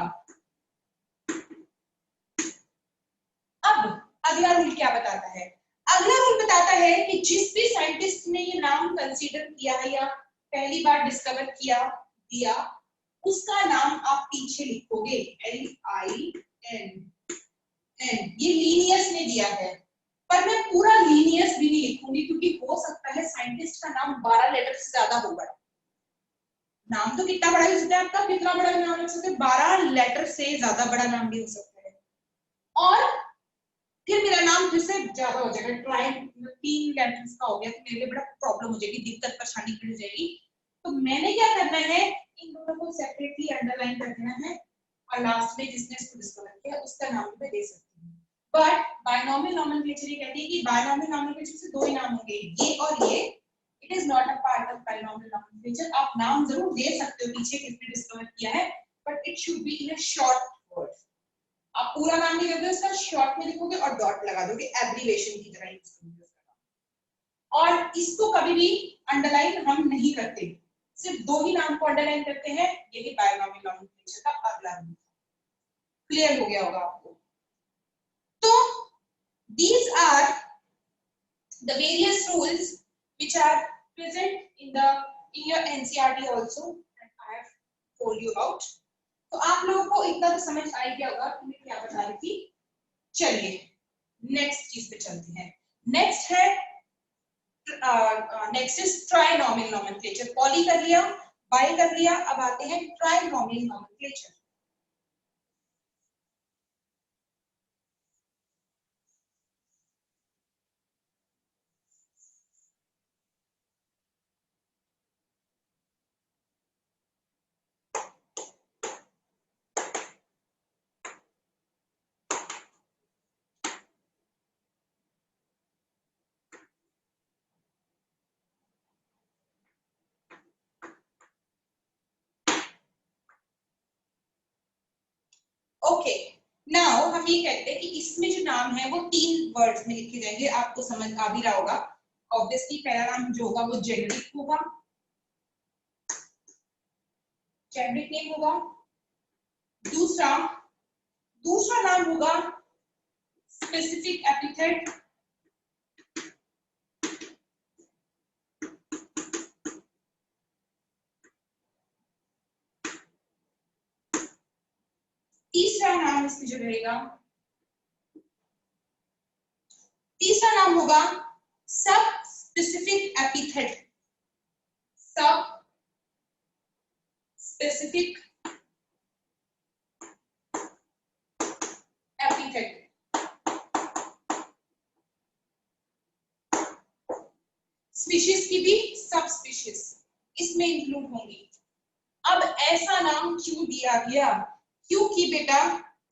S2: अब अगला रूल क्या बताता है, अगला रूल बताता है कि जिस भी साइंटिस्ट ने ये नाम कंसीडर किया है या पहली बार डिस्कवर किया दिया, उसका नाम आप पीछे लिखोगे, LINN, ये लीनियस ने दिया है, पर मैं पूरा लीनियस भी नहीं लिखूंगी क्योंकि हो सकता है साइंटिस्ट का नाम 12 लेटर से ज्यादा हो बड़ा। नाम तो कितना बड़ा हो सकता है आपका, कितना बड़ा नाम हो सकता है, 12 लेटर से ज्यादा बड़ा नाम भी हो सकता है। और फिर मेरा नाम फिर से ज्यादा हो जाएगा, ट्राइन 3 लेटर्स का हो गया तो मेरे लिए बड़ा प्रॉब्लम हो जाएगी, दिक्कत परेशानी बढ़ जाएगी। तो मैंने क्या करना है, इन दोनों को सेपरेटली अंडरलाइन कर देना है और लास्ट में जिसने इसको डिस्कवर किया उसका नाम भी दे सकती हूँ। बट बायनोमियल नोमेनक्लेचर ये कहती है कि बायनोमियल नोमेनक्लेचर से दो ही नाम होंगे, ये और ये। It is not a part of binomial nomenclature. आप नाम जरूर दे सकते हो पीछे किसने डिस्कवर किया है, but it should be in a short word. आप पूरा नाम नहीं लिखोगे, उसका शॉर्ट में लिखोगे और डॉट लगा दोगे, एब्रिविएशन की तरह यूज करोगे। और इसको कभी भी अंडरलाइन हम नहीं करते, सिर्फ दो ही नाम को अंडरलाइन करते हैं, यही बायनोमियल नोमेनक्लेचर का अगला रूल। क्लियर हो गया होगा आपको? तो these are the various rules which are present in your NCERT also, and I have told you about. तो आप लोगों को इतना तो समझ आ गया होगा कि मैं क्या बता रही थी। चलिए नेक्स्ट चीज पे चलते हैं। नेक्स्ट है next is trinomial nomenclature. Poly कर लिया, बाई कर लिया, अब आते हैं ट्राइनोमियल नोमेनक्लेचर। ओके, नाउ हम ये कहते हैं कि इसमें जो नाम है वो 3 वर्ड्स में लिखे जाएंगे। आपको समझ आ भी रहा होगा। ऑब्वियसली पहला नाम जो होगा वो जेनेरिक होगा, जेनेरिक नेम होगा। दूसरा दूसरा नाम होगा स्पेसिफिक एपिथेट। तीसरा नाम इसमें जो रहेगा, तीसरा नाम होगा सब स्पेसिफिक एपिथेट। सब स्पेसिफिक एपिथेट। स्पीशीज की भी सब स्पीशीज इसमें इंक्लूड होंगी। अब ऐसा नाम क्यों दिया गया, क्योंकि बेटा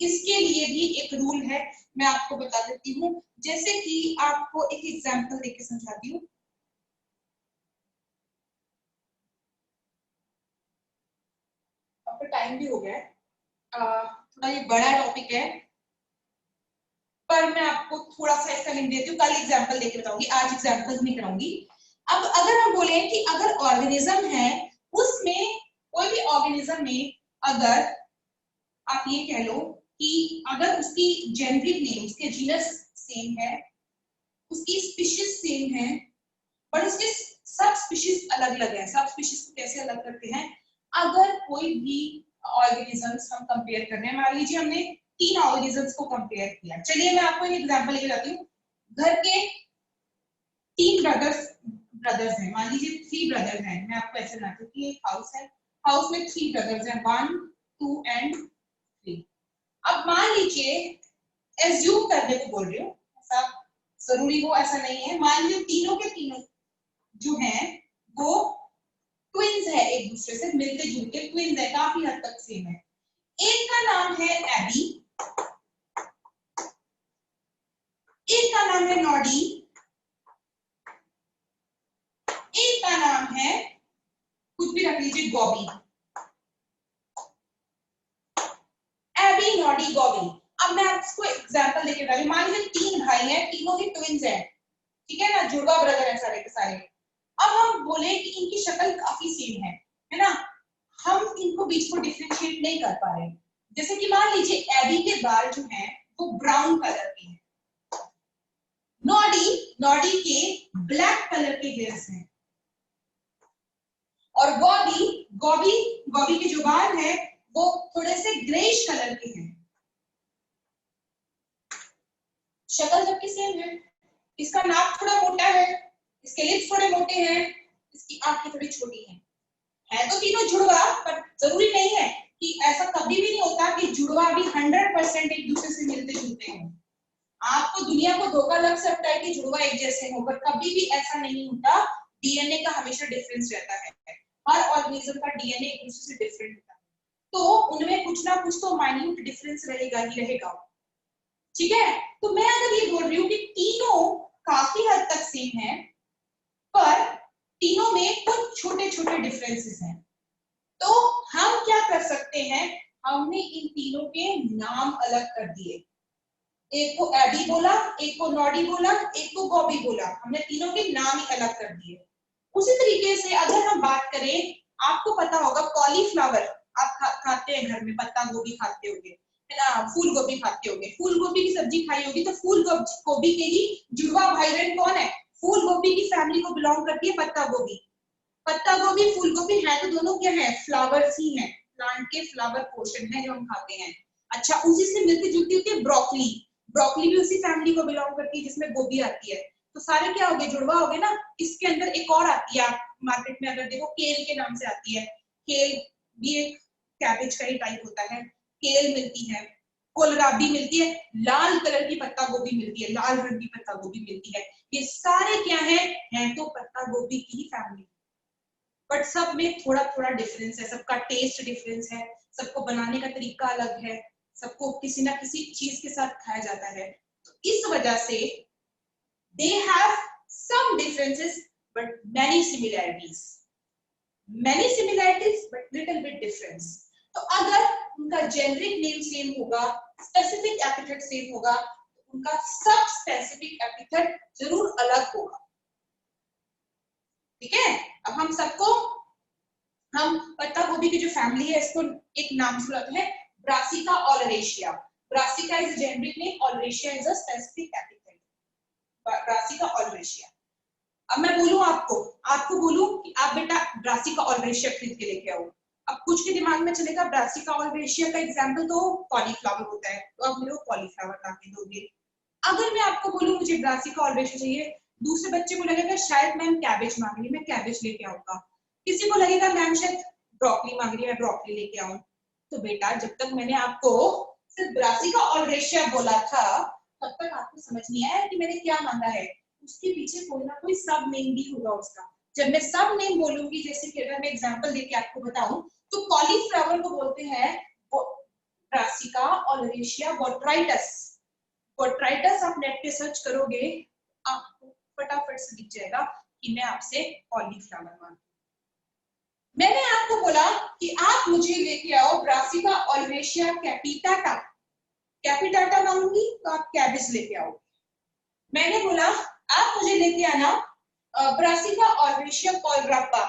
S2: इसके लिए भी एक रूल है, मैं आपको बता देती हूँ। जैसे कि आपको एक एग्जांपल देके समझाती हूँ। आपका टाइम भी हो गया है, थोड़ा ये बड़ा टॉपिक है, पर मैं आपको थोड़ा सा इसका लिंक देती हूँ, कल एग्जांपल देके बताऊंगी, आज एग्जांपल नहीं कराऊंगी। अब अगर हम बोले कि अगर ऑर्गेनिज्म है, उसमें कोई भी ऑर्गेनिज्म में अगर आप ये कह लो कि अगर उसकी जेनेरिक नेम, उसके जीनस सेम है, उसकी स्पीशीज सेम है, पर उसके सब स्पीशीज अलग अलग है। सब स्पीशीज को कैसे अलग करते हैं, अगर कोई भी ऑर्गेनिजम्स हम कंपेयर कर रहे हैं, मान लीजिए हमने 3 ऑर्गेनिजम्स को कंपेयर किया। चलिए मैं आपको एक एग्जांपल लेके जाती हूँ। घर के 3 ब्रदर्स हैं, मान लीजिए 3 ब्रदर हैं। मैं आपको ऐसे बनाती हूँ कि एक हाउस है, हाउस में 3 ब्रदर्स हैं, 1 2 एंड 3। अब मान लीजिए, एज्यूम करने को बोल रही हूँ, ऐसा जरूरी हो ऐसा नहीं है, मान लीजिए तीनों के तीनों जो हैं वो ट्विंस है, एक दूसरे से मिलते जुलते ट्विंस है, काफी हद तक सेम है। एक का नाम है एबी, एक का नाम है नॉडी, एक का नाम है कुछ भी रख लीजिए गॉबी। AB, Noddy, गॉबी। अब मैं आपको एग्जांपल देके बता रही हूँ। मान लीजिए 3 भाई हैं, तीनों ही ट्विंस हैं, ठीक है ना, जुड़वा ब्रदर है सारे के सारे। अब हम बोले कि इनकी शक्ल काफी सेम है ना, हम इनको बीच को डिफरेंशिएट नहीं कर पा रहे। जैसे कि मान लीजिए एबी के बाल जो हैं वो ब्राउन कलर के हैं, नॉडी के ब्लैक कलर के हेयर्स हैं, और गॉबी के जो बाल हैं वो थोड़े से ग्रेइश कलर के हैं। शक्ल सबकी सेम है, इसका नाक थोड़ा मोटा है, इसके लिप्स थोड़े मोटे हैं, इसकी आंखें थोड़ी छोटी हैं। है तो तीनों जुड़वा, पर जरूरी नहीं है कि ऐसा कभी भी नहीं होता कि जुड़वा भी 100% एक दूसरे से मिलते जुलते हैं। आपको दुनिया को धोखा लग सकता है कि जुड़वा एक जैसे हो, पर कभी भी ऐसा नहीं होता। डीएनए का हमेशा डिफरेंस रहता है, हर ऑर्गेनिज्म का डीएनए एक दूसरे से डिफरेंट होता है, तो उनमें कुछ ना कुछ तो माइन्यूट डिफरेंस रहेगा ही रहेगा। ठीक है, तो मैं अगर ये बोल रही हूँ कि तीनों काफी हद तक सेम है, पर तीनों में कुछ छोटे छोटे डिफरेंसेस हैं, तो हम क्या कर सकते हैं, हमने इन तीनों के नाम अलग कर दिए। एक को एडी बोला, एक को नॉडी बोला, एक को गॉबी बोला, हमने तीनों के नाम ही अलग कर दिए। उसी तरीके से अगर हम बात करें, आपको पता होगा कॉलीफ्लावर आप खाते हैं घर में, पत्ता गोभी खाते होंगे, है ना, फूल गोभी खाते होंगे, फूल गोभी की सब्जी खाई होगी, तो फूल गोभी के ही जुड़वा भाई बहन कौन है, फूल गोभी की फैमिली को बिलोंग करती है पत्ता गोभी। पत्ता गोभी फूल गोभी है तो दोनों क्या है, फ्लावर्स ही है, प्लांट के फ्लावर पोर्शन है जो हम खाते हैं। अच्छा, उसी से मिलती जुलती होती है ब्रोकली, ब्रोकली भी उसी फैमिली को बिलोंग करती है जिसमें गोभी आती है, तो सारे क्या हो गए, जुड़वा हो गए ना। इसके अंदर एक और आती है, मार्केट में अगर देखो केल के नाम से आती है, केल भी एक कैबेज का ही टाइप होता है, केल मिलती है, कोलराबी मिलती है, लाल कलर की पत्ता गोभी मिलती है, लाल रंग की पत्ता गोभी मिलती है, ये सारे क्या है तो पत्ता गोभी की ही फैमिली, बट सब में थोड़ा थोड़ा डिफरेंस है, सबका टेस्ट डिफरेंस है, सबको बनाने का तरीका अलग है, सबको किसी ना किसी चीज के साथ खाया जाता है, तो इस वजह से they have some differences but many similarities, but little bit difference. तो अगर उनका जेनरिक नेम सेम होगा, स्पेसिफिक एपिथेट सेम होगा, तो उनका सब स्पेसिफिक एपिथेट जरूर अलग होगा। ठीक है, अब हम सबको, हम पत्ता गोभी की जो फैमिली है इसको एक नाम से बुलाते हैं brassica ओलरेशिया। Brassica is a generic name, ओलरेशिया is a specific epithet, brassica ओलरेशिया। अब मैं बोलूं आपको बोलूं कि आप बेटा ब्रासिका ओलरेशिया खरीद के लेके आओ, अब कुछ के दिमाग में चलेगा ब्रासिका ओलरेशिया का एग्जांपल तो कॉलीफ्लावर होता है, तो आप मेरे को कॉलीफ्लावर ला के दोगे। अगर मैं आपको बोलूं मुझे ब्रासिका ओलरेशिया चाहिए, दूसरे बच्चे को लगेगा शायद मैम कैबेज मांग रही है, मैं कैबेज लेके आऊंगा, किसी को लगेगा मैम शायद ब्रोकली मांग रही है, मैं ब्रोकली लेके आऊं। तो बेटा जब तक मैंने आपको सिर्फ ब्रासिका ओलरेशिया बोला था, तब तक आपको समझ नहीं आया कि मैंने क्या मांगा है, उसके पीछे कोई ना कोई सब नेम भी होगा उसका। जब मैं सब नेम बोलूंगी, जैसे कि अगर मैं एग्जांपल देके आपको बताऊं, तो कॉलीफ्लावर को बोलते हैं ब्रासिका ओलरेशिया बोट्राइटस। बोट्राइटस आप नेट पे सर्च करोगे, आपको फटाफट से दिख जाएगा कि मैं आपसे कॉलीफ्लावर मांगू। मैंने आपको बोला कि आप मुझे लेके आओ ब्रासिका ओलरेशिया कैपिटाटा, कैपिटाटा मांगूंगी तो आप कैबेज लेके आओ। मैंने बोला आप मुझे लेके आना ब्रासिका ओलरेशिया कोलरापा,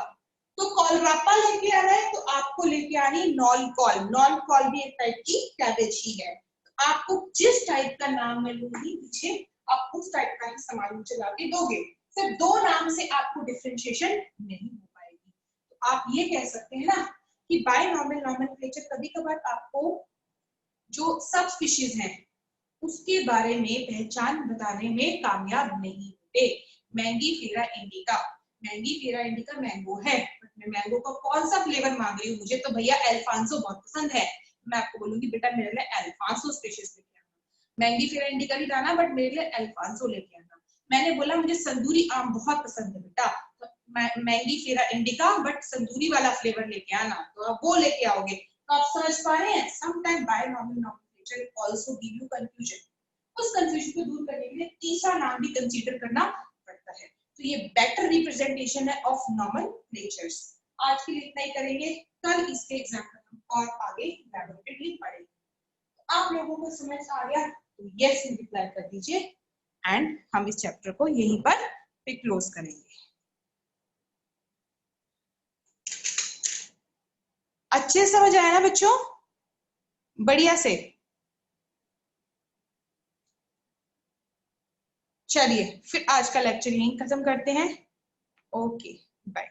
S2: तो कोलरापा लेके आना है तो आपको लेके आनी नॉल कॉल, नॉल कॉल भी एक टाइप की कैबेज ही है। आपको जिस टाइप का नाम मैं लूंगी पीछे, आप उस टाइप का ही सामान मुझे ला के दोगे, सिर्फ दो नाम से आपको डिफरेंशिएशन नहीं हो पाएगी। तो आप ये कह सकते हैं ना कि बायनॉमिनल नॉमेनक्लेचर कभी कभार आपको जो सब स्पीशीज हैं उसके बारे में पहचान बताने में कामयाब नहीं होते। Mangifera indica, Mangifera indica mango है, बट मैं मैंगो का कौन सा फ्लेवर मांग रही हूँ, मुझे तो भैया अल्फांसो बहुत पसंद है, मैं आपको बोलूंगी बेटा मेरे लिए अल्फांसो स्पेशल लेके आना, मैंगीफेरा इंडिका भी लाना बट मेरे लिए अल्फांसो लेके आना। मैंने बोला मुझे संदूरी आम बहुत पसंद है बेटा, तो मैंगीफेरा इंडिका बट संदूरी वाला फ्लेवर लेके आना, तो आप वो लेके आओगे। तो आप समझ पा रहे हैं, sometime binomial nomenclature also give you confusion, उस कंफ्यूजन को दूर करने के लिए तीसरा नाम भी कंसीडर करना पड़ता है। तो ये बेटर रिप्रेजेंटेशन है ऑफ नॉमेनक्लेचर्स। आज के लिए इतना ही करेंगे, कल इसके एग्जाम्पल हम और आगे लैबोरेटरी पढ़ेंगे। तो आप लोगों को समझ आ गया तो यस रिप्लाई कर दीजिए, एंड हम इस चैप्टर को यहीं पर क्लोज करेंगे। अच्छे समझ आया ना बच्चों, बढ़िया से? चलिए फिर आज का लेक्चर यहीं खत्म करते हैं। Okay bye.